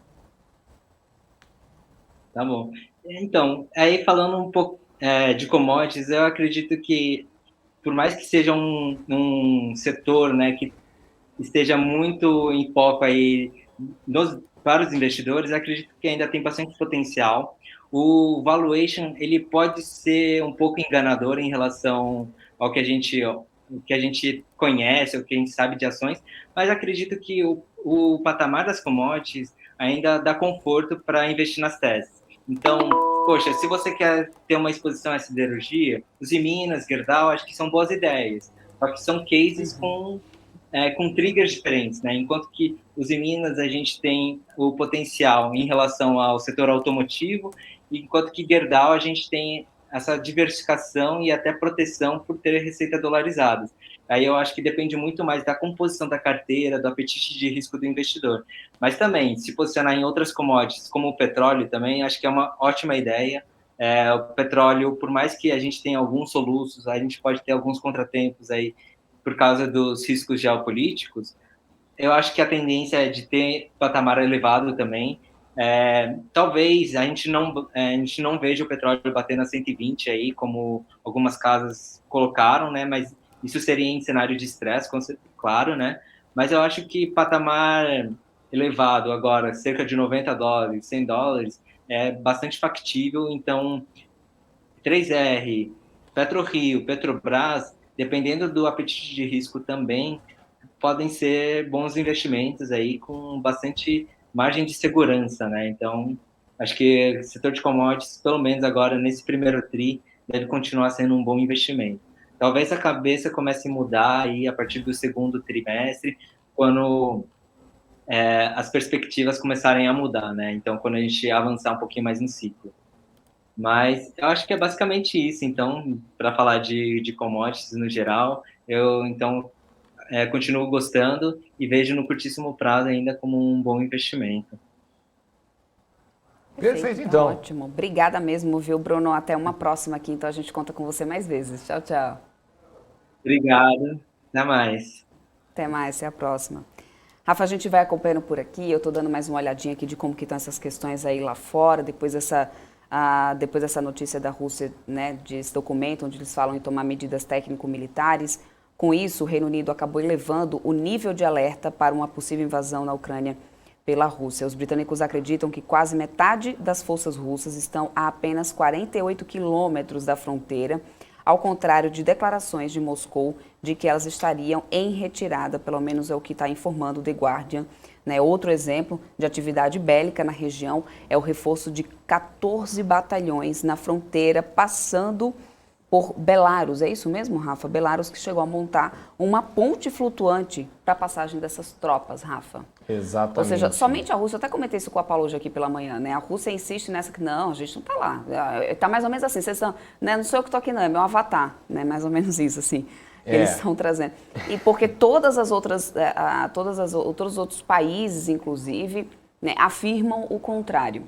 Tá bom. Então, aí falando um pouco de commodities, eu acredito que, por mais que seja um setor, né, que esteja muito em foco aí para os investidores, eu acredito que ainda tem bastante potencial. O valuation, ele pode ser um pouco enganador em relação ao que a gente conhece, o que a gente sabe de ações, mas acredito que o patamar das commodities ainda dá conforto para investir nas teses. Então, poxa, se você quer ter uma exposição à siderurgia, os Minas, Gerdau, acho que são boas ideias. Só que são cases com triggers diferentes, né? Enquanto que os Minas a gente tem o potencial em relação ao setor automotivo, enquanto que Gerdau a gente tem essa diversificação e até proteção por ter receita dolarizada. Aí eu acho que depende muito mais da composição da carteira, do apetite de risco do investidor. Mas também, se posicionar em outras commodities, como o petróleo também, acho que é uma ótima ideia. O petróleo, por mais que a gente tenha alguns soluços, a gente pode ter alguns contratempos aí por causa dos riscos geopolíticos, eu acho que a tendência é de ter patamar elevado também. Talvez a gente não veja o petróleo batendo a 120 aí, como algumas casas colocaram, né? Mas isso seria em cenário de estresse, claro, né? Mas eu acho que patamar elevado agora, cerca de $90, $100, é bastante factível. Então, 3R, PetroRio, Petrobras, dependendo do apetite de risco também, podem ser bons investimentos aí com bastante margem de segurança, né? Então, acho que o setor de commodities, pelo menos agora nesse primeiro tri, deve continuar sendo um bom investimento. Talvez a cabeça comece a mudar aí a partir do segundo trimestre, quando as perspectivas começarem a mudar, né? Então, quando a gente avançar um pouquinho mais no ciclo. Mas eu acho que é basicamente isso. Então, para falar de commodities no geral, eu continuo gostando e vejo no curtíssimo prazo ainda como um bom investimento. Perfeito, então. Ótimo. Obrigada mesmo, viu, Bruno? Até uma próxima aqui, então a gente conta com você mais vezes. Tchau, tchau. Obrigado. Até mais. Até mais, até a próxima. Rafa, a gente vai acompanhando por aqui. Eu estou dando mais uma olhadinha aqui de como que estão essas questões aí lá fora, depois dessa notícia da Rússia, né, desse documento onde eles falam em tomar medidas técnico-militares. Com isso, o Reino Unido acabou elevando o nível de alerta para uma possível invasão na Ucrânia pela Rússia. Os britânicos acreditam que quase metade das forças russas estão a apenas 48 quilômetros da fronteira, ao contrário de declarações de Moscou de que elas estariam em retirada, pelo menos é o que está informando o The Guardian. Outro exemplo de atividade bélica na região é o reforço de 14 batalhões na fronteira, passando por Belarus. É isso mesmo, Rafa? Belarus que chegou a montar uma ponte flutuante para a passagem dessas tropas, Rafa. Exatamente. Ou seja, somente a Rússia, eu até comentei isso com a Paula hoje aqui pela manhã, né? A Rússia insiste nessa que não, a gente não está lá. Está mais ou menos assim, vocês estão, né? Não sou eu que estou aqui não, é meu avatar, né? Mais ou menos isso, assim. Eles estão trazendo. E porque todos os outros países, inclusive, né, afirmam o contrário.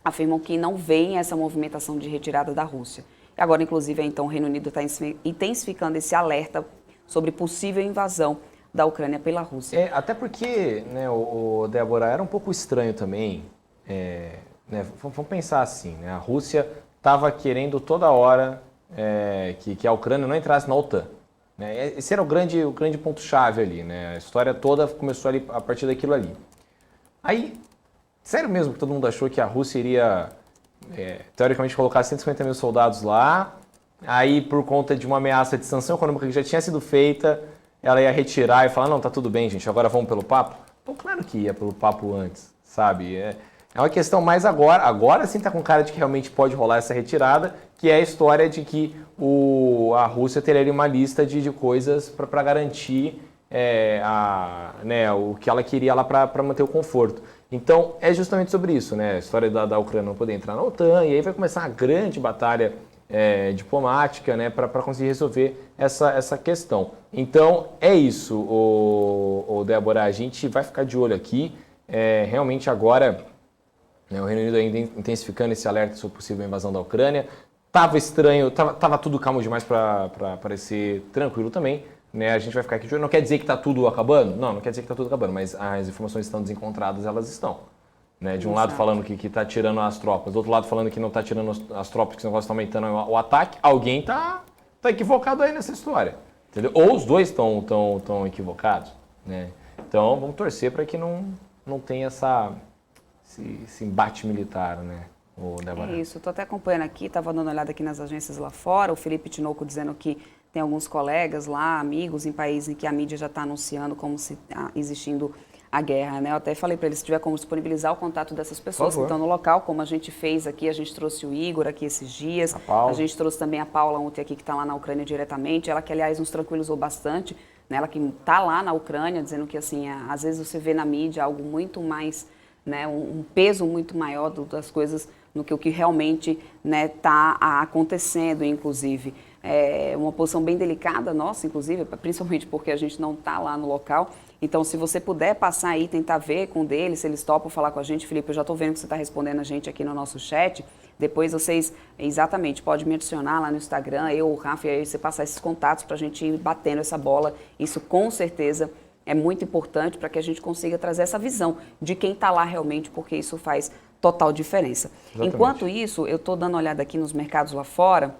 Afirmam que não veem essa movimentação de retirada da Rússia. E agora, inclusive, então, o Reino Unido está intensificando esse alerta sobre possível invasão da Ucrânia pela Rússia. Até porque, né, o Débora, era um pouco estranho também, né, vamos pensar assim, né, a Rússia estava querendo toda hora que a Ucrânia não entrasse na OTAN. Né? Esse era o grande ponto-chave ali, né? A história toda começou ali, a partir daquilo ali. Aí, sério mesmo que todo mundo achou que a Rússia iria, teoricamente, colocar 150 mil soldados lá, aí por conta de uma ameaça de sanção econômica que já tinha sido feita, ela ia retirar e falar, não, tá tudo bem, gente, agora vamos pelo papo? Pô, claro que ia pelo papo antes, sabe? É uma questão mais agora sim tá com cara de que realmente pode rolar essa retirada, que é a história de que a Rússia teria uma lista de coisas para garantir o que ela queria lá para manter o conforto. Então, é justamente sobre isso, né? A história da Ucrânia não poder entrar na OTAN, e aí vai começar uma grande batalha diplomática, né, para conseguir resolver essa questão. Então, é isso, Débora, a gente vai ficar de olho aqui. Realmente agora, né, o Reino Unido ainda intensificando esse alerta sobre possível invasão da Ucrânia. Tava estranho, tava tudo calmo demais para parecer tranquilo também. Né, a gente vai ficar aqui de olho. Não quer dizer que está tudo acabando? Não quer dizer que está tudo acabando, mas as informações estão desencontradas, elas estão. Né? De um lado falando que está tirando as tropas, do outro lado falando que não está tirando as tropas, que o negócio está aumentando o ataque. Alguém está equivocado aí nessa história. Entendeu? Ou os dois estão equivocados. Né? Então vamos torcer para que não tenha esse embate militar, né? É isso, estou até acompanhando aqui, estava dando uma olhada aqui nas agências lá fora, o Felipe Tinoco dizendo que tem alguns colegas lá, amigos, em países em que a mídia já está anunciando como se existindo a guerra, né? Eu até falei para eles, se tiver como disponibilizar o contato dessas pessoas que estão no local, como a gente fez aqui, a gente trouxe o Igor aqui esses dias, a gente trouxe também a Paula ontem aqui, que está lá na Ucrânia diretamente, ela que, aliás, nos tranquilizou bastante, né? Ela que está lá na Ucrânia, dizendo que, assim, às vezes você vê na mídia algo muito mais, né, um peso muito maior das coisas no que o que realmente está acontecendo, inclusive. É uma posição bem delicada nossa, inclusive, principalmente porque a gente não está lá no local. Então, se você puder passar aí, tentar ver com deles, se eles topam falar com a gente, Felipe, eu já estou vendo que você está respondendo a gente aqui no nosso chat. Depois vocês, exatamente, pode me adicionar lá no Instagram, eu, o Rafa, e aí você passar esses contatos para a gente ir batendo essa bola. Isso, com certeza, é muito importante para que a gente consiga trazer essa visão de quem está lá realmente, porque isso faz total diferença. Exatamente. Enquanto isso, eu estou dando uma olhada aqui nos mercados lá fora,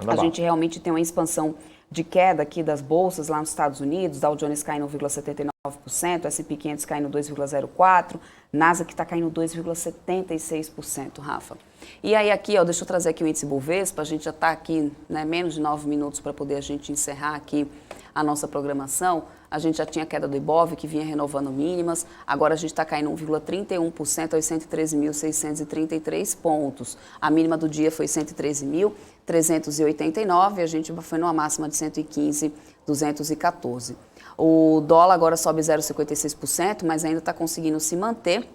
a gente realmente tem uma expansão de queda aqui das bolsas lá nos Estados Unidos, Dow Jones caindo 1,79%, S&P 500 caindo 2,04%, Nasdaq está caindo 2,76%, Rafa. E aí aqui, deixa eu trazer aqui o índice Bovespa, a gente já está aqui, né, menos de 9 minutos para poder a gente encerrar aqui a nossa programação. A gente já tinha queda do Ibov, que vinha renovando mínimas, agora a gente está caindo 1,31% aos 113.633 pontos. A mínima do dia foi 113.389 e a gente foi numa máxima de 115.214. O dólar agora sobe 0,56%, mas ainda está conseguindo se manter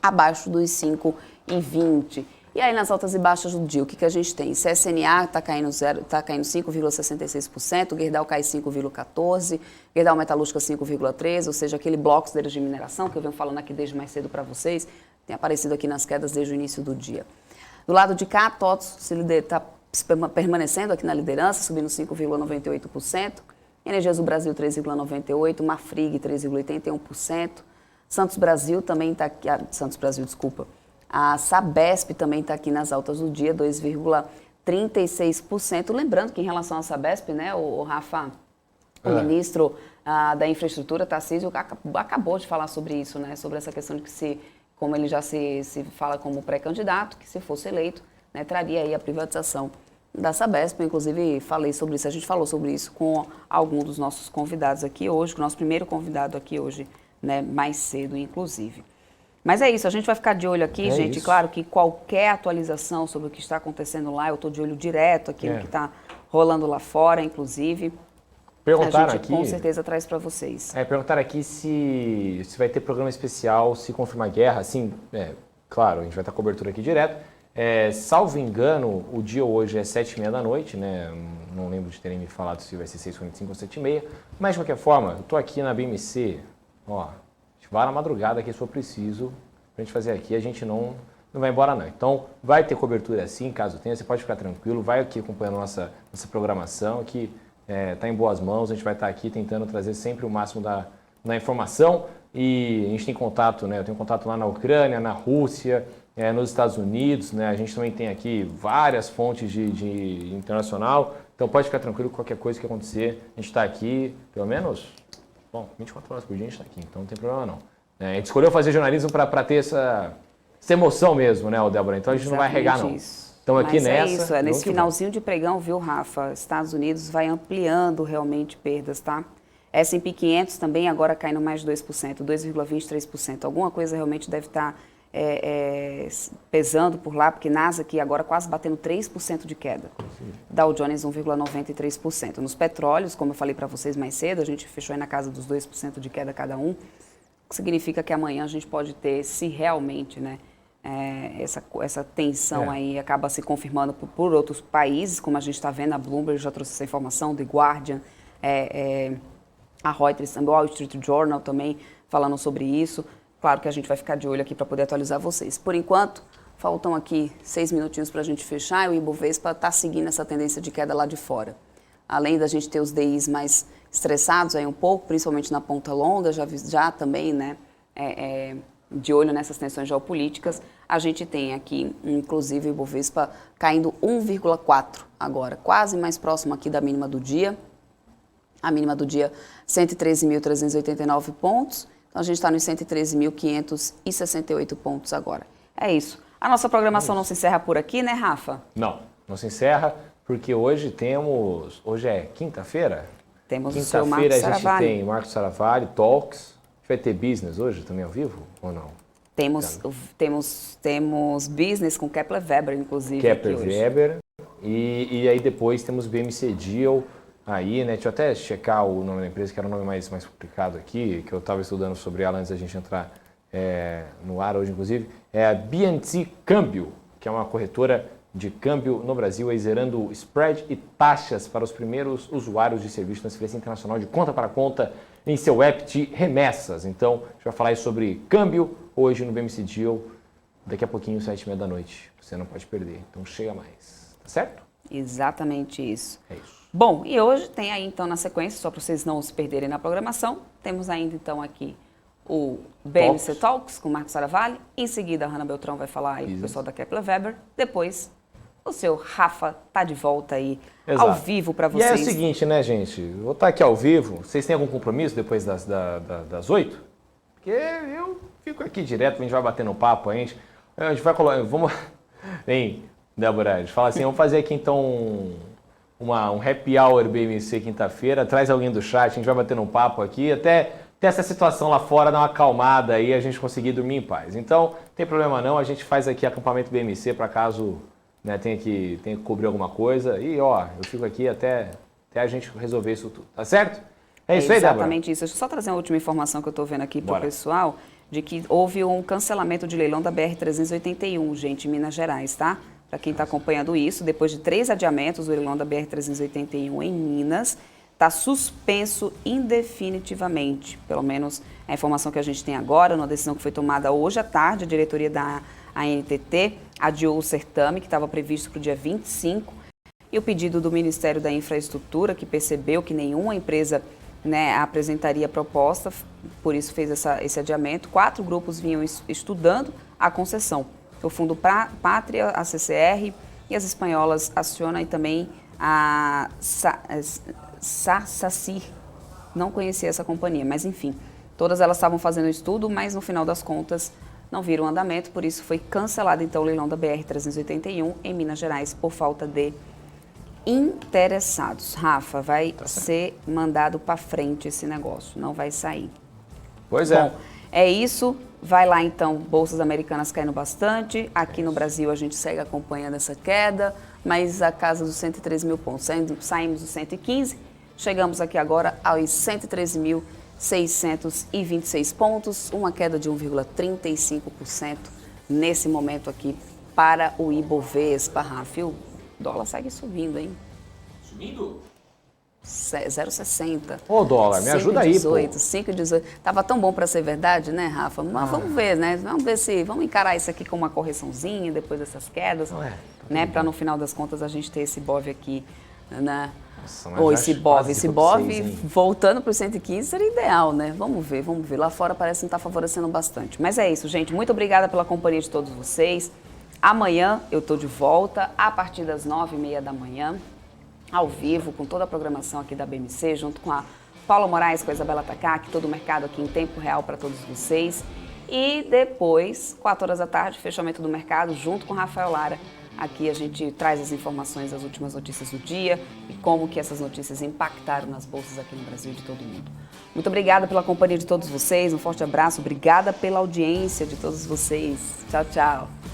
abaixo dos 5,20. E aí, nas altas e baixas do dia, o que a gente tem? CSNA está caindo 5,66%, Gerdau cai 5,14%, Gerdau Metalúrgica 5,13%, ou seja, aquele bloco de mineração que eu venho falando aqui desde mais cedo para vocês, tem aparecido aqui nas quedas desde o início do dia. Do lado de cá, TOTS está permanecendo aqui na liderança, subindo 5,98%, Energias do Brasil 3,98%, Marfrig 3,81%, Santos Brasil também está aqui, a Sabesp também está aqui nas altas do dia, 2,36%. Lembrando que em relação à Sabesp, né, o Rafa, o ministro da Infraestrutura, Tarcísio, acabou de falar sobre isso, né, sobre essa questão de que como ele já se fala como pré-candidato, que se fosse eleito, né, traria aí a privatização da Sabesp. Inclusive, falei sobre isso, a gente falou sobre isso com algum dos nossos convidados aqui hoje, com o nosso primeiro convidado aqui hoje, né, mais cedo, inclusive. Mas é isso, a gente vai ficar de olho aqui, gente. Isso. Claro que qualquer atualização sobre o que está acontecendo lá, eu estou de olho direto aqui no que está rolando lá fora, inclusive. Perguntaram a gente aqui, com certeza traz para vocês. Perguntaram aqui se vai ter programa especial, se confirmar guerra. Sim, claro, a gente vai estar cobertura aqui direto. Salvo engano, o dia hoje é 7h30 da noite, né? Não lembro de terem me falado se vai ser 6h45 ou 7h30. Mas, de qualquer forma, eu estou aqui na BMC, vá na madrugada que se for preciso pra gente fazer aqui, a gente não vai embora não. Então, vai ter cobertura assim, caso tenha, você pode ficar tranquilo, vai aqui acompanhando nossa programação, que está em boas mãos, a gente vai estar aqui tentando trazer sempre o máximo da informação e a gente tem contato, né? Eu tenho contato lá na Ucrânia, na Rússia, nos Estados Unidos, né? A gente também tem aqui várias fontes de internacional, então pode ficar tranquilo, qualquer coisa que acontecer, a gente está aqui, pelo menos... 24 horas por dia a gente está aqui, então não tem problema não. A gente escolheu fazer jornalismo para ter essa emoção mesmo, né, Débora? Então a gente não vai regar não. Então aqui Mas nessa... é isso, nesse finalzinho de pregão, viu, Rafa? Estados Unidos vai ampliando realmente perdas, tá? S&P 500 também agora caindo mais de 2%, 2,23%. Alguma coisa realmente deve estar pesando por lá, porque Nasdaq agora quase batendo 3% de queda. Dow Jones 1,93%. Nos petróleos, como eu falei para vocês mais cedo, a gente fechou aí na casa dos 2% de queda cada um, o que significa que amanhã a gente pode ter, se realmente, né, essa tensão aí acaba se confirmando por outros países, como a gente está vendo, a Bloomberg já trouxe essa informação, The Guardian, a Reuters, a Wall Street Journal também falando sobre isso. Claro que a gente vai ficar de olho aqui para poder atualizar vocês. Por enquanto, faltam aqui 6 minutinhos para a gente fechar e o Ibovespa está seguindo essa tendência de queda lá de fora. Além da gente ter os DIs mais estressados aí um pouco, principalmente na ponta longa, já também, né, de olho nessas tensões geopolíticas, a gente tem aqui, inclusive, o Ibovespa caindo 1,4 agora, quase mais próximo aqui da mínima do dia. A mínima do dia, 113.389 pontos. Então, a gente está nos 113.568 pontos agora. É isso. A nossa programação não se encerra por aqui, né, Rafa? Não se encerra, porque hoje temos... Hoje é quinta-feira? Temos o seu Marcos Quinta-feira a gente Saravalli. tem Marcos Saravalli, Talks. Vai ter business hoje também ao vivo ou não? Temos business com Kepler Weber, inclusive. Kepler aqui hoje. Weber. E aí depois temos BMC Deal. Aí, né, deixa eu até checar o nome da empresa, que era o nome mais complicado aqui, que eu estava estudando sobre ela antes da gente entrar no ar hoje, inclusive. É a BNC Câmbio, que é uma corretora de câmbio no Brasil, aí zerando spread e taxas para os primeiros usuários de serviço de transferência internacional de conta para conta em seu app de remessas. Então, a gente vai falar aí sobre câmbio hoje no BMC Deal, daqui a pouquinho, 7h30 da noite. Você não pode perder, então chega mais, tá certo? Exatamente isso. É isso. Bom, e hoje tem aí então na sequência, só para vocês não se perderem na programação, temos ainda então aqui o BMC Talks com o Marcos Saravalli, em seguida a Hanna Beltrão vai falar aí com o pessoal da Kepler Weber, depois o seu Rafa tá de volta aí ao vivo para vocês. E é o seguinte, né, gente, vou estar aqui ao vivo, vocês têm algum compromisso depois das 8? Porque eu fico aqui direto, a gente vai batendo papo, a gente vai colocar, vamos, hein, Débora, a gente fala assim, vamos fazer aqui então um happy hour BMC quinta-feira, traz alguém do chat, a gente vai batendo um papo aqui, até ter essa situação lá fora, dar uma acalmada aí, a gente conseguir dormir em paz. Então, não tem problema não, a gente faz aqui acampamento BMC para caso, né, tenha que cobrir alguma coisa, e ó, eu fico aqui até a gente resolver isso tudo, tá certo? É isso aí, Débora? Exatamente isso. Deixa eu só trazer uma última informação que eu estou vendo aqui para o Bora. pessoal, de que houve um cancelamento de leilão da BR-381, gente, em Minas Gerais, tá? Para quem está acompanhando isso, depois de 3 adiamentos, o leilão da BR-381 em Minas está suspenso indefinitivamente. Pelo menos a informação que a gente tem agora, uma decisão que foi tomada hoje à tarde, a diretoria da ANTT adiou o certame, que estava previsto para o dia 25, e o pedido do Ministério da Infraestrutura, que percebeu que nenhuma empresa, né, apresentaria proposta, por isso fez esse adiamento. 4 grupos vinham estudando a concessão. O Fundo Pátria, a CCR e as espanholas Acciona e também a SACIR. Não conhecia essa companhia, mas enfim, todas elas estavam fazendo estudo, mas no final das contas não viram andamento, por isso foi cancelado então o leilão da BR-381 em Minas Gerais por falta de interessados. Rafa, vai ser mandado para frente esse negócio, não vai sair. Pois é. Bom, é isso. Vai lá então, bolsas americanas caindo bastante. Aqui no Brasil a gente segue acompanhando essa queda, mas a casa dos 113 mil pontos. Saímos dos 115, chegamos aqui agora aos 113.626 pontos, uma queda de 1,35% nesse momento aqui para o Ibovespa, Rafa. O dólar segue subindo, hein? Subindo? 0,60. Ô, dólar, me ajuda aí, pô. 5,18. Tava tão bom para ser verdade, né, Rafa? Mas vamos ver, né? Vamos encarar isso aqui como uma correçãozinha depois dessas quedas, né? Para no final das contas a gente ter esse BOV aqui, né? Nossa, Ou esse BOV vocês, voltando para os 115 seria ideal, né? Vamos ver. Lá fora parece não estar favorecendo bastante. Mas é isso, gente. Muito obrigada pela companhia de todos vocês. Amanhã eu tô de volta a partir das 9h30 da manhã. Ao vivo, com toda a programação aqui da BMC, junto com a Paula Moraes, com a Isabela Takaki, todo o mercado aqui em tempo real para todos vocês. E depois, 4 horas da tarde, fechamento do mercado, junto com o Rafael Lara, Aqui a gente traz as informações das últimas notícias do dia e como que essas notícias impactaram nas bolsas aqui no Brasil e de todo mundo. Muito obrigada pela companhia de todos vocês, um forte abraço, obrigada pela audiência de todos vocês. Tchau, tchau.